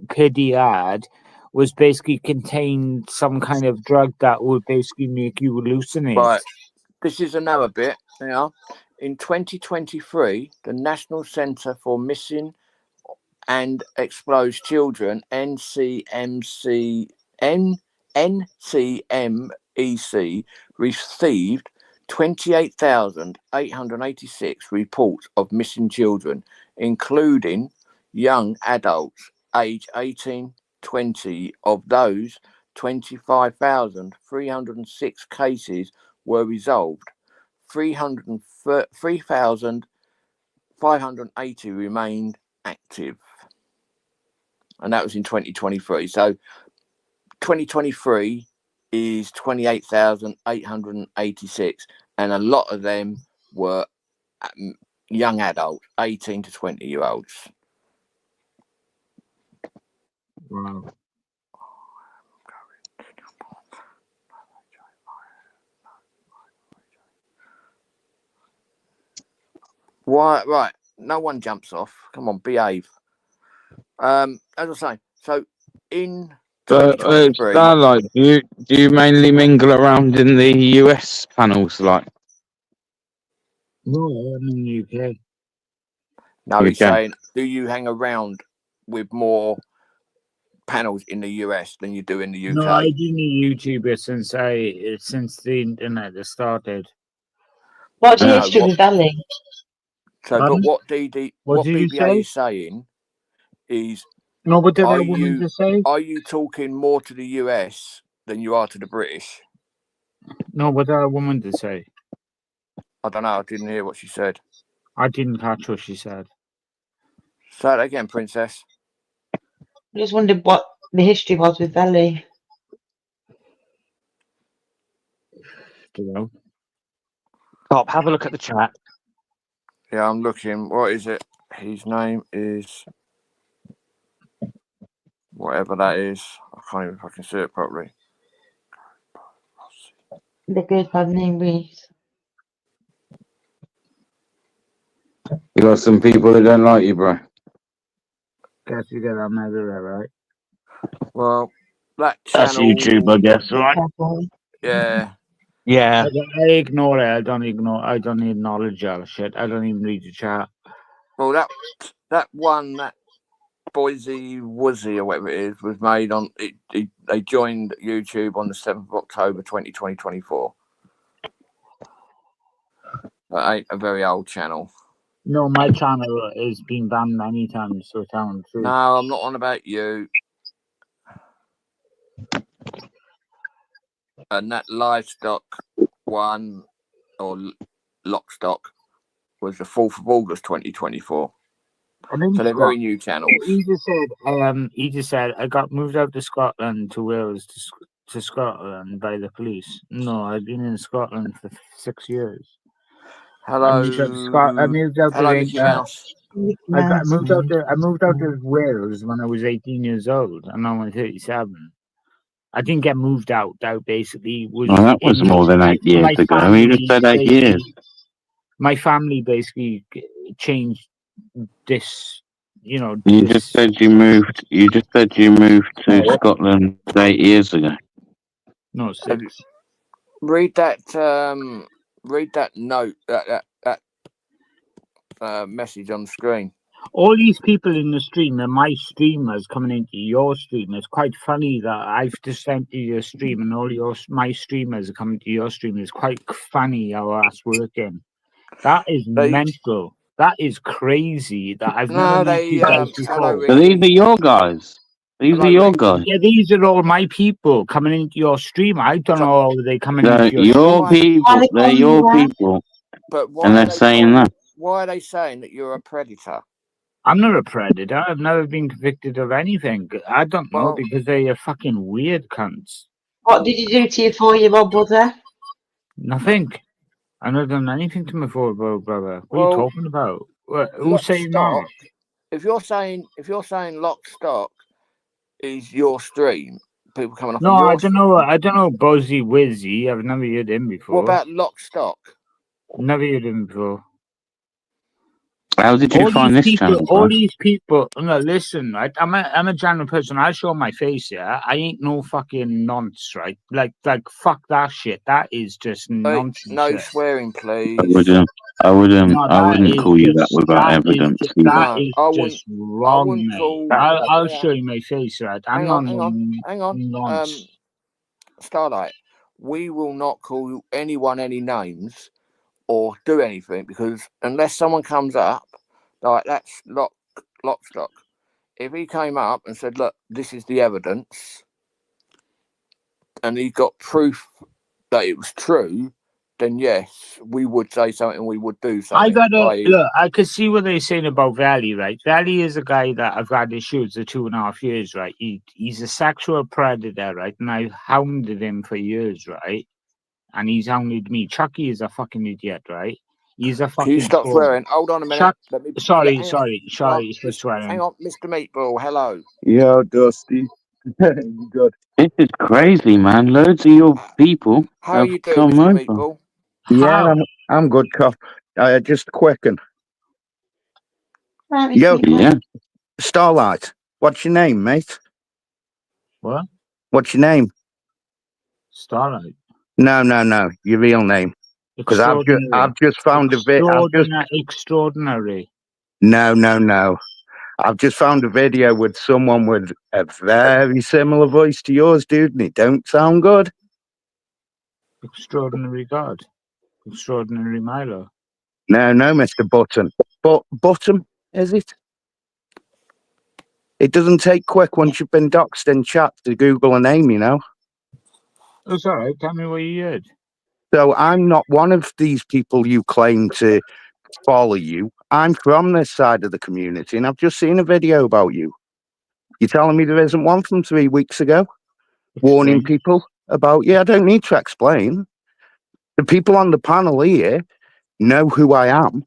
S8: Piddy had was basically contained some kind of drug that would basically make you hallucinate.
S1: Right. This is another bit. Yeah. In 2023, the National Center for Missing and Exposed Children, NCMEC, received 28,886 reports of missing children, including young adults aged 18-20. Of those, 25,306 cases were resolved. 3,580 remained active. And that was in 2023. So 2023 is 28,886, and a lot of them were young adults, 18 to 20-year-olds.
S8: Wow.
S1: Why? Right. No one jumps off. Come on, behave. As I say, so in 2023,
S4: Starlight, do you mainly mingle around in the US panels, like?
S8: No, I'm in the UK.
S1: no, he's
S4: UK.
S1: saying, do you hang around with more panels in the US than you do in the UK?
S8: No, I've been a YouTuber since the internet has started.
S7: What's the
S1: No,
S7: history
S1: what-
S7: with Ellie?
S1: So,
S8: Pardon?
S1: but what
S8: What did you
S1: BBA
S8: say?
S1: is saying is,
S8: No, what did
S1: are
S8: that woman
S1: you
S8: just say?
S1: are you talking more to the US than you are to the British?
S8: No, what did that woman just say?
S1: I don't know. I didn't hear what she said.
S8: I didn't catch what she said.
S1: Say that again, Princess.
S7: I just wondered what the history was with Ellie.
S8: You know?
S9: Top, have a look at the chat.
S1: Yeah, I'm looking. What is it? His name is whatever that is. I can't even fucking see it properly.
S7: The good bad name Reese.
S4: You got some people that don't like you, bro.
S8: Guess you get that measure right.
S1: Well, that
S9: That's
S1: channel.
S9: YouTube, I guess, right?
S1: Yeah.
S9: Yeah.
S8: I ignore it. I don't acknowledge that shit. I don't even read the chat.
S1: Well, that Boise Woozy or whatever it is was made on it. They joined YouTube on the 7th of October 2024. That ain't a very old channel.
S8: No, my channel has been banned many times, so telling the truth.
S1: No, I'm not on about you. And that livestock one, or Lockstock, was the 4th of August 2024. So they're very new channels.
S8: He just said, I got moved out to Scotland to Wales to Scotland by the police. No, I've been in Scotland for 6 years.
S1: Hello.
S8: I moved out
S1: Hello,
S8: to
S1: Mickey Mouse.
S8: I moved out to Wales when I was 18 years old, and now I'm 37. I didn't get moved out. That basically was.
S4: Oh, that was more than 8 years ago. You just said 8 years.
S8: My family basically changed this.
S4: You just said you moved. You just said you moved to Scotland 8 years ago.
S8: No, 6.
S1: Read that note, that message on the screen.
S8: All these people in the stream are my streamers coming into your stream. It's quite funny that I've just entered your stream and all my streamers are coming to your stream. It's quite funny how that's working. That is mental. That is crazy. That I've never met you guys before.
S4: So these are your guys. These are your guys.
S8: Yeah, these are all my people coming into your stream. I don't know how they coming into your
S4: your
S8: stream.
S4: people. They're your people.
S1: But why
S4: and they're saying that.
S1: Why are they saying that you're a predator?
S8: I'm not a predator. I've never been convicted of anything. I don't know, because they are fucking weird cunts.
S7: What did you do to your 4-year-old brother?
S8: Nothing. I've not done anything to my 4-year-old brother. What are you talking about? Who's saying that?
S1: If you're saying Lock Stock is your stream, people coming off.
S8: No, I don't know. I don't know Buzzy Wizzy. I've never heard him before.
S1: What about Lock Stock?
S8: Never heard him before.
S4: How did you find this channel?
S8: All these people. No, listen, right? I'm a general person. I show my face. Yeah, I ain't no fucking nonce, right? Like, fuck that shit. That is just nonsense.
S1: No
S8: shit.
S1: swearing, please.
S4: I wouldn't call you that without evidence.
S8: That is just wrong, mate. I'll show you my face, right? I'm not
S1: hang on.
S8: nonce.
S1: Starlight. we will not call anyone any names or do anything, because unless someone comes up, like that's Lockstock. If he came up and said, look, this is the evidence, and he got proof that it was true, then yes, we would say something, we would do something.
S8: I gotta look. I could see what they're saying about Valley, right? Valley is a guy that I've had issues for 2.5 years, right? He's a sexual predator, right? And I've hounded him for years, right? And he's hounded me. Chucky is a fucking idiot, right? He's a fucking.
S1: Can you stop swearing? Hold on a minute.
S8: Sorry for swearing.
S1: Hang on, Mr. Meatball. Hello.
S11: Yeah, Dusty. Good.
S4: This is crazy, man. Loads of your people
S1: How are
S4: have
S1: you doing,
S4: come
S1: Mr.
S4: over.
S1: Meatball?
S11: Yeah, I'm good, cop. Just quicken. Yo,
S4: Yeah.
S11: Starlight. What's your name, mate?
S8: What?
S11: What's your name?
S8: Starlight.
S11: No. Your real name. Because I've just found a video.
S8: Extraordinary.
S11: No. I've just found a video with someone with a very similar voice to yours, dude, and it don't sound good.
S8: Extraordinary God. Extraordinary Milo.
S11: No, Mr. Button. Button, is it? It doesn't take quick once you've been doxed in chat to Google a name, you know?
S8: It's all right. Tell me what you heard.
S11: So I'm not one of these people you claim to follow you. I'm from this side of the community, and I've just seen a video about you. You're telling me there isn't one from 3 weeks ago? Warning people about you? I don't need to explain. The people on the panel here know who I am,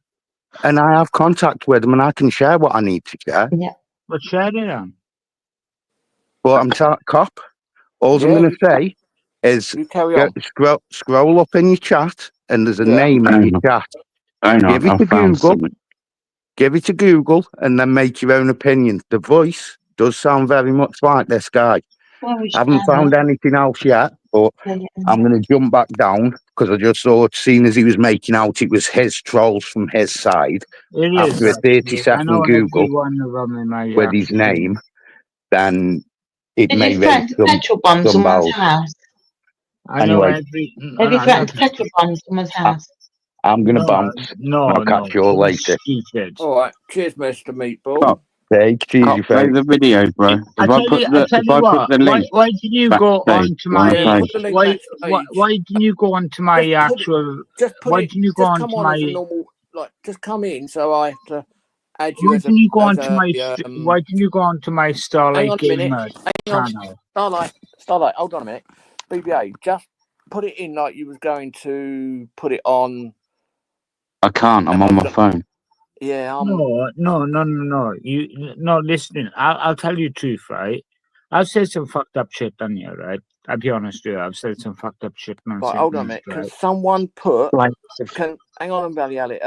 S11: and I have contact with them, and I can share what I need to share.
S7: Yeah.
S8: But share it on.
S11: But I'm cop. All I'm going to say is scroll up in your chat, and there's a name in your chat. Give it to Google. Give it to Google, and then make your own opinion. The voice does sound very much like this guy. I haven't found anything else yet, but I'm going to jump back down because I just saw, seen as he was making out, it was his trolls from his side. After a 30-second Google with his name, then it may raise
S7: petrol bomb
S11: some
S7: someone's
S11: bells.
S7: house.
S11: Anyway,
S7: Have you threatened to petrol bomb someone's house?
S11: I'm going to bounce. I'll catch you all later.
S1: All right. Cheers, Mr. Meatball.
S11: Take it easy,
S4: Play the video, bro.
S8: I tell you what. Why did you go onto my? Why didn't you go onto my actual? Why didn't you go onto my?
S1: Just come in, so I have to add you.
S8: Why didn't you go onto my? Why didn't you go onto my Starlight Gamer channel?
S1: Starlight. Hold on a minute. BBA, just put it in like you was going to put it on.
S4: I can't. I'm on my phone.
S1: Yeah.
S8: No. You no. Listen, I'll tell you the truth, right? I've said some fucked up shit on you, right? I'll be honest with you. I've said some fucked up shit.
S1: Right, hold on a minute. Can someone put? Hang on, Valley Ali.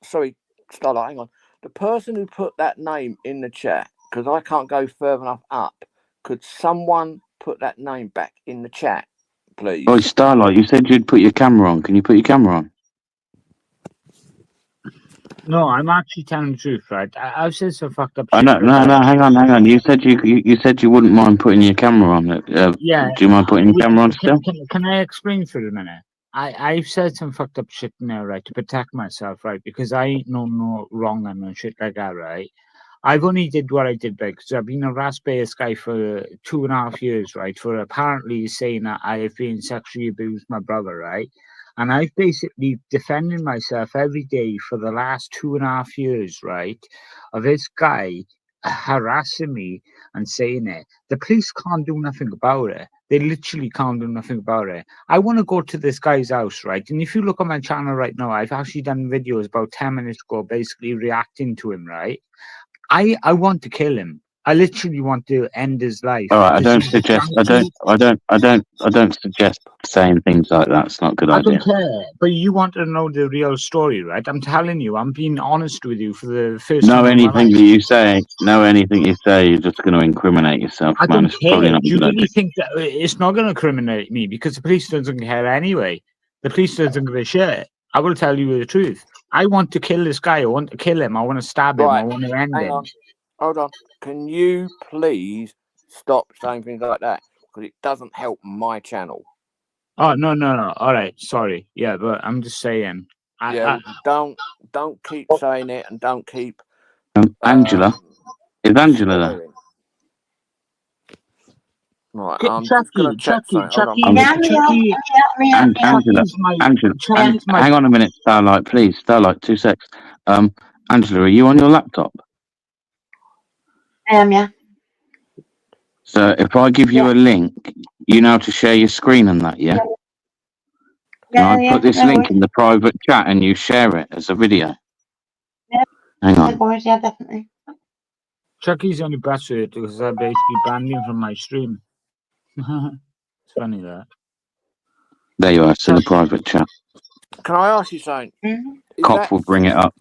S1: Sorry, Starlight. Hang on. The person who put that name in the chat, because I can't go further enough up. Could someone put that name back in the chat, please?
S4: Oh, Starlight, you said you'd put your camera on. Can you put your camera on?
S8: No, I'm actually telling the truth, right? I've said some fucked up shit.
S4: No, hang on. You said you wouldn't mind putting your camera on.
S8: Yeah.
S4: Do you mind putting your camera on still?
S8: Can I explain for a minute? I've said some fucked up shit now, right, to protect myself, right? Because I ain't no wrong and no shit like that, right? I've only did what I did because I've been harassed by this guy for 2.5 years, right? For apparently saying that I have been sexually abused my brother, right? And I've basically defended myself every day for the last 2.5 years, right? Of this guy harassing me and saying it. The police can't do nothing about it. They literally can't do nothing about it. I want to go to this guy's house, right? And if you look on my channel right now, I've actually done videos about 10 minutes ago, basically reacting to him, right? I want to kill him. I literally want to end his life.
S4: All right, I don't suggest saying things like that. It's not a good idea.
S8: I don't care, but you want to know the real story, right? I'm telling you, I'm being honest with you for the first time.
S4: Anything you say, you're just going to incriminate yourself,
S8: I
S4: man.
S8: don't care. Do you really think that it's not going to incriminate me? Because the police doesn't care anyway. The police doesn't give a shit. I will tell you the truth. I want to kill this guy. I want to kill him. I want to stab him. I want to end him.
S1: Hold on. Can you please stop saying things like that? Because it doesn't help my channel.
S8: Oh no. All right, sorry. Yeah, but I'm just saying.
S1: Don't keep saying it, and don't keep.
S4: Angela, is Angela there?
S1: Right, I'm just gonna check something. Hold on.
S4: Angela, hang on a minute, Starlight, please. Starlight, 2 secs. Angela, are you on your laptop?
S7: Yeah.
S4: So if I give you a link, you know how to share your screen and that, yeah? Can I put this link in the private chat and you share it as a video? Hang on.
S7: Yeah, definitely.
S8: Chucky's only better because I basically banned him from my stream. It's funny that.
S4: There you are, it's in the private chat.
S1: Can I ask you something?
S4: Cop will bring it up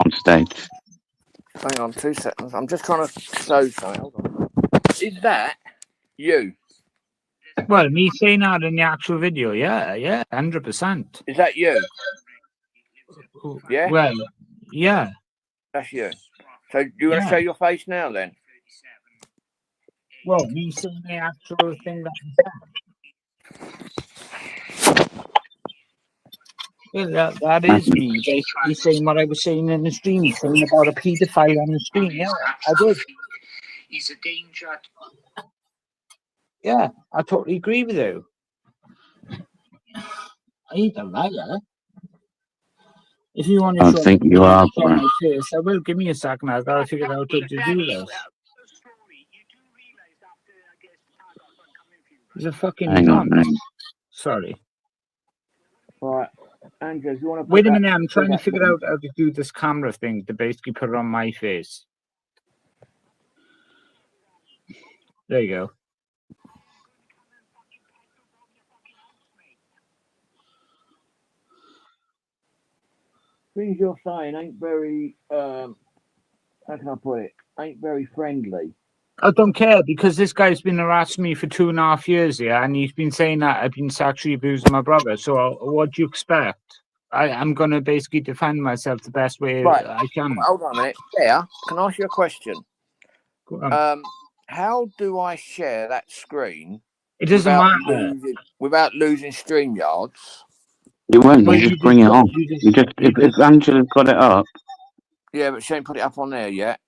S4: on stage.
S1: Hang on 2 seconds. I'm just trying to show something. Hold on. Is that you?
S8: Well, me saying that in the actual video, yeah, 100%.
S1: Is that you? Yeah.
S8: Well, yeah.
S1: That's you. So you want to show your face now then?
S8: Well, me saying the actual thing that I said. Yeah, that is me basically saying what I was saying in the stream, saying about a paedophile on the stream. Yeah, I did. He's a danger. Yeah, I totally agree with you. I ain't a liar. If you want to
S4: I
S8: show
S4: think
S8: me
S4: you are,
S8: my face, I will. Give me a second. I've got to figure out how to do this. He's a fucking nonce. Sorry.
S1: Right, Andrew, if you want to
S8: wait a minute, I'm trying to figure out how to do this camera thing to basically put it on my face. There you go.
S1: Things you're saying ain't very, how can I put it? Ain't very friendly.
S8: I don't care because this guy's been harassing me for 2.5 years, yeah, and he's been saying that I've been sexually abusing my brother. So what do you expect? I'm going to basically defend myself the best way I can.
S1: Hold on a minute. Yeah, can I ask you a question? How do I share that screen?
S8: It doesn't matter.
S1: Without losing StreamYards?
S4: You won't. You just bring it on. You just if Angela's got it up.
S1: Yeah, but she ain't put it up on there yet.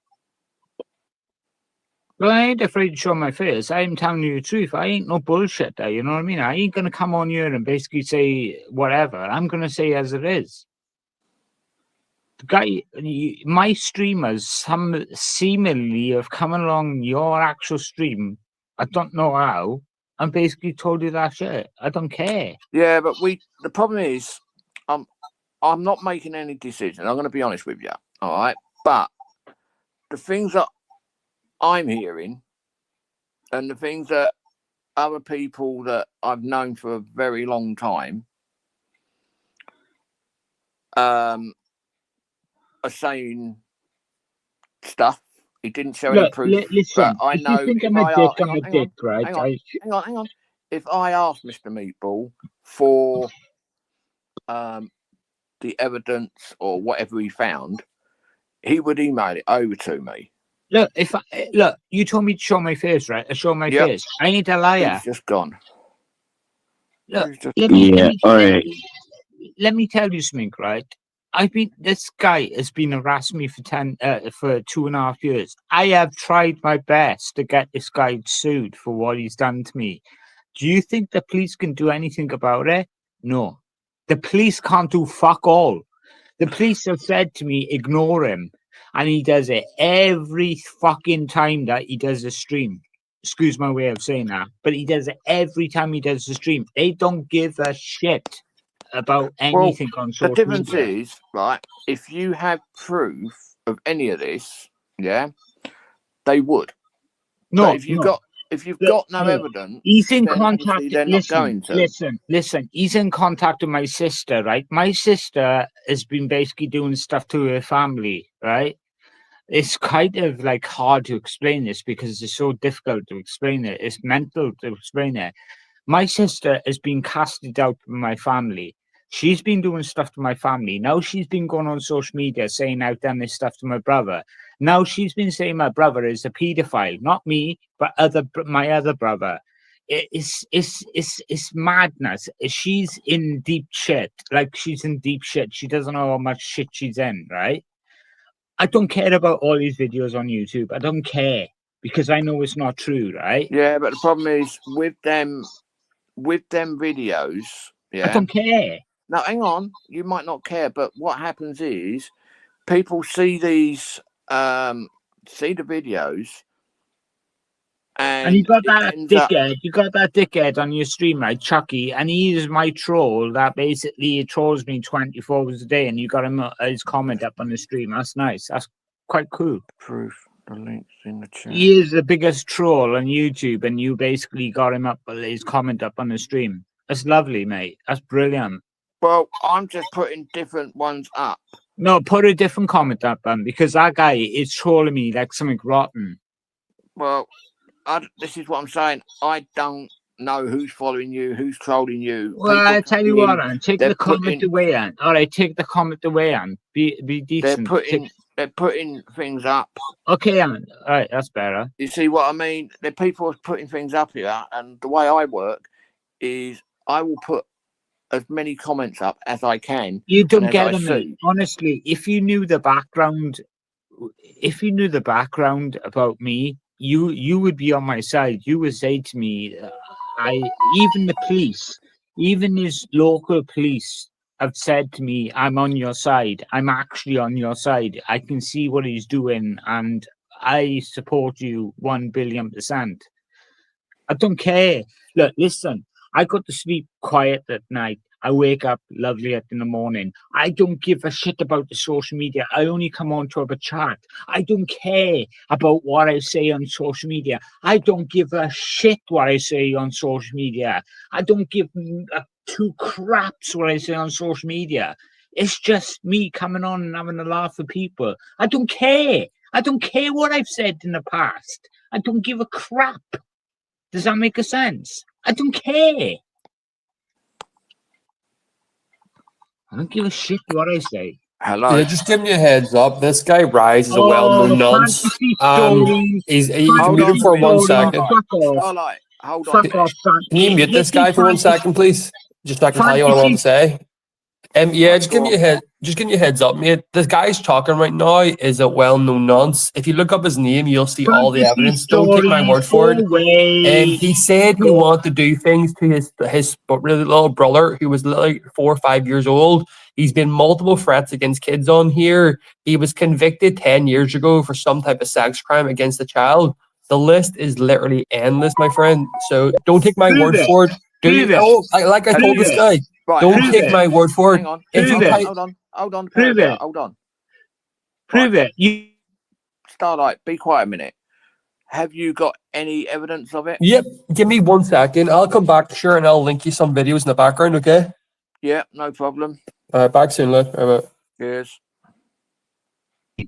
S8: Well, I ain't afraid to show my face. I'm telling you the truth. I ain't no bullshit there, you know what I mean? I ain't going to come on here and basically say whatever. I'm going to say as it is. The guy, my streamers, some seemingly have come along your actual stream. I don't know how. And basically told you that shit. I don't care.
S1: Yeah, but the problem is, I'm not making any decisions. I'm going to be honest with you, all right? But the things that I'm hearing and the things that other people that I've known for a very long time are saying stuff. He didn't show any proof.
S8: Listen,
S1: but I know
S8: you think I'm a dick, I'm a dick, right?
S1: Hang on. If I asked Mr. Meatball for the evidence or whatever he found, he would email it over to me.
S8: Look, you told me to show my face, right? I show my face. I ain't a liar.
S1: He's just gone.
S8: Look,
S4: let
S8: me tell you something, right? This guy has been harassing me for 2.5 years. I have tried my best to get this guy sued for what he's done to me. Do you think the police can do anything about it? No. The police can't do fuck all. The police have said to me, ignore him. And he does it every fucking time that he does a stream. Excuse my way of saying that. But he does it every time he does a stream. They don't give a shit about anything on social media.
S1: The difference is, right, if you have proof of any of this, yeah, they would.
S8: No,
S1: but if you've got no evidence,
S8: he's in contact.
S1: They're not going to.
S8: Listen. He's in contact with my sister, right? My sister has been basically doing stuff to her family, right? It's kind of like hard to explain this because it's so difficult to explain it. It's mental to explain it. My sister has been casted out from my family. She's been doing stuff to my family. Now she's been going on social media saying I've done this stuff to my brother. Now she's been saying my brother is a paedophile. Not me, but my other brother. it's madness. She's in deep shit. Like, she's in deep shit. She doesn't know how much shit she's in, right? I don't care about all these videos on YouTube. I don't care because I know it's not true, right?
S1: Yeah, but the problem is with them videos. Yeah,
S8: I don't care.
S1: Now, hang on. You might not care, but what happens is people see these, see the videos,
S8: And you
S1: and
S8: got
S1: it
S8: that
S1: ends up.
S8: dickhead. You got that dickhead on your stream, right, Chucky? And he is my troll. That basically trolls me 24 hours a day. And you got him his comment up on the stream. That's nice. That's quite cool.
S1: Proof. The links in the chat.
S8: He is the biggest troll on YouTube, and you basically got him up his comment up on the stream. That's lovely, mate. That's brilliant.
S1: Well, I'm just putting different ones up.
S8: No, put a different comment up, because that guy is trolling me like something rotten.
S1: Well, this is what I'm saying. I don't know who's following you, who's trolling you.
S8: Well,
S1: People
S8: I tell you
S1: coming
S8: what,
S1: in,
S8: Ann, take
S1: they're
S8: the comment
S1: putting-
S8: away, Ann. All right, take the comment away, Ann. Be
S1: they're
S8: decent.
S1: putting things up.
S8: Okay, Ann. All right, that's better.
S1: You see what I mean? The people are putting things up here, and the way I work is I will put as many comments up as I can.
S8: You don't
S1: and as
S8: get
S1: I
S8: them, mate.
S1: see.
S8: Honestly, if you knew the background about me, you would be on my side. You would say to me, even the police, even his local police have said to me, I'm on your side. I'm actually on your side. I can see what he's doing, and I support you 1,000,000,000%. I don't care. Look, listen, I got to sleep quiet at night. I wake up lovely in the morning. I don't give a shit about the social media. I only come on to have a chat. I don't care about what I say on social media. I don't give a shit what I say on social media. I don't give two craps what I say on social media. It's just me coming on and having a laugh with people. I don't care. I don't care what I've said in the past. I don't give a crap. Does that make a sense? I don't care. I don't give a shit what I say.
S1: Hello.
S12: Yeah, just giving you a heads up. This guy Rise is a well-known nonce. Can you mute him for 1 second?
S1: Starlight, hold on.
S8: Fuck off.
S12: Can you mute this guy for 1 second, please? Just so I can tell you what I want to say. Yeah, just give me a heads up, mate. This guy's talking right now is a well-known nonce. If you look up his name, you'll see all the evidence. Don't take my word for it. He said he wanted to do things to his really little brother, who was like 4 or 5 years old. He's been multiple threats against kids on here. He was convicted 10 years ago for some type of sex crime against a child. The list is literally endless, my friend. So don't take my word for it. Like I told this guy.
S1: Right,
S12: don't take my word for it.
S1: Hang on. Hold on.
S8: Prove it.
S1: Hold on.
S8: Prove it. You
S1: Starlight, be quiet a minute. Have you got any evidence of it?
S12: Yep. Give me 1 second. I'll come back, sure, and I'll link you some videos in the background, okay?
S1: Yeah, no problem.
S12: Back soon, lad. Bye-bye.
S1: Cheers.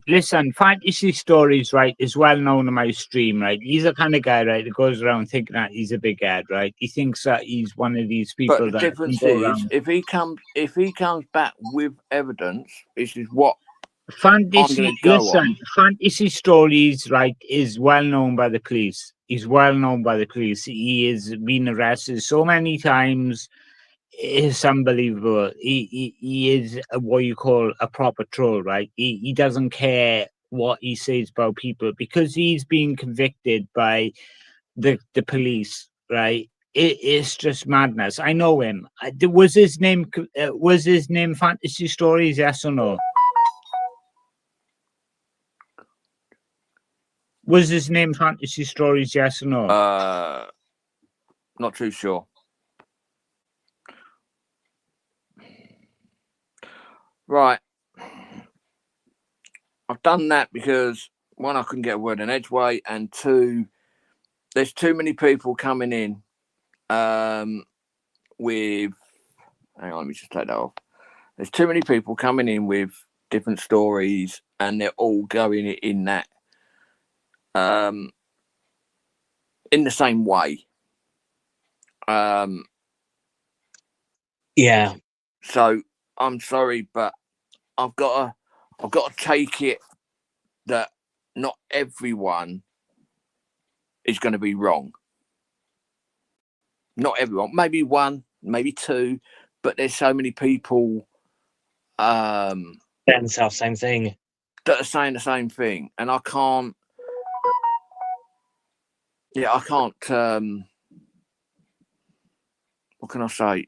S8: Listen, Fantasy Stories, right, is well known on my stream, right? He's the kind of guy, right, that goes around thinking that he's a big head, right? He thinks that he's one of these people
S1: But the
S8: that
S1: difference
S8: can go
S1: is,
S8: around.
S1: if he comes back with evidence, this is what
S8: Fantasy Stories, right, is well known by the police. He's well known by the police. He has been arrested so many times. It's unbelievable. He is what you call a proper troll, right? He doesn't care what he says about people because he's been convicted by the police, right? It's just madness. I know him. Was his name Fantasy Stories? Yes or no? Was his name Fantasy Stories? Yes or no?
S1: Not too sure. Right. I've done that because, one, I couldn't get a word in edgeway, and two, there's too many people coming in with... Hang on, let me just take that off. There's too many people coming in with different stories, and they're all going in that... in the same way.
S9: Yeah.
S1: So I'm sorry, but I've got to take it that not everyone is going to be wrong. Not everyone, maybe one, maybe two, but there's so many people
S9: saying the same thing.
S1: That are saying the same thing, and I can't. Yeah, I can't. What can I say?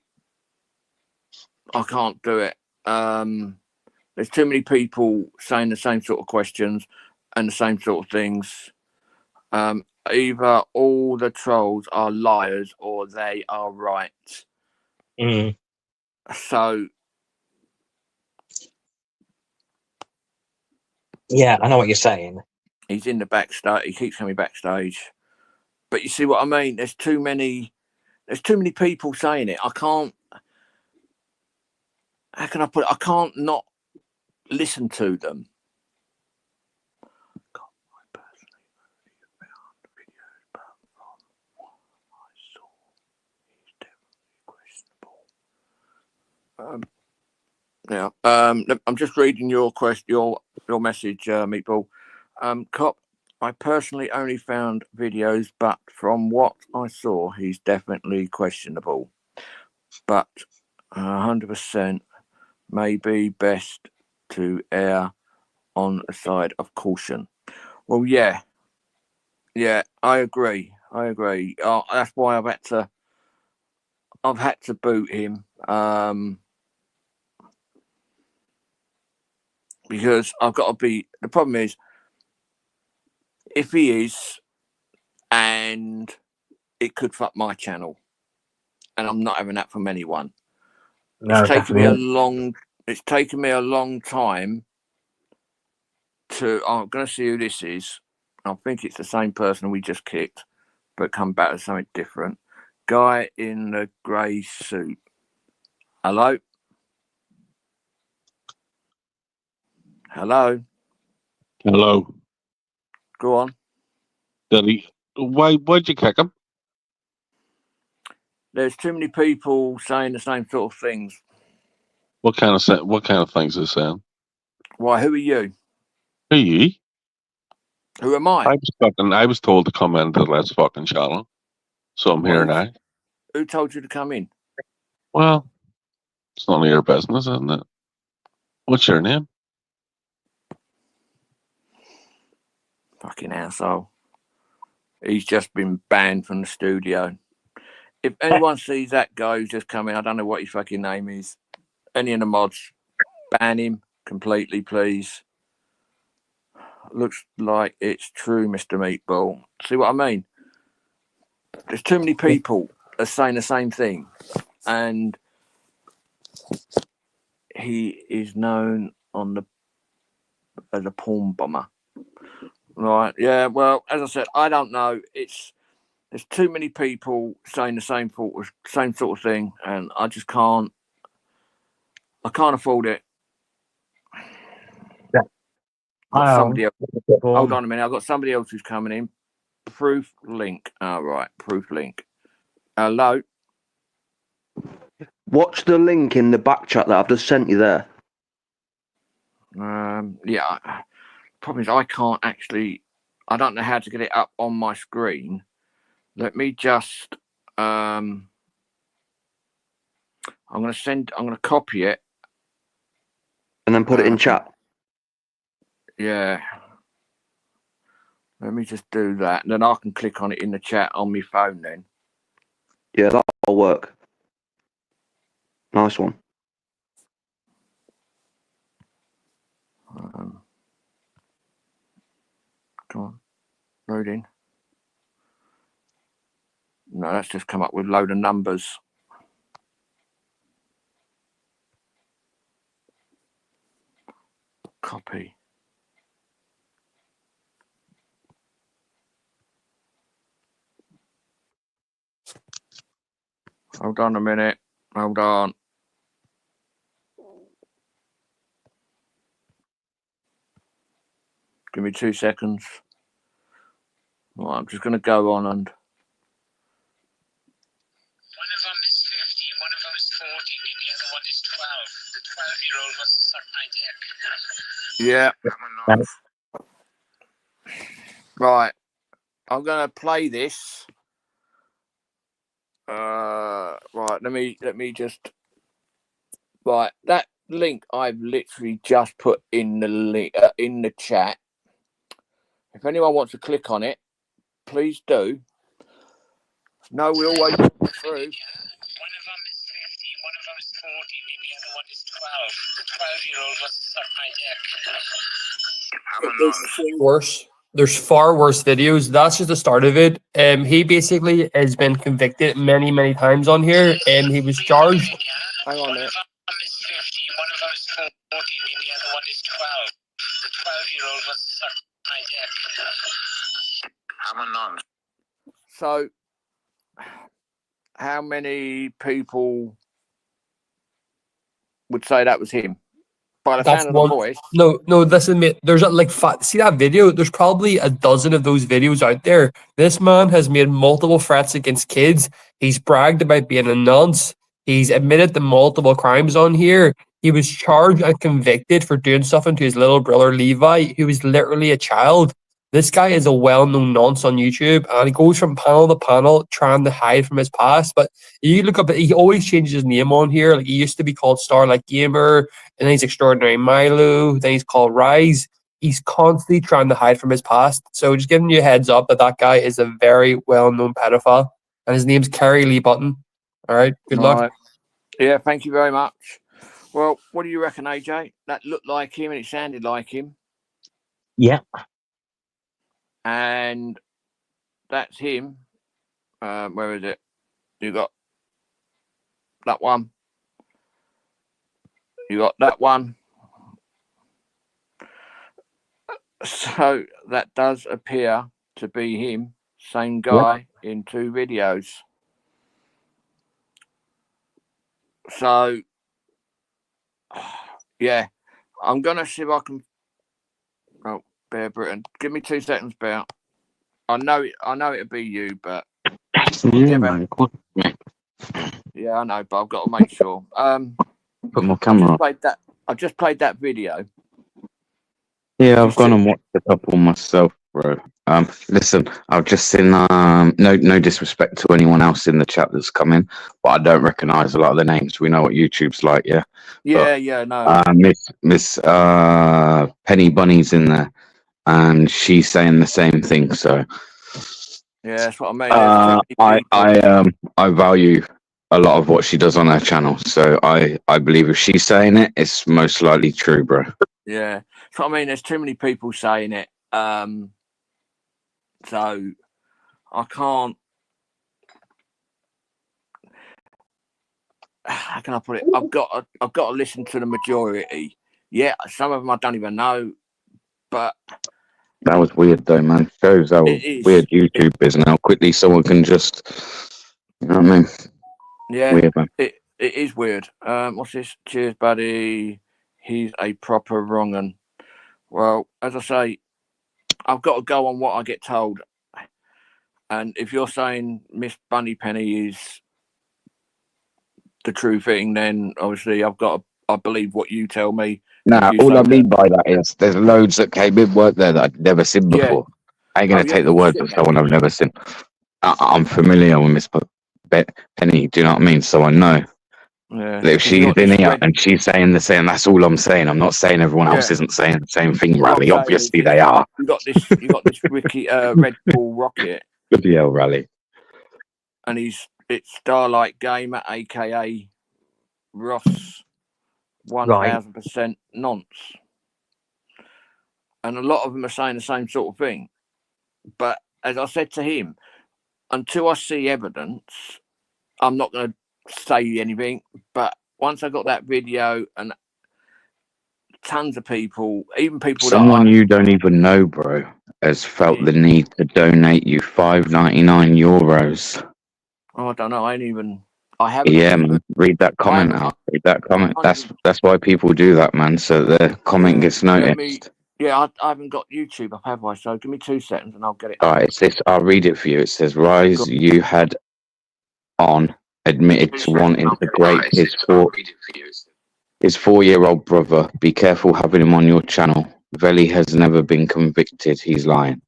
S1: I can't do it. There's too many people saying the same sort of questions and the same sort of things. Either all the trolls are liars or they are right.
S9: Mm.
S1: So
S9: yeah, I know what you're saying.
S1: He's in the backstage. He keeps coming backstage, but you see what I mean. There's too many people saying it. I can't. How can I put it? I can't not listen to them. Yeah. I'm just reading your message, Meatball. Cop, I personally only found videos, but from what I saw, he's definitely questionable. But 100% may be best to err on the side of caution. Well, yeah, I agree. That's why I've had to boot him. Because I've got to be. The problem is, if he is, and it could fuck my channel, and I'm not having that from anyone.
S9: No,
S1: It's taken me a
S9: definitely.
S1: long time to. I'm going to see who this is. I think it's the same person we just kicked, but come back with something different. Guy in the grey suit. Hello. Hello.
S13: Hello.
S1: Go on.
S13: Why'd you kick him?
S1: There's too many people saying the same sort of things.
S13: What kind of things is saying?
S1: Why? Who are you?
S13: Who are you?
S1: Who am I?
S13: I was told to come into Let's Fucking Channel, so I'm here now.
S1: Who told you to come in?
S13: Well, it's none of your business, isn't it? What's your name?
S1: Fucking asshole. He's just been banned from the studio. If anyone sees that guy who's just come in, I don't know what his fucking name is. Any of the mods, ban him completely, please. Looks like it's true, Mr. Meatball. See what I mean? There's too many people are saying the same thing, and he is known as a porn bomber. Right? Yeah. Well, as I said, I don't know. There's too many people saying the same sort of thing, and I just can't. I can't afford it.
S5: Yeah.
S1: Got somebody else. Hold on a minute. I've got somebody else who's coming in. Proof link. All right. Proof link. Hello.
S14: Watch the link in the back chat that I've just sent you there.
S1: Yeah. Problem is, I can't actually. I don't know how to get it up on my screen. Let me just. I'm going to copy it.
S14: And then put it in chat.
S1: Yeah. Let me just do that. And then I can click on it in the chat on my phone then.
S14: Yeah, that'll work. Nice one.
S1: Come on. Loading. No, that's just come up with a load of numbers. Copy. Hold on a minute. Hold on. Give me 2 seconds. Well, I'm just going to go on and.
S15: One of them is 50, one of them is 40, and the other one is 12. The 12-year-old wants to suck my dick.
S1: Yeah. Right. I'm going to play this. Right, let me just. Right, that link I've literally just put in the link in the chat. If anyone wants to click on it, please do. No, we always go through.
S15: One of them is 50, one of them is 40, and the other one is 12. The 12-year-old wants to suck my dick.
S12: Worse. There's far worse videos. That's just the start of it. He basically has been convicted many, many times on here, and he was charged.
S1: Hang on there.
S15: One of them is 50, one of them is 40, and the other one is 12. The 12-year-old wants to suck my dick. I'm a non.
S1: So, how many people would say that was him? By the sound of the voice.
S12: No, listen, mate. There's see that video? There's probably a dozen of those videos out there. This man has made multiple threats against kids. He's bragged about being a nonce. He's admitted to multiple crimes on here. He was charged and convicted for doing something to his little brother Levi, who was literally a child. This guy is a well-known nonce on YouTube, and he goes from panel to panel trying to hide from his past. But you look up, he always changes his name on here. Like, he used to be called Starlight Gamer, and then he's Extraordinary Milo, then he's called Rise. He's constantly trying to hide from his past. So just giving you a heads up that guy is a very well-known pedophile, and his name's Kerry Lee Button. All right, good luck.
S1: Right. Yeah, thank you very much. Well, what do you reckon, AJ? That looked like him and it sounded like him.
S5: Yeah.
S1: And that's him. Where is it? You got that one. You got that one. So that does appear to be him. Same guy in two videos. So, yeah, I'm going to see if I can. Oh, Bear Britain. Give me 2 seconds, Bear. I know it'll be you, but.
S4: Yeah, man.
S1: Yeah, I know, but I've got to make sure.
S4: Put my camera on.
S1: I just played that video.
S4: Yeah, I've gone and watched a couple myself, bro. Listen, I've just seen no disrespect to anyone else in the chat that's come in, but I don't recognise a lot of the names. We know what YouTube's like, yeah.
S1: No.
S4: Miss Penny Bunny's in there, and she's saying the same thing. So
S1: yeah, that's what I mean.
S4: I value a lot of what she does on her channel, so I believe if she's saying it, it's most likely true, bro.
S1: Yeah, that's what I mean. There's too many people saying it, so I can't. How can I put it? I've got to listen to the majority. Yeah, some of them I don't even know, but
S4: that was weird though, man. Shows how weird YouTube is and how quickly someone can just, you know what I mean?
S1: Yeah,
S4: weird, man.
S1: It is weird. What's this? Cheers, buddy. He's a proper wrong 'un. Well, as I say, I've got to go on what I get told. And if you're saying Miss Bunny Penny is the true thing, then obviously I believe what you tell me.
S4: Nah, all I mean by that is there's loads that came in work there that I'd never seen before. I ain't going to take the word of someone I've never seen. I'm familiar with Miss Penny, do you know what I mean? So I know.
S1: Yeah.
S4: If she's in here and she's saying the same, that's all I'm saying. I'm not saying everyone else isn't saying the same thing, Rally. Obviously they are.
S1: You got this Ricky Red Bull Rocket.
S4: Good hell, Rally.
S1: And it's Starlight Gamer, aka Ross 1000% nonce. And a lot of them are saying the same sort of thing. But as I said to him, until I see evidence, I'm not going to say anything. But once I got that video and tons of people, even people
S4: someone you don't even know, bro, has felt the need to donate you €5.99.
S1: Oh, I don't know. I haven't.
S4: Yeah, man. Read that comment out. Read that comment. That's why people do that, man. So the comment gets noticed.
S1: I haven't got YouTube up, have I? So give me 2 seconds and I'll get it.
S4: All right, it's this. I'll read it for you. It says, "Rise, you had on admitted to wanting to grape his 4-year-old brother. Be careful having him on your channel. Veli has never been convicted. He's lying."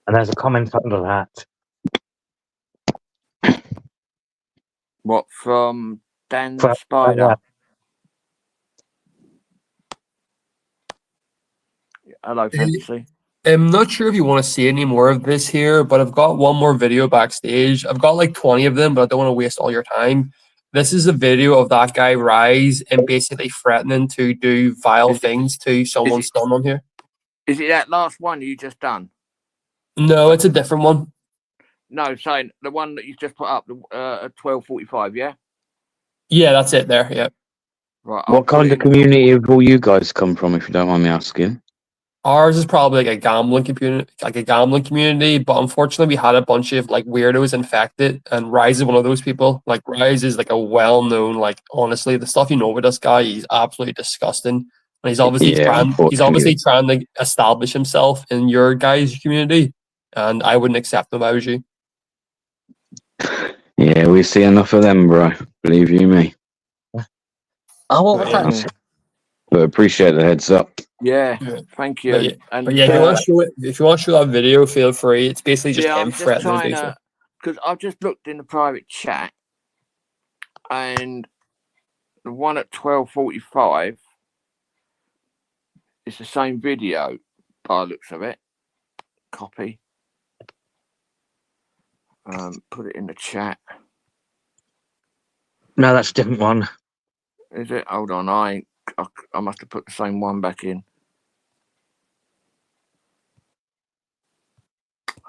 S5: And there's a comment under that.
S1: What, from Dan Spider? Hello, Fantasy.
S12: I'm not sure if you want to see any more of this here, but I've got one more video backstage. I've got like 20 of them, but I don't want to waste all your time. This is a video of that guy Rise and basically threatening to do vile things to someone's son on here.
S1: Is it that last one you just done?
S12: No, it's a different one.
S1: No, saying the one that you just put up at 12:45. Yeah.
S12: Yeah, that's it there. Yeah.
S1: Right.
S4: What kind of community have all you guys come from, if you don't mind me asking?
S12: Ours is probably like a gambling community, but unfortunately we had a bunch of like weirdos infected, and Rise is one of those people. Like Rise is like a well-known, like honestly, the stuff you know with this guy, he's absolutely disgusting. And he's obviously trying to establish himself in your guys' community, and I wouldn't accept him if I was you.
S4: Yeah, we see enough of them, bro. Believe you me.
S9: Oh, what was that?
S4: But appreciate the heads up.
S1: Yeah, thank you.
S12: But yeah, if you want to show that video, feel free. It's basically just him threatening.
S1: Because I've just looked in the private chat, and the one at 12:45 is the same video by the looks of it. Copy. Put it in the chat.
S9: No, that's a different one.
S1: Is it? Hold on, I must have put the same one back in.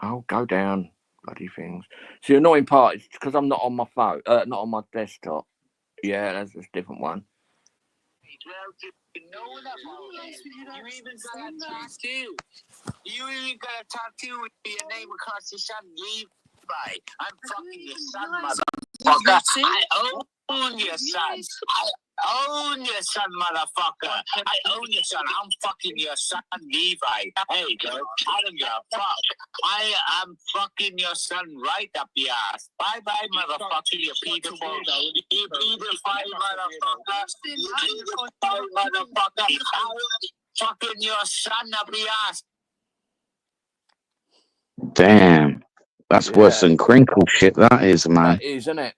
S1: Oh, go down, bloody things. See, the annoying part is because I'm not on my phone, not on my desktop. Yeah, that's a different one.
S15: You even got a tattoo with your name across your son, Levi. I'm fucking your son, motherfucker. I own your son. I own your son, motherfucker. I own your son. I'm fucking your son, Levi. Hey, girl, I don't give a fuck. I am fucking your son right up the ass. Bye-bye, motherfucker, you pedophile. You pedophile, motherfucker. You pedophile, motherfucker. I'm fucking your son up the ass.
S4: Damn. That's worse than crinkle shit, that is, man.
S1: That is, isn't it?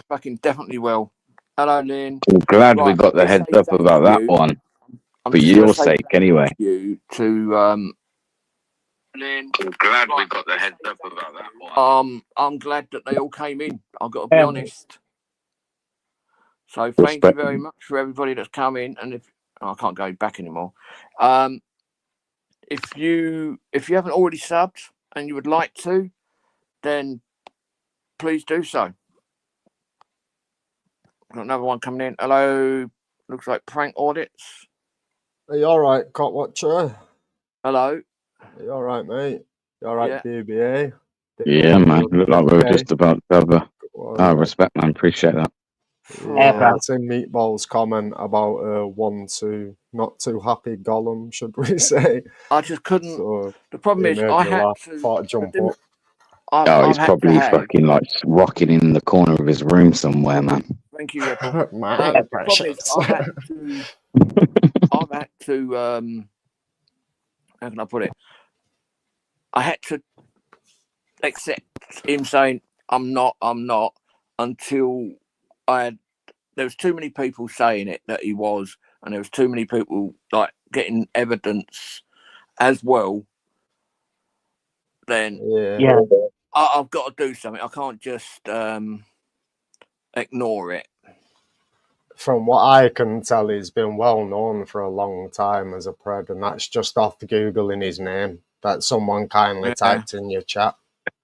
S1: Fucking definitely will. Hello, Lynn.
S4: I'm glad we got the heads up about that one. For your sake, anyway.
S1: You to
S4: Lynn, I'm glad we got the heads up about that one.
S1: I'm glad that they all came in. I've got to be honest. So thank you very much for everybody that's come in. And if I can't go back anymore, if you haven't already subbed and you would like to, then please do so. Got another one coming in. Hello, looks like Prank Audits.
S16: Are you all right, Cop Watcher?
S1: Hello.
S16: Are you all right, mate? You all right, DBA?
S4: Yeah, man. Look like we were just about to have a respect, man. Appreciate that.
S16: Yeah, I've seen Meatball's comment about not too happy Gollum, should we say?
S1: I just couldn't.
S16: So
S1: the problem is, I had to.
S16: Thought I'd jump up.
S4: He's probably fucking like rocking in the corner of his room somewhere, man.
S1: Thank you, Ripple.
S16: The
S1: problem is, I've had to. How can I put it? I had to accept him saying I'm not, until there was too many people saying it that he was, and there was too many people like getting evidence as well. Then I've got to do something. I can't just ignore it.
S16: From what I can tell, he's been well known for a long time as a pred, and that's just off Googling his name that someone kindly typed in your chat.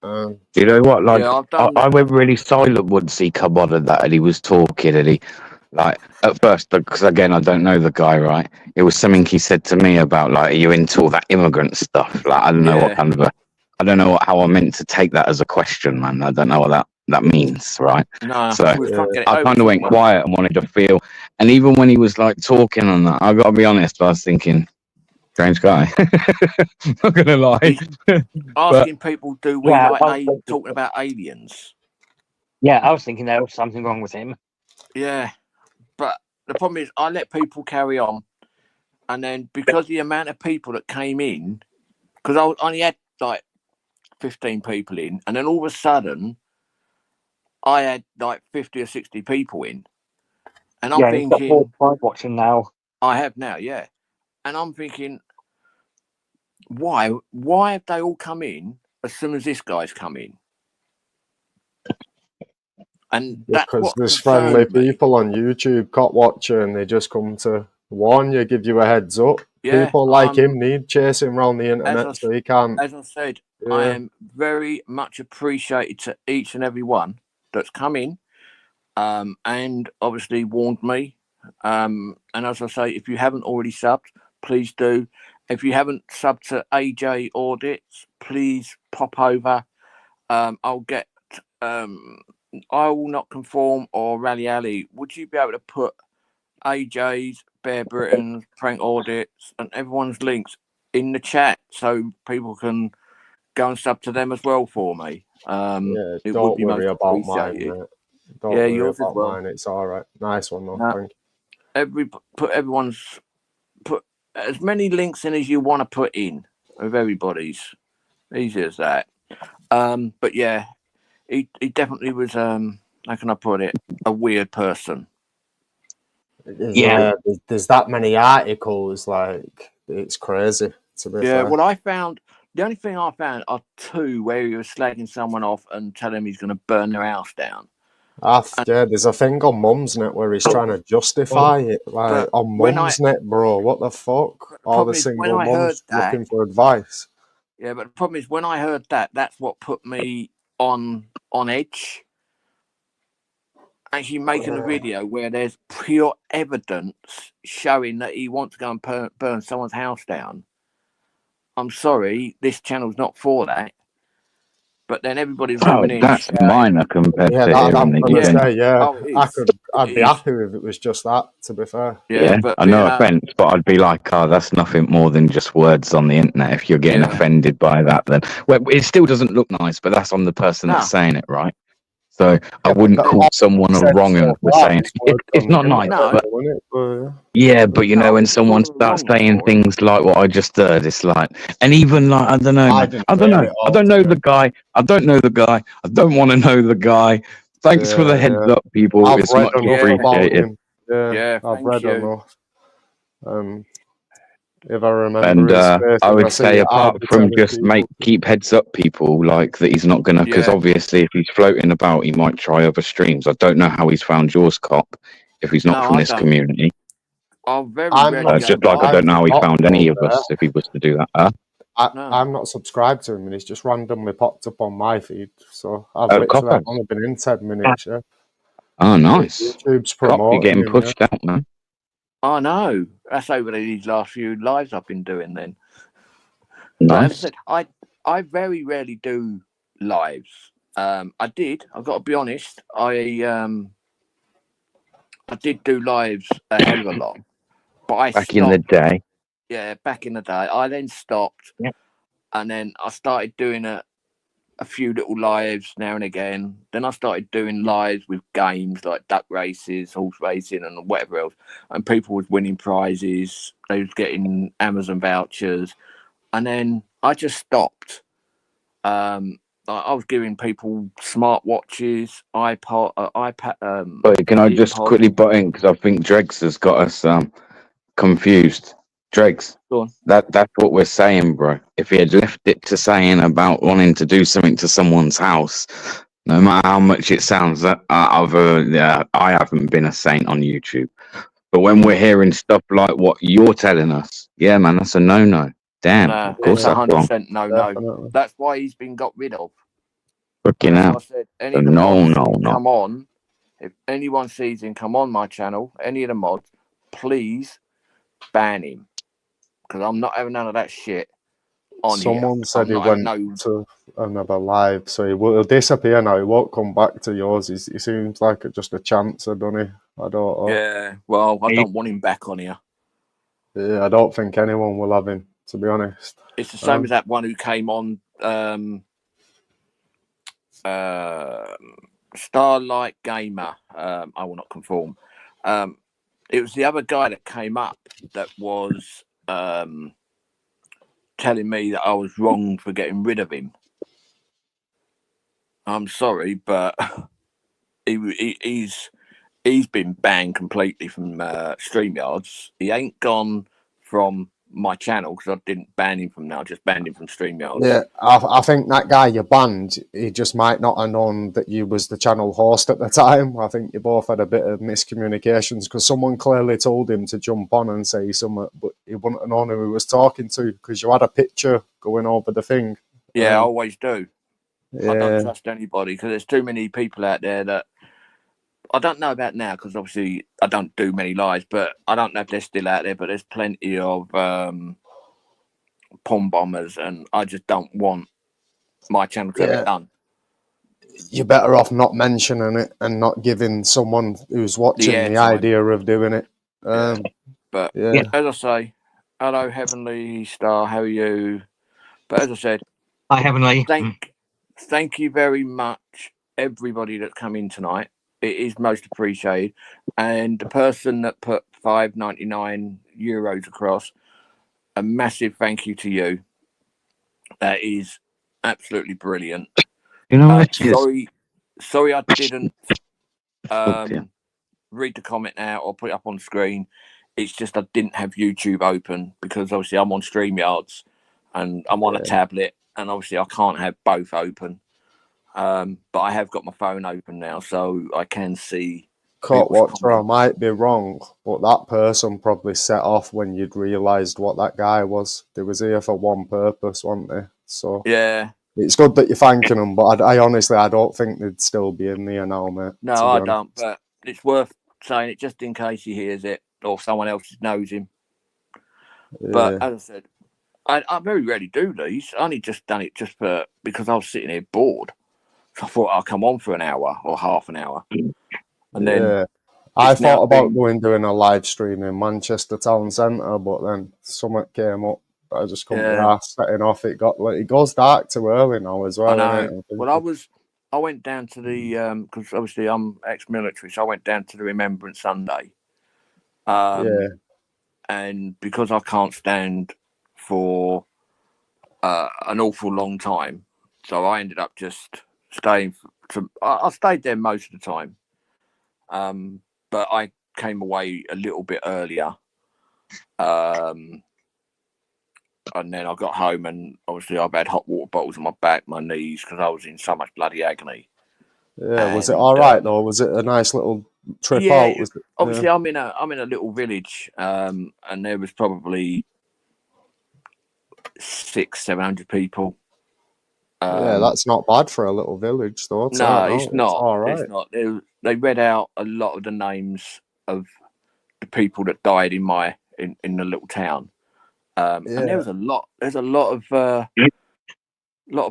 S4: You know what? Like, I went really silent once he come on and that, and he was talking, and he, like, at first, because again, I don't know the guy, right? It was something he said to me about, like, are you into all that immigrant stuff? Like, I don't know what kind of I don't know how I meant to take that as a question, man. I don't know what that means, right?
S1: No,
S4: so I kind of went quiet and wanted to feel. And even when he was like talking on that, I got to be honest, I was thinking, strange guy. Not gonna lie.
S1: Asking people, do we like talking about aliens?
S9: Yeah, I was thinking there was something wrong with him.
S1: Yeah, but the problem is, I let people carry on, and then because the amount of people that came in, because I only had like 15 people in, and then all of a sudden I had like 50 or 60 people in, and I'm
S5: Yeah, you've got
S1: thinking,
S5: 45 watching now.
S1: I have now, yeah, and I'm thinking, why have they all come in as soon as this guy's come in? And that's
S16: Because
S1: what
S16: there's friendly
S1: concerned me.
S16: people on YouTube, cop watcher, and they just come to warn you, give you a heads up.
S1: Yeah,
S16: People like him need chasing around the internet so he can't.
S1: As I said, I am very much appreciated to each and every one that's come in, and obviously warned me. And as I say, if you haven't already subbed, please do. If you haven't subbed to AJ Audits, please pop over. I'll get. I will not conform or Rally Alley. Would you be able to put AJ's, Bear Britain's, Prank Audits, and everyone's links in the chat so people can go and sub to them as well for me? It would
S16: don't
S1: be
S16: worry
S1: most
S16: about mine,
S1: appreciated.
S16: mate. Don't
S1: Yeah,
S16: worry
S1: yours as
S16: about
S1: well.
S16: mine. It's all right. Nice one, though.
S1: No,
S16: Thank you.
S1: Put as many links in as you want to put in of everybody's. Easy as that. But yeah, he definitely was. How can I put it? A weird person.
S16: Yeah, there's that many articles. Like, it's crazy. To be fair.
S1: Well, the only thing I found are two where he was slagging someone off and telling him he's going to burn their house down.
S16: There's a thing on Mumsnet where he's trying to justify it. Like, on Mumsnet, bro, what the fuck? All the single mums looking for advice.
S1: Yeah, but the problem is when I heard that, that's what put me on edge. Actually making a video where there's pure evidence showing that he wants to go and burn someone's house down. I'm sorry, this channel's not for that. But then everybody's coming in.
S4: That's minor compared to
S16: I'm
S4: hearing
S16: gonna
S4: again.
S16: say, I'd be happy if it was just that. To be fair.
S4: Yeah, I know offence, but I'd be like, that's nothing more than just words on the internet. If you're getting offended by that, then it still doesn't look nice. But that's on the person that's saying it, right? So I wouldn't call someone a wrong un for saying it's not nice. But yeah, but you know, when someone starts saying things like what I just heard, it's like, and even like I don't know, man. I don't know the guy. I don't know the guy. I don't want to know the guy. Thanks for the heads up, people.
S16: I've
S4: It's
S16: read
S4: much
S16: enough about
S4: appreciated.
S16: him. Yeah, I've read enough. If I remember
S4: And
S16: his face,
S4: I
S16: if
S4: would
S16: see
S4: say,
S16: it, I'll
S4: apart
S16: be
S4: from
S16: telling
S4: just
S16: people.
S4: keep heads up, people, like that he's not gonna, because obviously if he's floating about, he might try other streams. I don't know how he's found yours, cop, if he's not from this community.
S1: I'm
S4: just like I don't know how he found any of us if he was to do that.
S16: I'm not subscribed to him, and he's just randomly popped up on my feed. So I've
S4: Copper.
S16: only been in 10 minutes. Yeah.
S4: Oh, nice.
S16: YouTube's
S4: Cop, you're
S16: promoting
S4: getting
S16: him,
S4: pushed out, man.
S1: I know. That's over these last few lives I've been doing then.
S4: Nice.
S1: But as I said, I very rarely do lives. I've got to be honest, I did do lives a hell of a lot. But I
S4: stopped. In the day.
S1: Yeah, back in the day. I then stopped.
S4: Yep.
S1: And then I started doing a few little lives now and again. Then I started doing lives with games like duck races, horse racing, and whatever else. And people was winning prizes. They was getting Amazon vouchers. And then I just stopped. I was giving people smartwatches, iPad.
S4: Wait, can I just quickly butt in because I think Dregs has got us confused. Dregs, that's what we're saying, bro. If he had left it to saying about wanting to do something to someone's house, no matter how much it sounds, that I haven't been a saint on YouTube. But when we're hearing stuff like what you're telling us, yeah, man, that's a no-no. Damn, of course that's wrong.
S1: 100% no. That's why he's been got rid of.
S4: Fucking hell. No.
S1: Come on. If anyone sees him come on my channel, any of the mods, please ban him. Because I'm not having none of that shit on
S16: Someone
S1: here.
S16: said he went to another live, so he'll disappear now. He won't come back to yours. He seems like just a chancer, doesn't he? I don't know.
S1: Yeah, well, I don't want him back on here.
S16: Yeah, I don't think anyone will have him, to be honest.
S1: It's the same as that one who came on Starlight Gamer. I will not conform. It was the other guy that came up that was telling me that I was wrong for getting rid of him. I'm sorry, but he's been banned completely from StreamYards. He ain't gone from my channel because I didn't ban him from now. I just banned him from StreamYards.
S16: Yeah, I think that guy you banned, he just might not have known that you was the channel host at the time. I think you both had a bit of miscommunications because someone clearly told him to jump on and say something, but he wouldn't have known who he was talking to because you had a picture going over the thing.
S1: Yeah, I always do.
S16: Yeah.
S1: I don't trust anybody because there's too many people out there that I don't know about now because obviously I don't do many lives, but I don't know if they're still out there, but there's plenty of pom bombers, and I just don't want my channel to have it done.
S16: You're better off not mentioning it and not giving someone who's watching the idea of doing it.
S1: But
S16: yeah.
S1: as I say, hello Heavenly Star, how are you? But as I said,
S5: hi Heavenly.
S1: Thank you very much, everybody that's come in tonight. It is most appreciated. And the person that put €5.99 across, a massive thank you to you. That is absolutely brilliant.
S5: You know,
S1: sorry I didn't read the comment out or put it up on screen. It's just I didn't have YouTube open because obviously I'm on StreamYards and I'm on a tablet, and obviously I can't have both open. But I have got my phone open now, so I can see.
S16: Caught Watcher, I might be wrong, but that person probably set off when you'd realised what that guy was. They was here for one purpose, weren't they? So
S1: yeah,
S16: it's good that you're thanking them, but I honestly I don't think they'd still be in there now, mate.
S1: No, I don't. But it's worth saying it just in case he hears it or someone else knows him. Yeah. But as I said, I very rarely do these. I only just done it just because I was sitting here bored. So I thought I'll come on for an hour or half an hour. And then
S16: I thought about doing a live stream in Manchester Town Centre, but then something came up. I just couldn't be asked setting off. It goes dark too early now as well.
S1: I know. Well, I went down to the because obviously I'm ex-military, so I went down to the Remembrance Sunday. And because I can't stand for an awful long time, so I ended up just staying. I stayed there most of the time, but I came away a little bit earlier. And then I got home, and obviously I've had hot water bottles on my back, my knees, because I was in so much bloody agony.
S16: Yeah, was it all right though? Was it a nice little trip out? Was it,
S1: obviously I'm in a little village, and there was probably 600-700 people.
S16: Yeah, that's not bad for a little village, though.
S1: It's not. It's not. They read out a lot of the names of the people that died in the little town, and there was a lot. There's a lot of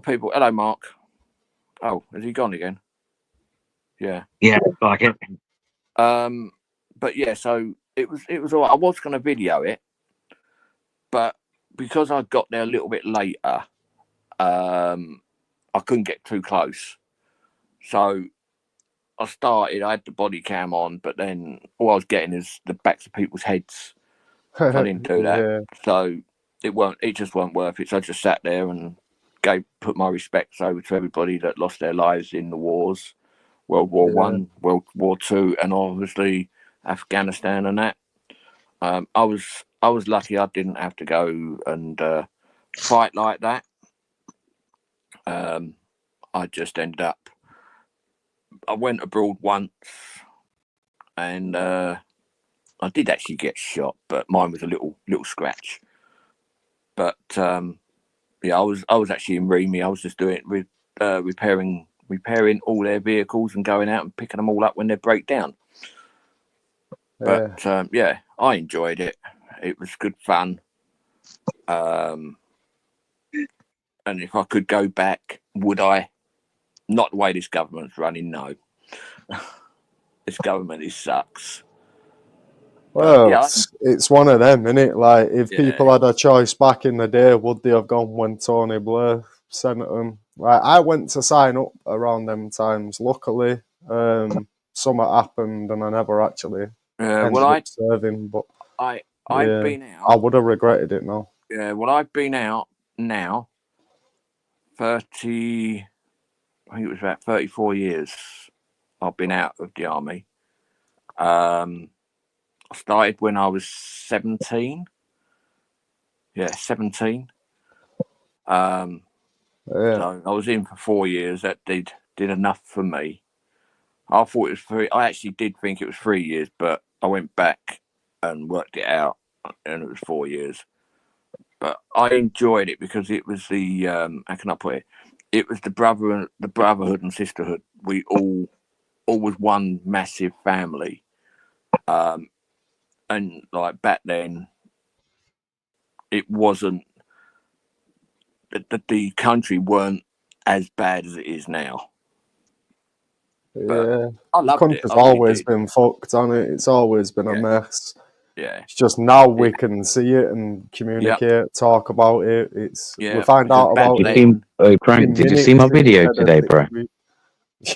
S1: people. Hello, Mark. Oh, has he gone again? Yeah.
S5: Yeah, like it.
S1: But yeah, so it was all right. I was going to video it, but because I got there a little bit later, I couldn't get too close. So I had the body cam on, but then all I was getting is the backs of people's heads. So I didn't do that. So it just weren't worth it. So I just sat there and put my respects over to everybody that lost their lives in the wars, World War One, World War Two, and obviously Afghanistan and that. I was lucky I didn't have to go and fight like that. I just ended up. I went abroad once, and I did actually get shot, but mine was a little scratch. But yeah, I was actually in Remy. I was just doing it with repairing all their vehicles and going out and picking them all up when they break down. But yeah, I enjoyed it. It was good fun. And if I could go back, would I? Not the way this government's running, no. This government sucks.
S16: Well, it's one of them, isn't it? Like, if people had a choice back in the day, would they have gone when Tony Blair sent them? Like, I went to sign up around them times. Luckily, something happened, and I never actually ended up serving. But I've been out. I would have regretted it now.
S1: Yeah, well, I've been out now 30. I think it was about 34 years. I've been out of the army. I started when I was 17. Yeah, 17. So I was in for 4 years. That did enough for me. I thought it was 3. I actually did think it was 3 years, but I went back and worked it out, and it was 4 years. But I enjoyed it because it was the how can I put it? It was the brotherhood and sisterhood. We all was one massive family. And like back then, it wasn't the country weren't as bad as it is now. But
S16: Yeah,
S1: I loved it.
S16: country's
S1: I really
S16: always
S1: did.
S16: been fucked on it. It's always been a mess.
S1: Yeah.
S16: It's just now we can see it and communicate, talk about it. It's we find out about it.
S4: Frank, did you see my video today, bro?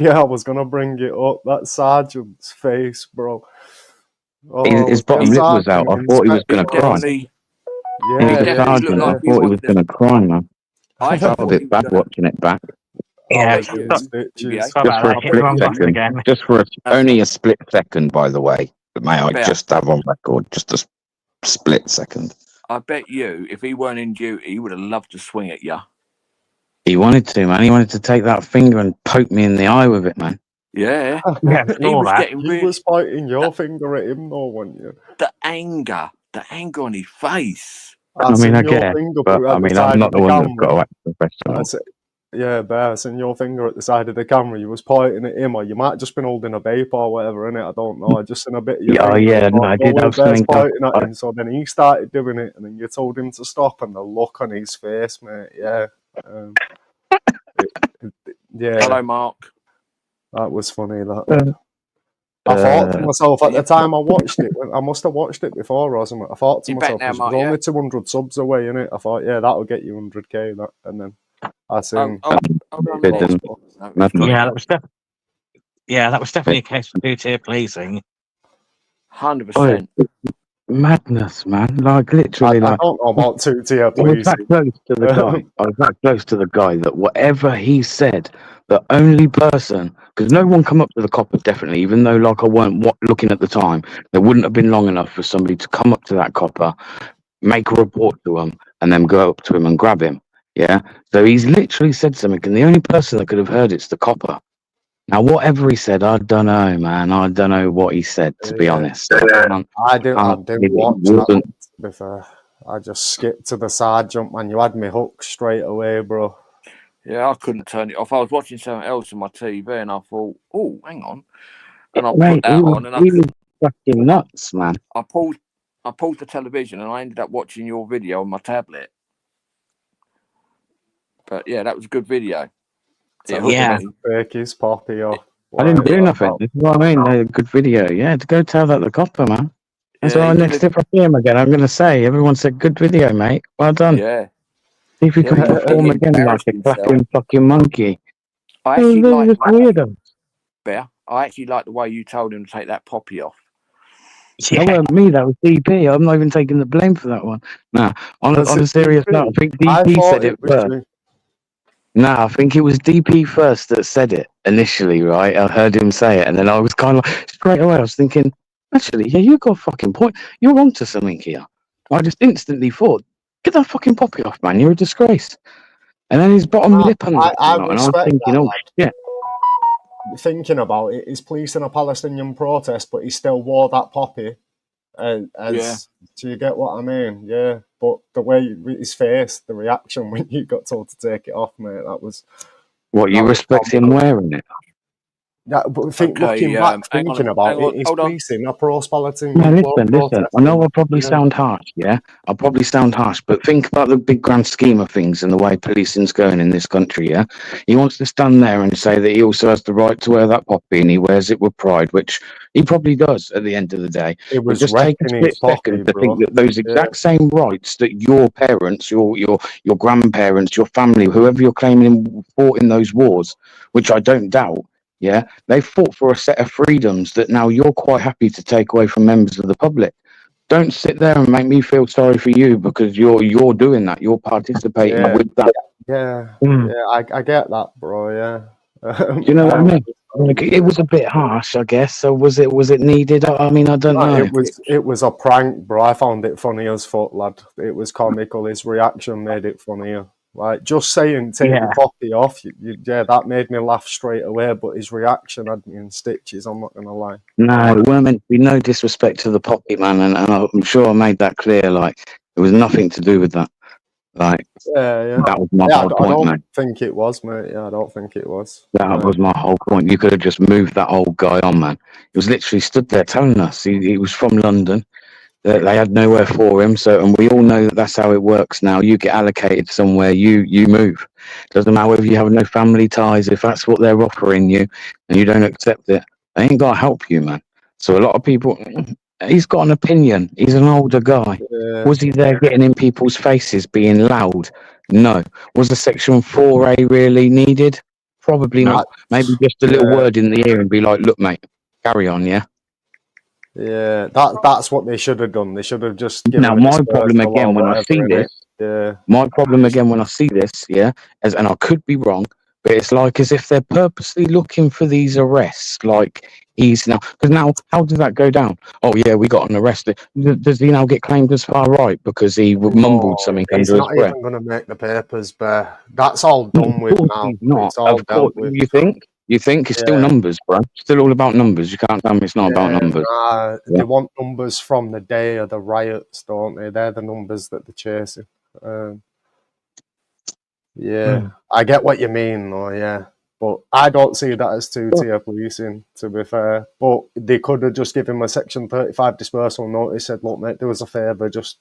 S16: Yeah, I was gonna bring it up. That sergeant's face, bro.
S4: His bottom lip was out. I thought he was gonna cry.
S16: Yeah,
S4: the sergeant. I thought he was gonna cry, man. I felt a bit bad watching it back.
S5: Yeah,
S16: Just
S4: for a split second. Just for only a split second, by the way. But may I just have on record, just a split second.
S1: I bet you, if he weren't in duty, he would have loved to swing at you.
S4: He wanted to, man. He wanted to take that finger and poke me in the eye with it, man.
S1: Yeah.
S16: He was pointing your finger at him, though, wasn't you?
S1: The anger on his face.
S4: I mean, I guess, but I mean, I'm not the one that's got to act professional.
S16: Yeah, Bear, seeing your finger at the side of the camera, you was pointing at him, or you might have just been holding a vape or whatever, innit? I don't know. I just seen a bit of your finger.
S4: No, I did have something
S16: pointing at him, so then he started doing it, and then you told him to stop, and the look on his face, mate, yeah. Yeah.
S1: Hello, Mark.
S16: That was funny, that. I thought to myself at the time I watched it, I must have watched it before, Rosamund. I thought to myself, it was only 200 subs away, innit? I thought, yeah, that'll get you 100k, that, and then I seen.
S5: Yeah, that was definitely a case for two-tier policing.
S1: 100%.
S4: Madness, man! Like literally,
S16: I don't know about two-tier
S4: policing. I was that close to the guy. I was that close to the guy that whatever he said, the only person, because no one come up to the copper, definitely, even though like I weren't looking at the time, there wouldn't have been long enough for somebody to come up to that copper, make a report to him, and then go up to him and grab him. Yeah, so he's literally said something, and the only person that could have heard it's the copper. Now, whatever he said, I don't know, man. I don't know what he said, to be honest.
S16: I didn't watch that, to be fair. I just skipped to the sergeant, man. You had me hooked straight away, bro.
S1: Yeah, I couldn't turn it off. I was watching something else on my TV, and I thought, oh, hang on. And I
S4: Mate,
S1: put that on, and
S4: he was fucking nuts, man.
S1: I paused the television, and I ended up watching your video on my tablet. But yeah, that was a good video.
S16: Yeah. His poppy or
S4: I didn't do nothing. This is what I mean. A good video. Yeah, to go tell that the copper, man. That's why next if I see him again, I'm going to say, everyone said, good video, mate. Well done.
S1: Yeah.
S4: See if you can perform again like a clapping fucking monkey.
S1: I actually like the way you told him to take that poppy off.
S4: Yeah. That wasn't me, that was DP. I'm not even taking the blame for that one. Nah, on a serious note, I think DP said it first. Nah, I think it was DP first that said it initially, right? I heard him say it, and then I was kind of like, straight away, I was thinking, actually, yeah, you got a fucking point. You're onto something here. I just instantly thought, get that fucking poppy off, man. You're a disgrace. And then his bottom lip and
S16: I
S4: was thinking, oh, shit.
S16: Thinking about it, he's policing a Palestinian protest, but he still wore that poppy. Do you get what I mean? Yeah, but the way his face, the reaction when you got told to take it off, mate, that was.
S4: What, you respect him wearing it?
S16: Yeah, but looking back, thinking about it, he's policing a pro-Palestinian.
S4: Yeah, listen. I know I'll probably sound harsh, yeah? I'll probably sound harsh, but think about the big grand scheme of things and the way policing's going in this country, yeah? He wants to stand there and say that he also has the right to wear that poppy and he wears it with pride, which he probably does at the end of the day.
S16: It was
S4: just take a split second to think that those exact same rights that your parents, your grandparents, your family, whoever you're claiming fought in those wars, which I don't doubt, yeah, they fought for a set of freedoms that now you're quite happy to take away from members of the public. Don't sit there and make me feel sorry for you because you're doing that. You're participating with that.
S16: Yeah, I get that, bro. Yeah.
S4: Do you know what I mean?
S8: Like, it was a bit harsh, I guess. So was it needed? I mean, I don't know.
S16: It was a prank, bro. I found it funny as fuck, lad. It was comical. His reaction made it funnier. Like, just saying take the poppy off, yeah, that made me laugh straight away. But his reaction had me in stitches. I'm not gonna lie.
S8: No, it weren't meant to be. No disrespect to the poppy, man, and I'm sure I made that clear. Like, it was nothing to do with that. Like,
S16: yeah.
S8: That was my
S16: Yeah,
S8: whole
S16: I
S8: point,
S16: don't
S8: mate.
S16: think it was, mate. Yeah, I don't think it was.
S8: That was my whole point. You could have just moved that old guy on, man. He was literally stood there telling us he was from London. They had nowhere for him, so, and we all know that that's how it works now. You get allocated somewhere, you move. Doesn't matter whether you have no family ties. If that's what they're offering you, and you don't accept it, they ain't got to help you, man. So a lot of people, he's got an opinion. He's an older guy.
S16: Yeah.
S8: Was he there getting in people's faces, being loud? No. Was the Section 4A really needed? Probably not. Maybe just a little word in the ear and be like, look, mate, carry on, yeah?
S16: Yeah, that's what they should have done. They should have just given
S8: Now, my problem again when I see this, my problem again when I see this, yeah, and I could be wrong, but it's like as if they're purposely looking for these arrests. Like he's now, because now, how does that go down? Oh yeah, we got an arrest. Does he now get claimed as far right because he mumbled something
S16: He's
S8: under his
S16: not
S8: breath?
S16: even going to make the papers, but that's all done with now.
S8: He's not.
S16: It's all
S8: Of course,
S16: dealt with.
S8: you think? You think it's still numbers, bro? Still all about numbers. You can't tell me it's not about numbers.
S16: They want numbers from the day of the riots, don't they? They're the numbers that they're chasing. I get what you mean, though. Yeah, but I don't see that as two-tier policing. To be fair, but they could have just given him a Section 35 dispersal notice. Said, "Look, mate, do us a favour, just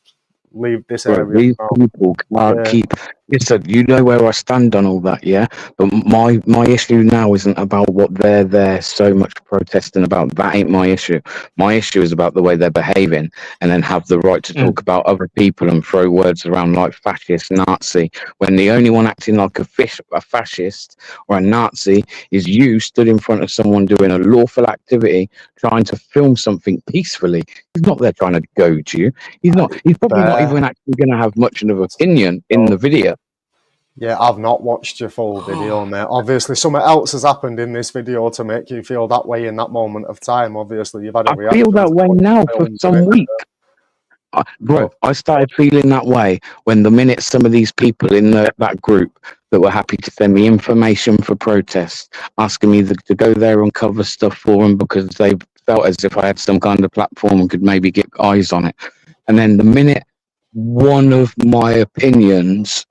S16: leave this area."
S8: These people can't keep. Listen, you know where I stand on all that, yeah. But my issue now isn't about what they're there so much protesting about. That ain't my issue. My issue is about the way they're behaving, and then have the right to talk about other people and throw words around like fascist, Nazi, when the only one acting like a fascist or a Nazi is you stood in front of someone doing a lawful activity, trying to film something peacefully. He's not there trying to goad you. He's not. He's probably not even actually going to have much of an opinion in the video.
S16: Yeah, I've not watched your full video, mate. Obviously, something else has happened in this video to make you feel that way in that moment of time. Obviously, you've had a reaction.
S8: I feel that way now for some week. Bro, I started feeling that way when the minute some of these people in that group that were happy to send me information for protests, asking me to go there and cover stuff for them because they felt as if I had some kind of platform and could maybe get eyes on it. And then the minute one of my opinions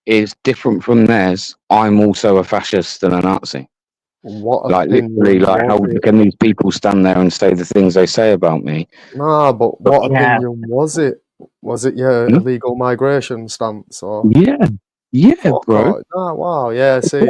S8: is different from theirs, I'm also a fascist and a Nazi.
S16: What
S8: like literally, like how can these people stand there and say the things they say about me?
S16: Nah, but what opinion was it? Was it your illegal migration stance or?
S8: Yeah, bro.
S16: Oh, wow, yeah. See,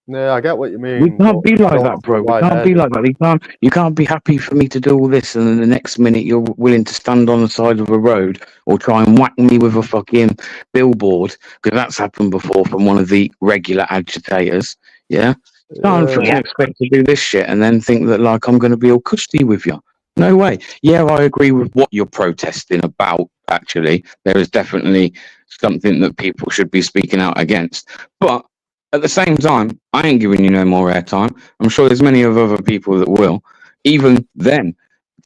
S16: yeah, I get what you mean.
S8: We can't be like that, bro. We can't be like that. You can't be happy for me to do all this, and then the next minute you're willing to stand on the side of a road or try and whack me with a fucking billboard, because that's happened before from one of the regular agitators. Yeah, can't expect to do this shit and then think that like I'm going to be all cushy with you. No way. Yeah, I agree with what you're protesting about. Actually, there is definitely something that people should be speaking out against, but at the same time, I ain't giving you no more airtime. I'm sure there's many of other people that will. Even then,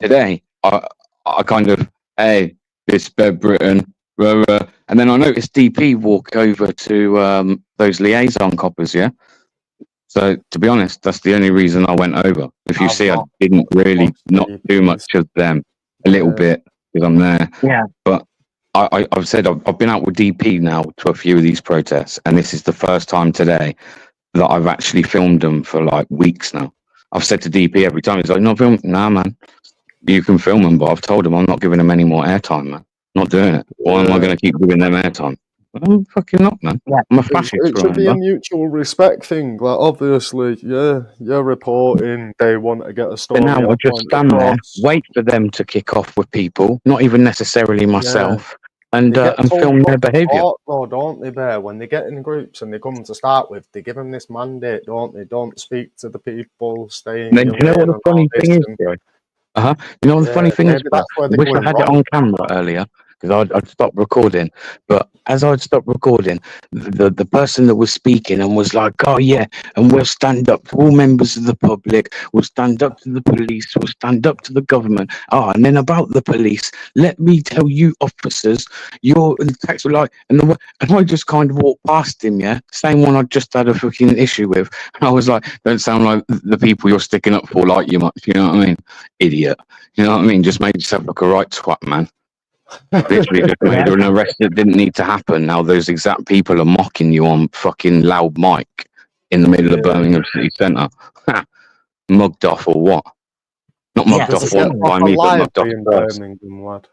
S8: today, I kind of, hey, this bed Britain, rah, rah. And then I noticed DP walk over to those liaison coppers, yeah? So, to be honest, that's the only reason I went over. If you see, I didn't really not do much of them, a little bit, because I'm there. Yeah. But I've said I've been out with DP now to a few of these protests, and this is the first time today that I've actually filmed them for like weeks now. I've said to DP every time, he's like, "No film, nah, man, you can film them," but I've told him I'm not giving them any more airtime, man. Not doing it. Why am I going to keep giving them airtime? I'm fucking not, man. I'm a fascist.
S16: It should be a mutual respect thing. Like, obviously, you're reporting. They want to get a story.
S8: But now I just stand there, wait for them to kick off with people, not even necessarily myself. And film their behaviour.
S16: Though, don't they, Bear? When they get in groups and they come to start with, they give them this mandate, don't they? Don't speak to the people, stay in
S8: Then you know what the funny thing is, bro? You know what the funny thing is, bro? I wish I had it on camera earlier,
S4: because I'd stop recording. But as I'd stop recording, the person that was speaking and was like, "Oh yeah, and we'll stand up to all members of the public. We'll stand up to the police. We'll stand up to the government." Oh, and then about the police, let me tell you, officers, you're the tax like, and I just kind of walked past him, yeah, same one I just had a fucking issue with. And I was like, "Don't sound like the people you're sticking up for like you much." You know what I mean? Idiot. You know what I mean? Just made yourself look a right twat, man. Literally just made an arrest that didn't need to happen. Now those exact people are mocking you on fucking loud mic in the middle of Birmingham City Centre. Mugged off or what? Not mugged off by me, but mugged off
S16: in
S4: first.
S16: Birmingham, lad?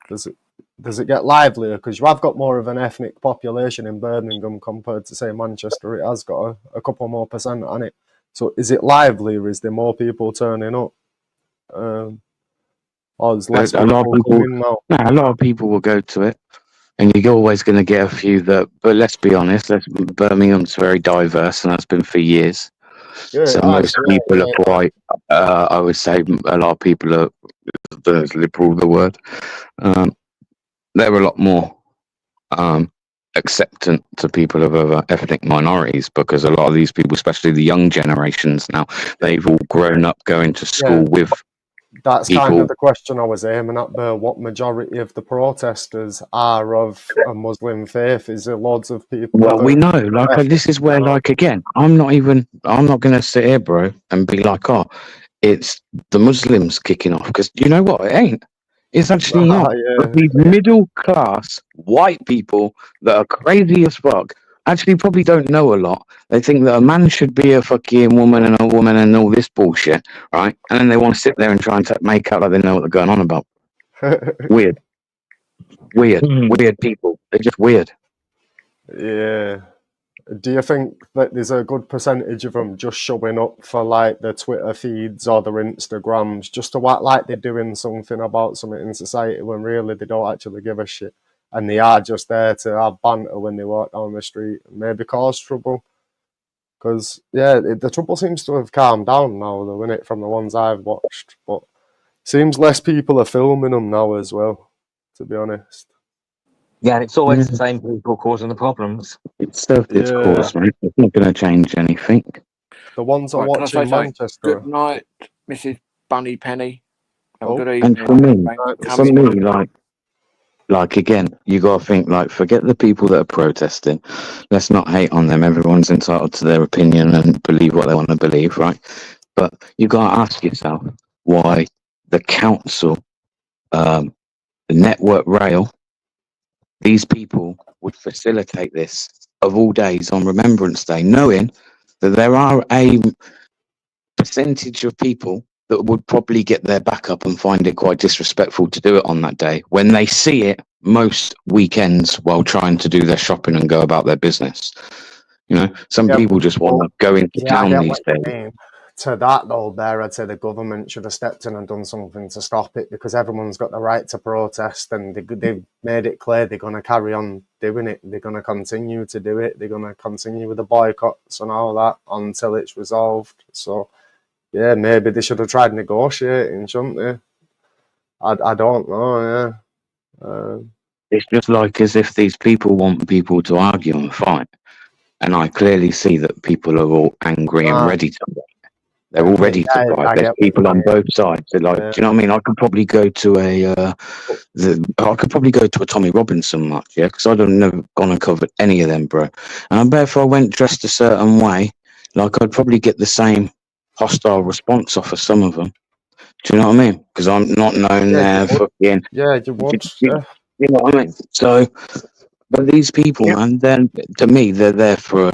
S16: Does it get livelier? Because you have got more of an ethnic population in Birmingham compared to, say, Manchester. It has got a couple more percent on it. So is it livelier? Is there more people turning up? Or there's less
S4: A lot of people,
S16: coming now?
S4: a lot of people will go to it, and you're always going to get a few that. But let's be honest, Birmingham's very diverse, and that's been for years.
S16: Yeah,
S4: So most people are quite. I would say a lot of people are. The liberal, the word. They're a lot more acceptant to people of other ethnic minorities, because a lot of these people, especially the young generations now, they've all grown up going to school with.
S16: That's
S4: people.
S16: kind of the question I was aiming at, but what majority of the protesters are of a Muslim faith? Is there loads of people?
S4: Well, we know, like, this is where, like, again, I'm not going to sit here, bro, and be like, oh, it's the Muslims kicking off, because you know what? It ain't. It's actually not. But these middle class white people that are crazy as fuck actually probably don't know a lot. They think that a man should be a fucking woman and a woman and all this bullshit, right? And then they want to sit there and try and make out like they know what they're going on about. Weird people. They're just weird.
S16: Yeah. Do you think that there's a good percentage of them just showing up for, like, their Twitter feeds or their Instagrams, just to act like they're doing something about something in society when really they don't actually give a shit, and they are just there to have banter when they walk down the street and maybe cause trouble? Because, the trouble seems to have calmed down now, though, innit, from the ones I've watched. But seems less people are filming them now as well, to be honest.
S9: Yeah, and it's always the same people causing the problems.
S4: It's served its course, mate. It's not going to change anything.
S16: The ones that watch in Manchester.
S1: Good night, Mrs. Bunny Penny. Have a good
S4: And
S1: evening.
S4: for me, like again, you got to think, like, forget the people that are protesting. Let's not hate on them. Everyone's entitled to their opinion and believe what they want to believe, right? But you got to ask yourself why the council, the Network Rail, these people would facilitate this of all days on Remembrance Day, knowing that there are a percentage of people that would probably get their back up and find it quite disrespectful to do it on that day when they see it most weekends while trying to do their shopping and go about their business. You know, some people just want to go into town these days.
S16: To that, though, I'd say the government should have stepped in and done something to stop it, because everyone's got the right to protest, and they've made it clear they're going to carry on doing it. They're going to continue to do it. They're going to continue with the boycotts and all that until it's resolved. So, yeah, maybe they should have tried negotiating, shouldn't they? I don't know,
S4: It's just like as if these people want people to argue and fight. And I clearly see that people are all angry and ready to fight. They're all ready to fight. There's people on both sides. They're like, do you know what I mean? I could probably go to a Tommy Robinson match, yeah, because I've never gone and covered any of them, bro. And I bet if I went dressed a certain way, like, I'd probably get the same hostile response off of some of them. Do you know what I mean? Because I'm not known there fucking.
S16: Yeah, you would.
S4: You know what I mean? So, but these people, and then to me, they're there for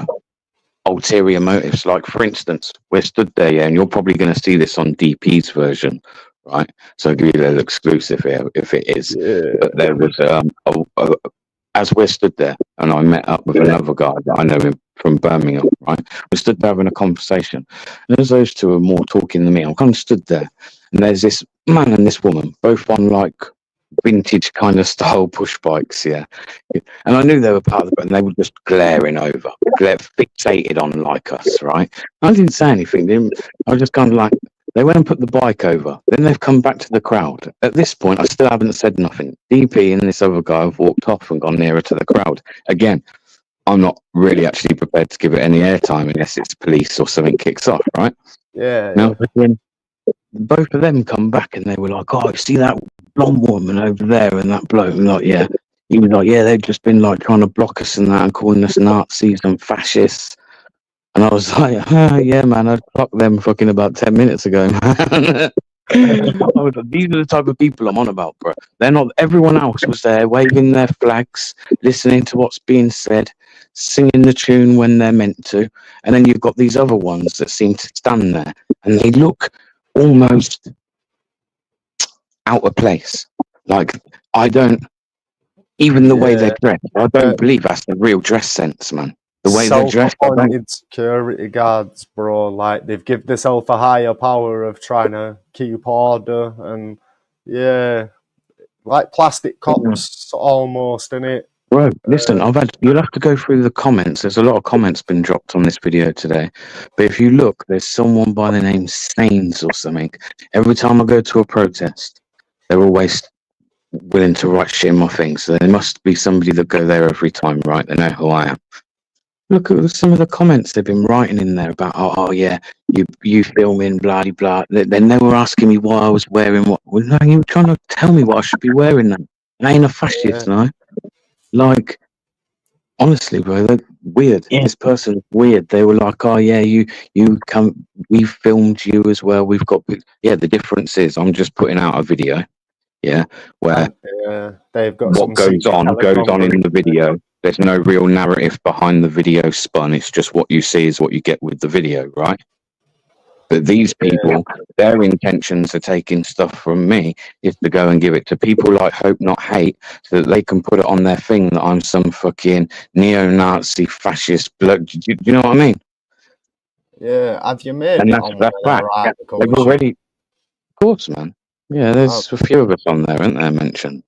S4: ulterior motives. Like, for instance, we're stood there, yeah, and you're probably going to see this on DP's version, right? So I'll give you a little exclusive here, if it is. But there was, as we're stood there, and I met up with another guy that I know him from Birmingham, right? We stood there having a conversation, and as those two are more talking than me, I'm kind of stood there, and there's this man and this woman, both on, like, vintage kind of style push bikes, yeah. And I knew they were part of it, and they were just glaring over, fixated on like us, right? I didn't say anything. I was just kind of like, They went and put the bike over. Then they've come back to the crowd. At this point, I still haven't said nothing. DP and this other guy have walked off and gone nearer to the crowd. Again, I'm not really actually prepared to give it any airtime unless it's police or something kicks off, right?
S16: Yeah.
S4: Now, when both of them come back and they were like, "Oh, you see that blonde woman over there and that bloke?" And like, yeah. He was like, "Yeah, they've just been like trying to block us and that and calling us Nazis and fascists." And I was like, "Yeah, man, I'd block them fucking about 10 minutes ago, man." I was like, these are the type of people I'm on about, bro. They're not. Everyone else was there waving their flags, listening to what's being said, singing the tune when they're meant to, and then you've got these other ones that seem to stand there and they look almost out of place. Like, I don't. Even the way they're dressed, I don't believe that's the real dress sense, man. The way they're dressed,
S16: self-appointed security guards, bro. Like, they've given themselves a higher power of trying to keep order, and yeah, like plastic cops almost, innit?
S4: Bro, listen, you'll have to go through the comments. There's a lot of comments been dropped on this video today. But if you look, there's someone by the name Stains or something. Every time I go to a protest, they're always willing to write shit in my thing. So there must be somebody that go there every time, right? They know who I am. Look at some of the comments they've been writing in there about, oh yeah, you filming, blah, blah. Then they were asking me why I was wearing what. Well, no, you were trying to tell me what I should be wearing then. I ain't a fascist, no. Like, honestly, bro, they're weird. Yeah. This person's weird. They were like, "Oh yeah, you come. We filmed you as well. We've got." Yeah, the difference is I'm just putting out a video. Yeah, where
S16: they've got
S4: what goes on in the video. There's no real narrative behind the video spun. It's just what you see is what you get with the video, right? But these people, their intentions of taking stuff from me is to go and give it to people like Hope Not Hate so that they can put it on their thing that I'm some fucking neo-Nazi fascist bloke. Do you know what I mean?
S16: Yeah, have you made
S4: and
S16: it
S4: that's,
S16: on
S4: that's
S16: one of
S4: fact.
S16: their articles?
S4: They've already, of course, man. Yeah, there's a few of us on there, aren't there, mentioned?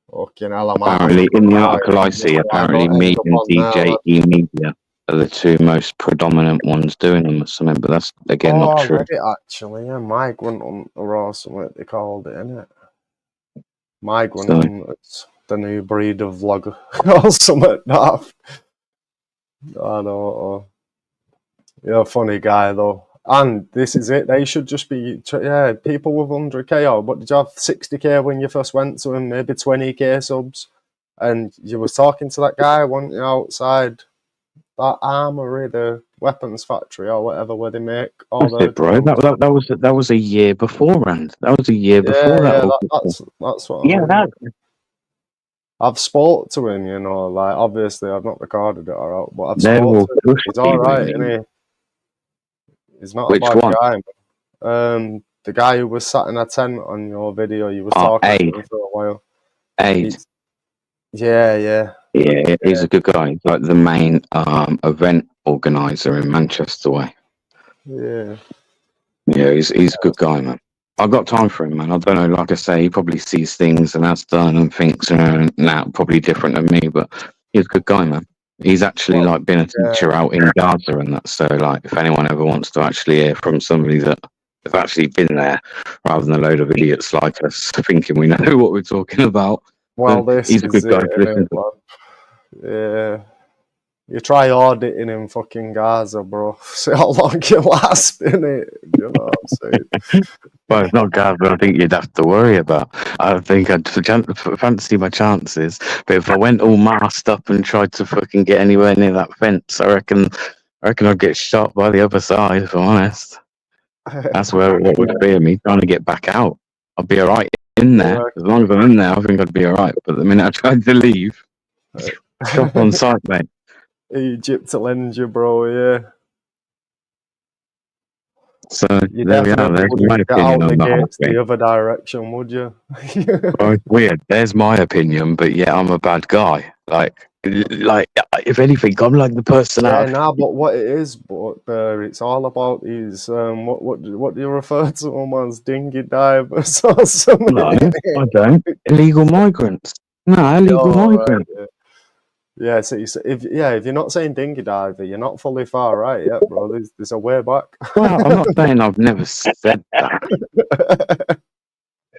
S16: Fucking hell,
S4: Apparently, in the article I see, apparently me and DJ E-Media are the two most predominant ones doing them or something, but that's, again, not true.
S16: I read it actually, yeah, Migrant Hunter or something they called it, innit? Migrant Hunters, the new breed of vlogger or something daft. I know. You're a funny guy though. And this is it, they should just be, people with 100k, or what did you have, 60k when you first went to him, maybe 20k subs, and you was talking to that guy, weren't you, outside that armory, the weapons factory or whatever, where they make all
S4: the... bro, that was a year beforehand. That was a year before that.
S16: That's what I mean. I've spoke to him, you know, like, obviously I've not recorded it, alright, but I've spoke to him, he's alright, isn't he? He's not a bad guy. The guy who was sat in a tent on your video, you was talking to him for a while. Yeah,
S4: he's a good guy. He's like the main event organizer in Manchester way.
S16: Yeah,
S4: he's a good guy, man. I've got time for him, man. I don't know, like I say, he probably sees things and has done and thinks, now probably different than me, but he's a good guy, man. He's actually like been a teacher out in Gaza and that. So like, if anyone ever wants to actually hear from somebody that have actually been there, rather than a load of idiots like us thinking we know what we're talking about,
S16: well,
S4: he's a good guy to listen to.
S16: Yeah, you try auditing in fucking Gaza, bro. See how long you last in it. You know what I'm saying?
S4: Well, it's not Gaza. I think you'd have to worry about. I think I'd fancy my chances. But if I went all masked up and tried to fucking get anywhere near that fence, I reckon I'd get shot by the other side. If I'm honest, that's where it would fear me trying to get back out. I'd be alright in there. As long as I'm in there, I think I'd be alright. But the minute I tried to leave, shot on sight, mate.
S16: Egypt to lend you, bro. Yeah.
S4: So there we are. There's my opinion on the whole thing.
S16: The other direction, would you?
S4: Oh, it's weird. There's my opinion, but yeah, I'm a bad guy. Like if anything, I'm like the person out.
S16: Yeah, but what it is, it's all about these. What do you refer to them as, dinghy divers or something?
S4: No, I don't. Illegal migrants. No, illegal migrants.
S16: Right, Yeah, so if you're not saying dingy diver, you're not fully far right yet, bro. There's a way back.
S4: Well, I'm not saying I've never said that.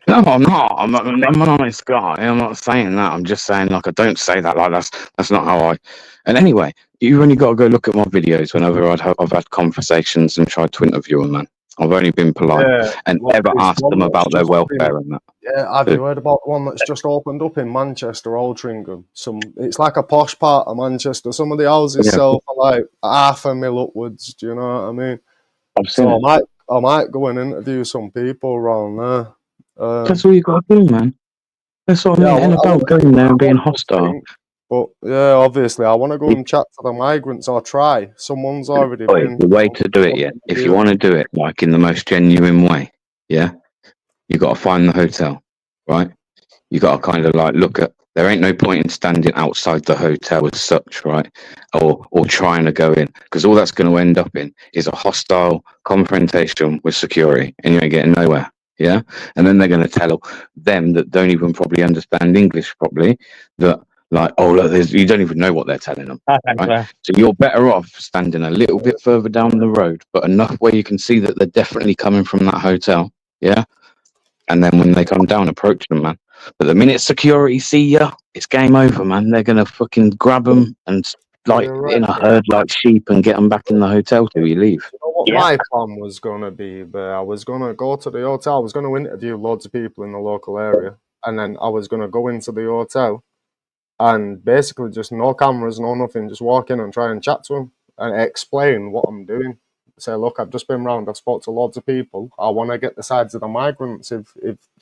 S4: No, I'm not. I'm an honest guy. I'm not saying that. I'm just saying, like, I don't say that. Like, that's not how I. And anyway, you've only got to go look at my videos whenever I've had conversations and tried to interview them, man. I've only been polite and
S16: look,
S4: ever
S16: there's
S4: asked
S16: one
S4: them
S16: that's
S4: about their
S16: just
S4: welfare and that.
S16: Yeah, have you heard about one that's just opened up in Manchester, Altrincham? It's like a posh part of Manchester. Some of the houses sell for like $500,000 upwards. Do you know what I mean?
S4: I've seen
S16: So I might go and interview some people around there.
S4: That's all you got to do, man. That's what I mean. It ain't about going there and being hostile.
S16: But yeah, obviously, I want to go and chat to the migrants or try. Someone's already been.
S4: The way to do it, yeah. If you want to do it like in the most genuine way, yeah, you got to find the hotel, right? You got to kind of like look at. There ain't no point in standing outside the hotel as such, right? Or trying to go in, because all that's going to end up in is a hostile confrontation with security, and you ain't getting nowhere. Yeah, and then they're going to tell them that don't even probably understand English properly that. Like, oh, look, you don't even know what they're telling them. Right? So you're better off standing a little bit further down the road, but enough where you can see that they're definitely coming from that hotel. Yeah. And then when they come down, approach them, man. But the minute security see you, it's game over, man. They're going to fucking grab them and, like, in a herd like sheep and get them back in the hotel till you leave.
S16: You know what my plan was going to be? But I was going to go to the hotel. I was going to interview loads of people in the local area. And then I was going to go into the hotel and basically just no cameras, no nothing, just walk in and try and chat to them and explain what I'm doing. Say, look, I've just been round, I've spoke to loads of people. I want to get the sides of the migrants if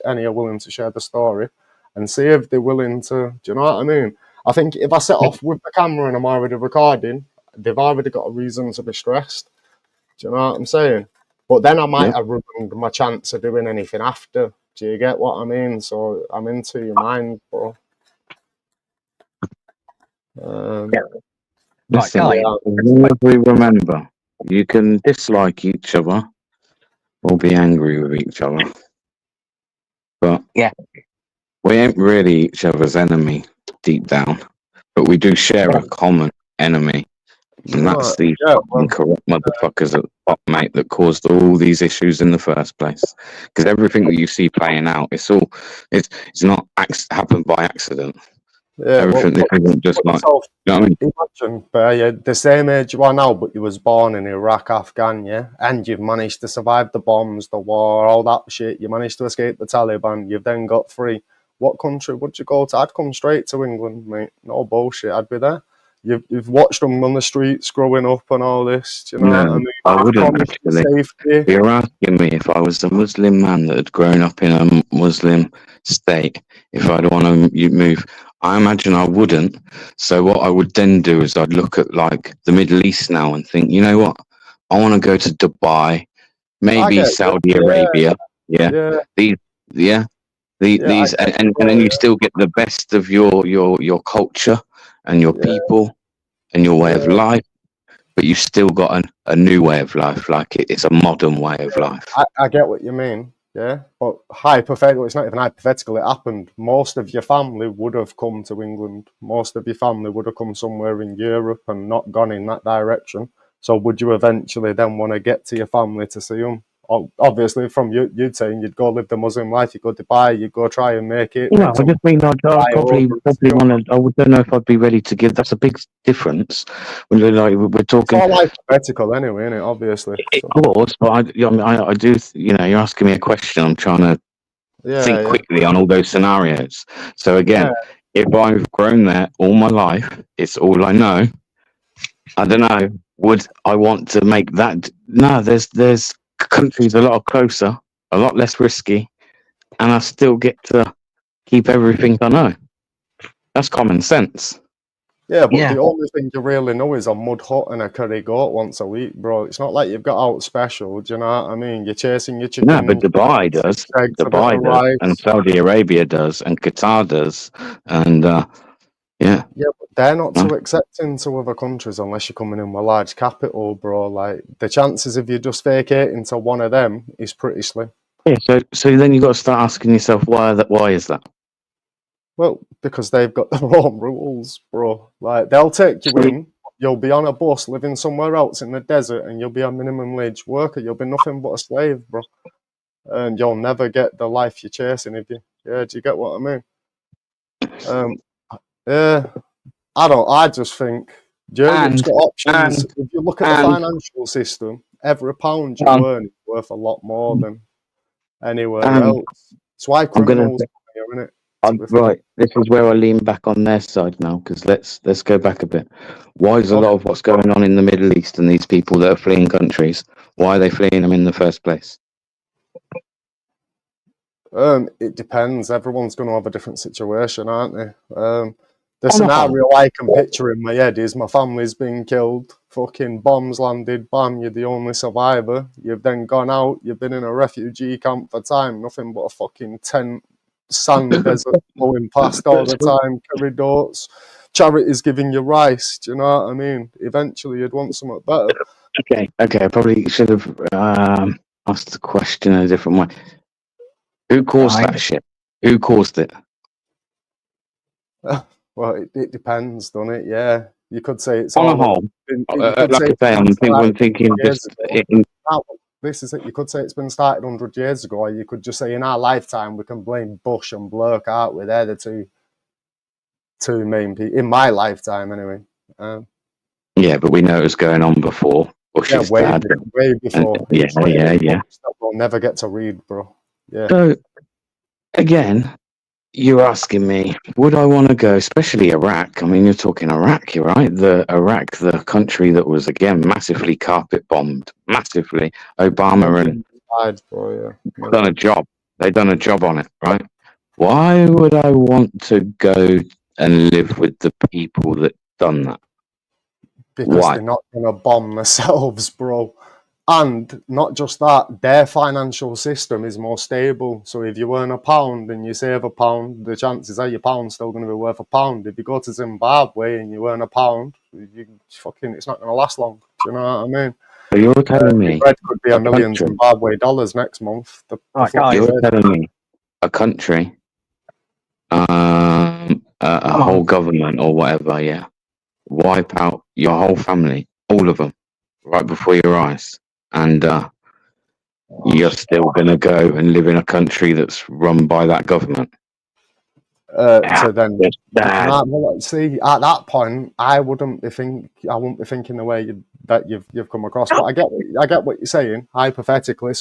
S16: any are willing to share the story and see if they're willing to, do you know what I mean? I think if I set off with the camera and I'm already recording, they've already got a reason to be stressed. Do you know what I'm saying? But then I might have ruined my chance of doing anything after. Do you get what I mean? So I'm into your mind, bro.
S4: Listen, always remember, you can dislike each other or be angry with each other, but we ain't really each other's enemy deep down, but we do share a common enemy, and that's these fucking corrupt motherfuckers at the top, mate, that caused all these issues in the first place. Because everything that you see playing out, it's not happened by accident.
S16: Yeah,
S4: everything this isn't just like, you know what I mean?
S16: Imagine, you're the same age you are now, but you was born in Iraq, Afghan, yeah? And you've managed to survive the bombs, the war, all that shit. You managed to escape the Taliban. You've then got free. What country would you go to? I'd come straight to England, mate. No bullshit. I'd be there. You've watched them on the streets growing up and all this. Do you know what I mean?
S4: I wouldn't actually. You're asking me if I was a Muslim man that had grown up in a Muslim state, if I'd want to move. I imagine I wouldn't. So what I would then do is I'd look at like the Middle East now and think, you know what? I want to go to Dubai, maybe Saudi Arabia. Yeah. These, and then you still get the best of your culture and your people and your way of life, but you've still got a new way of life. Like it's a modern way of life.
S16: I get what you mean. Yeah, but hypothetical, it's not even hypothetical, it happened. Most of your family would have come to England. Most of your family would have come somewhere in Europe and not gone in that direction. So would you eventually then want to get to your family to see them? Obviously, from you'd saying you'd go live the Muslim life, you'd go to Dubai, you'd go try and make it.
S4: No, I just mean I'd probably want to. I don't know if I'd be ready to give. That's a big difference. When we're talking.
S16: It's all hypothetical anyway, isn't it? Obviously.
S4: Of course, but I do. You know, you're asking me a question. I'm trying to think quickly on all those scenarios. So again, if I've grown there all my life, it's all I know. I don't know. Would I want to make that? No, there's countries a lot closer, a lot less risky, and I still get to keep everything I know. That's common sense.
S16: Yeah, but the only thing you really know is a mud hut and a curry goat once a week, bro. It's not like you've got out special, do you know what I mean? You're chasing your chicken.
S4: No, but Dubai does. Dubai does, and Saudi Arabia does, and Qatar does, and yeah.
S16: Yeah, but they're not too accepting to other countries unless you're coming in with a large capital, bro. Like, the chances of you just vacating to one of them is pretty slim.
S4: Yeah, so then you've got to start asking yourself, why is that?
S16: Well, because they've got their own rules, bro. Like, they'll take you in, you'll be on a bus living somewhere else in the desert, and you'll be a minimum wage worker. You'll be nothing but a slave, bro. And you'll never get the life you're chasing if you... Yeah, do you get what I mean? Yeah, I just think Europe's got options. If you look at the financial system, every pound you earn is worth a lot more than anywhere else. It's why criminals are here, isn't it?
S4: Right, this is where I lean back on their side now, because let's go back a bit. Why is a lot of what's going on in the Middle East and these people that are fleeing countries, why are they fleeing them in the first place?
S16: It depends. Everyone's going to have a different situation, aren't they? The scenario I can picture in my head is my family's been killed, fucking bombs landed, bam, you're the only survivor. You've then gone out, you've been in a refugee camp for time, nothing but a fucking tent, sand desert flowing past all the time, curry dots, charities giving you rice, do you know what I mean? Eventually you'd want something better.
S4: Okay, I probably should have asked the question in a different way. Who caused that shit? Who caused it?
S16: Well, it depends, doesn't it? Yeah, you could say it's
S4: on
S16: all
S4: a whole. I'm thinking just
S16: this is it. You could say it's been started 100 years ago, or you could just say in our lifetime we can blame Bush and Blair, can't we? They're the two main people in my lifetime, anyway.
S4: Yeah, but we know it was going on before Bush's dad.
S16: Way before.
S4: Yeah.
S16: We'll never get to read, bro. Yeah.
S4: So again, you're asking me, would I want to go, especially Iraq? I mean, you're talking Iraq, you're right? The country that was, again, massively carpet bombed, massively. Obama and done a job. They've done a job on it, right? Why would I want to go and live with the people that done that?
S16: Because they're not going to bomb themselves, bro. And not just that, their financial system is more stable. So if you earn £1 and you save £1, the chances are your pound's still going to be worth £1. If you go to Zimbabwe and you earn £1, it's not going to last long. Do you know what I mean?
S4: So you're telling me
S16: bread could be $1 million Zimbabwe dollars next month.
S4: You're telling me a country, a whole government or whatever, yeah, wipe out your whole family, all of them, right before your eyes, and you're still going to go and live in a country that's run by that government.
S16: So then, see, at that point, I wouldn't be thinking the way that you've come across. But I get what you're saying. Hypothetically, a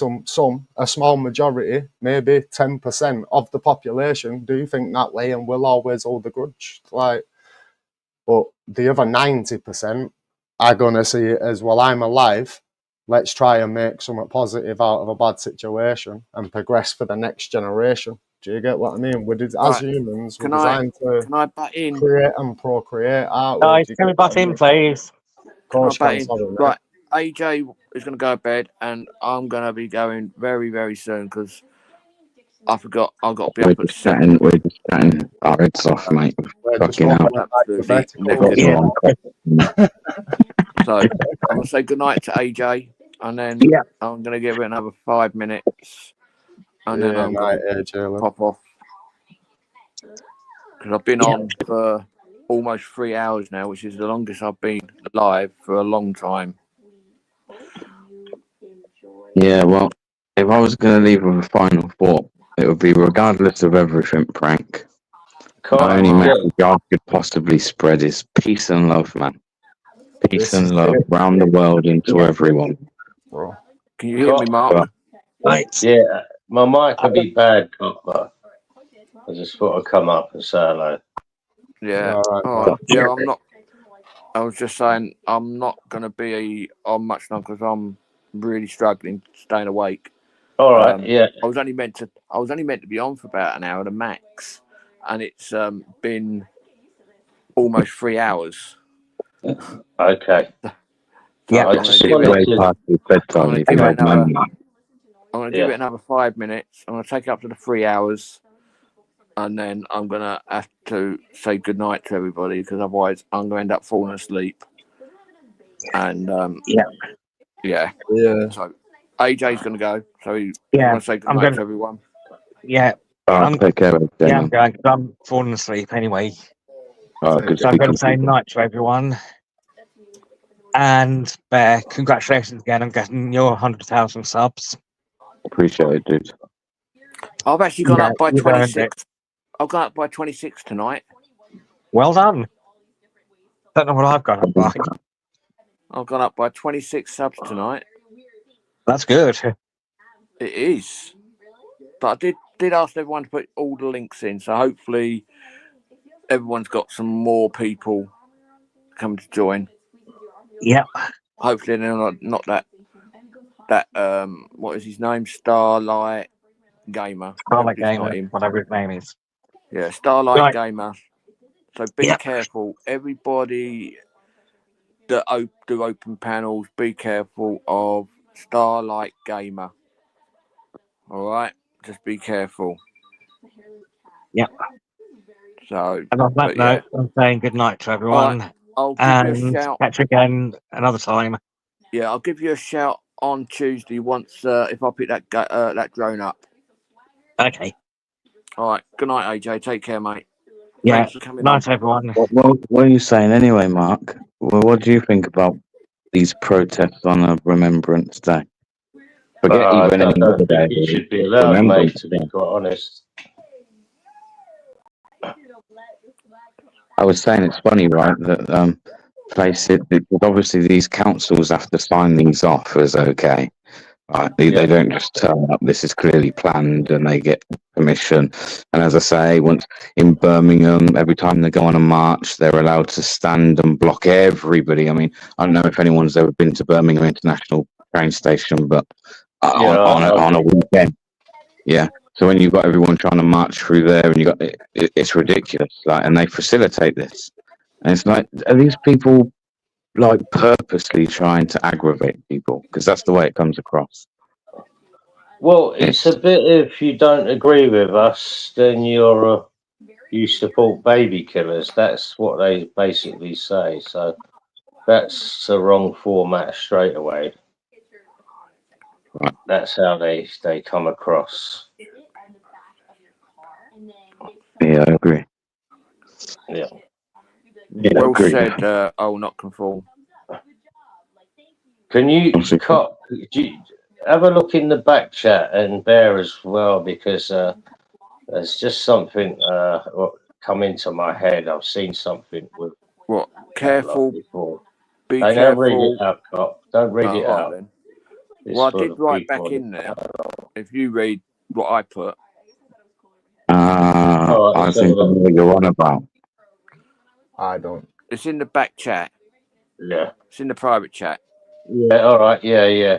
S16: small majority, maybe 10% of the population, do think that way and will always hold a grudge. But the other 90% are gonna see it as, well, I'm alive. Let's try and make something positive out of a bad situation and progress for the next generation. Do you get what I mean? As humans, we're designed to create and procreate, aren't we?
S5: Guys, can we butt in, please?
S16: Of course,
S1: right. AJ is going to go to bed, and I'm going to be going very, very soon because I forgot I've got to be up at 7.
S4: We're just chatting our heads off, mate. Fucking hell.
S1: So I'm going to say goodnight to AJ, and then I'm going to give it another 5 minutes, and then I'm going to pop off. Because I've been on for almost 3 hours now, which is the longest I've been live for a long time.
S4: Yeah, well, if I was going to leave with a final thought, it would be, regardless of everything, Frank, the only message I could possibly spread is peace and love, man. Peace and love around the world into everyone.
S1: Can you hear me, Mark?
S10: Yeah, my mic could be bad, but I just thought I'd come up and say hello.
S1: Yeah. All right. Yeah, I'm not. I was just saying I'm not going to be on much longer because I'm really struggling staying awake.
S10: All right. Yeah.
S1: I was only meant to be on for about an hour the max, and it's been almost 3 hours.
S10: Okay.
S1: Yeah. I'm going to give it another 5 minutes. I'm going to take it up to the 3 hours. And then I'm going to have to say goodnight to everybody because otherwise I'm going to end up falling asleep. And yeah. So AJ's going to go. So you want to say goodnight to everyone?
S5: Yeah.
S4: Take care.
S5: Yeah, I'm going 'cause I'm falling asleep anyway.
S4: Good
S5: So I'm going to say
S4: speaking.
S5: night to everyone. And Bear, congratulations again on getting your 100,000 subs.
S4: Appreciate it, dude.
S1: I've actually gone up by
S5: you've earned it.
S1: 26. I've gone up by 26 tonight.
S5: Well done. Don't know what I've got up by.
S1: I've gone up by 26 subs tonight.
S5: That's good.
S1: It is. But I did ask everyone to put all the links in, so hopefully everyone's got some more people coming to join.
S5: Yep.
S1: Hopefully they're not that what is his name? Starlight Gamer.
S5: Starlight Gamer, whatever his name is.
S1: Yeah, Starlight
S5: Right.
S1: Gamer. So be careful. Everybody that do open panels, be careful of Starlight Gamer. All right? Just be careful.
S5: Yep.
S1: So,
S5: and on that note, I'm saying good night to everyone.
S1: Right, I'll give you a shout.
S5: Catch you again another time.
S1: Yeah, I'll give you a shout on Tuesday once if I pick that drone up.
S5: Okay.
S1: All right. Good night, AJ. Take care, mate.
S5: Yeah.
S1: Thanks for coming
S5: night,
S1: on.
S5: everyone.
S4: What are you saying anyway, Mark? Well, what do you think about these protests on a Remembrance Day? Forget
S10: I
S4: even any
S10: don't
S4: other day.
S10: think it should be allowed, mate,
S4: Remembrance
S10: to be
S4: Day.
S10: quite honest.
S4: I was saying it's funny, right? That places, obviously these councils have to sign these off as okay. Right? They don't just turn up. This is clearly planned, and they get permission. And as I say, once in Birmingham, every time they go on a march, they're allowed to stand and block everybody. I mean, I don't know if anyone's ever been to Birmingham International train station, but on a weekend, yeah. So when you've got everyone trying to march through there, and it's ridiculous. Like, and they facilitate this, and it's like, are these people like purposely trying to aggravate people? Because that's the way it comes across.
S10: Well, it's a bit, if you don't agree with us, then you support baby killers. That's what they basically say. So that's the wrong format straight away.
S4: Right.
S10: That's how they come across.
S4: Yeah, I agree.
S10: Yeah.
S1: Will said, "Oh, not conform."
S10: Can you have a look in the back chat and Bear as well, because there's just something come into my head. I've seen something with
S1: what? Careful.
S10: Before.
S1: Be
S10: Don't
S1: careful.
S10: read it out, Cop. Don't read it
S1: right
S10: out.
S1: Then.
S10: It's
S1: Well, I
S10: for
S1: did
S10: the
S1: write back
S10: people
S1: in there. If you read what I put.
S4: I think I know what you're on about.
S16: I don't.
S1: It's in the back chat.
S10: Yeah.
S1: It's in the private chat.
S10: Yeah, all right. Yeah.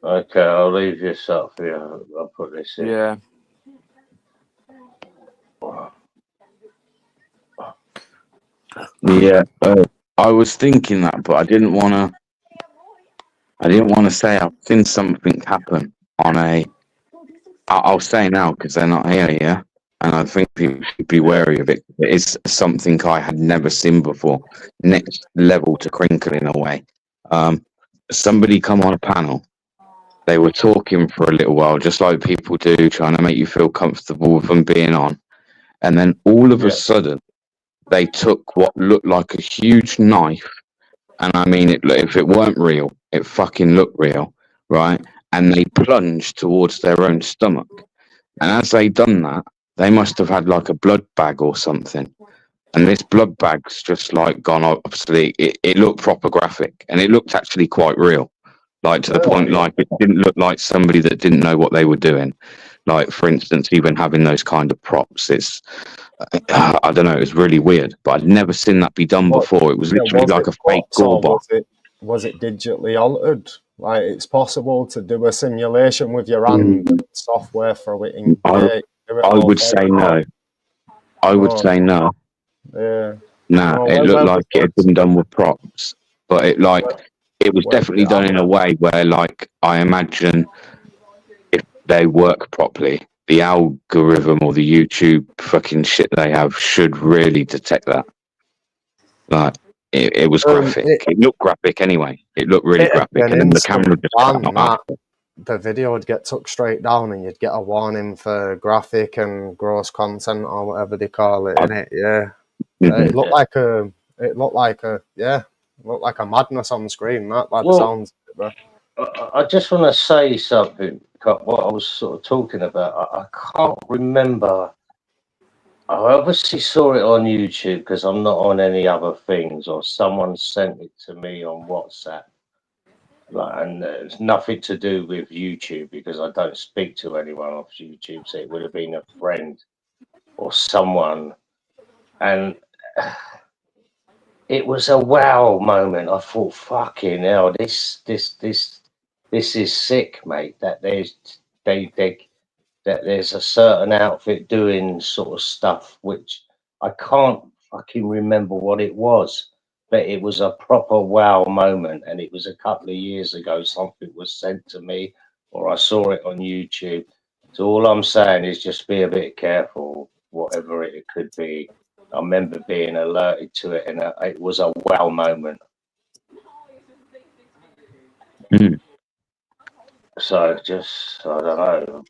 S10: Okay, I'll leave this up for you. I'll put this in.
S1: Yeah.
S4: Yeah, I was thinking that, but I didn't want to say I've seen something happen on I'll say now because they're not here, yeah? And I think people should be wary of it. It's something I had never seen before. Next level to crinkle in a way. Somebody come on a panel. They were talking for a little while, just like people do, trying to make you feel comfortable with them being on. And then all of a sudden, they took what looked like a huge knife, and I mean, if it weren't real, it fucking looked real, right? And they plunged towards their own stomach. And as they done that, they must have had like a blood bag or something. And this blood bag's just like gone obviously. It looked proper graphic, and it looked actually quite real. Like to the point, like it didn't look like somebody that didn't know what they were doing. Like, for instance, even having those kind of props, it's I don't know, it was really weird, but I'd never seen that be done before. It was literally like a fake gore bot.
S16: Was it digitally altered? Like, it's possible to do a simulation with your hand software for it in.
S4: I would say no. I would say no.
S16: Yeah.
S4: Nah, it looked like it had been done with props, but it was definitely done in a way where, like, I imagine if they work properly, the algorithm or the YouTube fucking shit they have should really detect that. Like, it was graphic. It looked graphic anyway. It looked really graphic, and then the camera just cut out after.
S16: the video would get took straight down, and you'd get a warning for graphic and gross content or whatever they call it. In it, yeah. It looked like a madness on the screen. That by the sounds.
S10: I just want to say something. What I was sort of talking about. I can't remember. I obviously saw it on YouTube because I'm not on any other things, or someone sent it to me on WhatsApp. And it's nothing to do with YouTube because I don't speak to anyone off YouTube, so it would have been a friend or someone. And it was a wow moment. I thought, fucking hell, this is sick, mate. That there's a certain outfit doing sort of stuff which I can't fucking remember what it was, but it was a proper wow moment, and it was a couple of years ago. Something was sent to me, or I saw it on YouTube. So all I'm saying is just be a bit careful, whatever it could be. I remember being alerted to it, and it was a wow moment. So just, I don't know.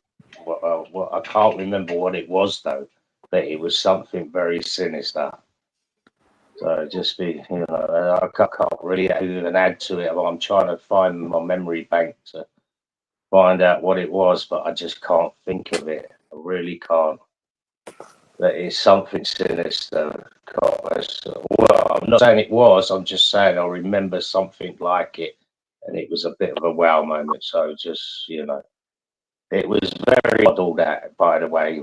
S10: What I can't remember what it was though, but it was something very sinister. So just be, I can't really even add to it. I'm trying to find my memory bank to find out what it was, but I just can't think of it. I really can't. That is something sinister. Well, I'm not saying it was. I'm just saying I remember something like it, and it was a bit of a wow moment. So just, it was very odd, all that, by the way.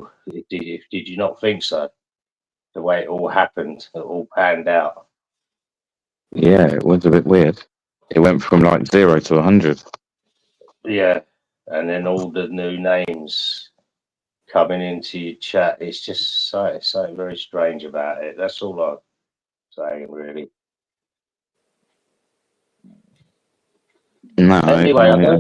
S10: Did you not think so? The way it all happened, it all panned out.
S4: Yeah, it was a bit weird. It went from like 0 to 100.
S10: Yeah, and then all the new names coming into your chat. It's just something very strange about it. That's all I'm saying, really.
S4: No.
S10: Anyway,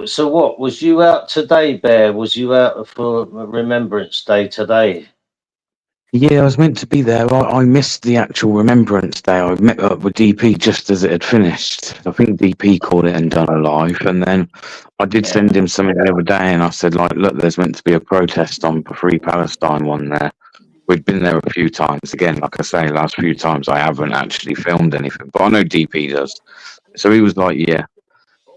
S10: so what? Was you out today, Bear? Was you out for Remembrance Day today?
S4: Yeah, I was meant to be there. I missed the actual Remembrance Day. I met up with DP just as it had finished. I think DP called it and done a live, and then I did send him something the other day, and I said, like, look, there's meant to be a protest on for Free Palestine one there. We'd been there a few times. Again, like I say, last few times I haven't actually filmed anything, but I know DP does. So he was like, yeah.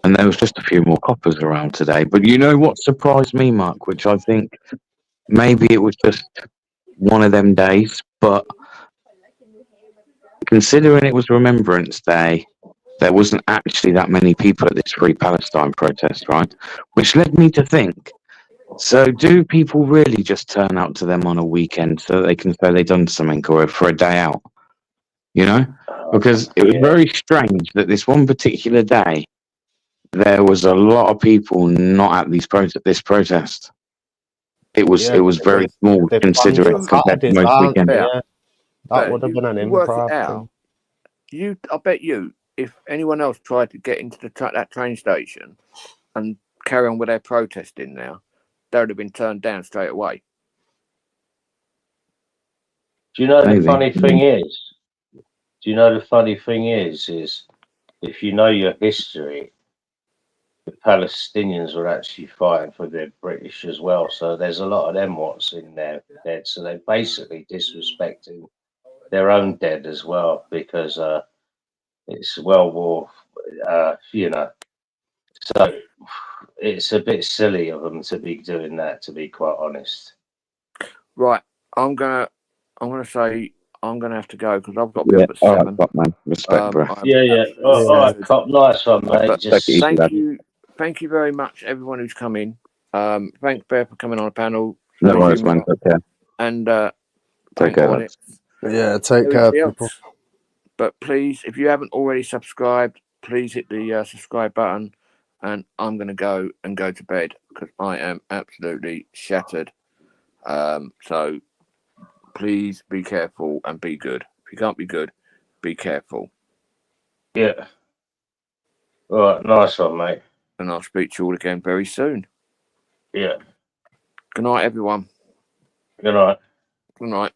S4: And there was just a few more coppers around today. But you know what surprised me, Mark, which I think maybe it was just one of them days, but considering it was Remembrance Day, there wasn't actually that many people at this Free Palestine protest, right? Which led me to think, so do people really just turn out to them on a weekend so they can say they've done something, or for a day out? Because it was very strange that this one particular day, there was a lot of people not at this protest. It was very small considering compared to most weekends.
S16: Yeah, that would have been an improv thing.
S1: I bet you, if anyone else tried to get into that train station and carry on with their protesting now, they would have been turned down straight away.
S10: Do you know the funny thing is? Do you know the funny thing is if you know your history, the Palestinians were actually fighting for the British as well. So there's a lot of them what's in there dead. So they're basically disrespecting their own dead as well, because it's World War, So it's a bit silly of them to be doing that, to be quite honest.
S1: Right, I'm gonna say I'm gonna have to go because I've got to be up at 7.
S4: Right, man. Respect, bro.
S10: All right, cop, nice one, mate.
S1: Thank you very much, everyone who's come in. Thanks, Bear, for coming on the panel.
S4: No worries, man. Take care.
S1: And
S4: take care.
S16: Yeah, take care, people.
S1: But please, if you haven't already subscribed, please hit the subscribe button. And I'm going to go to bed because I am absolutely shattered. So please be careful and be good. If you can't be good, be careful.
S10: Yeah. All right, nice one, mate.
S1: And I'll speak to you all again very soon.
S10: Yeah.
S1: Good night, everyone.
S10: Good night.
S1: Good night.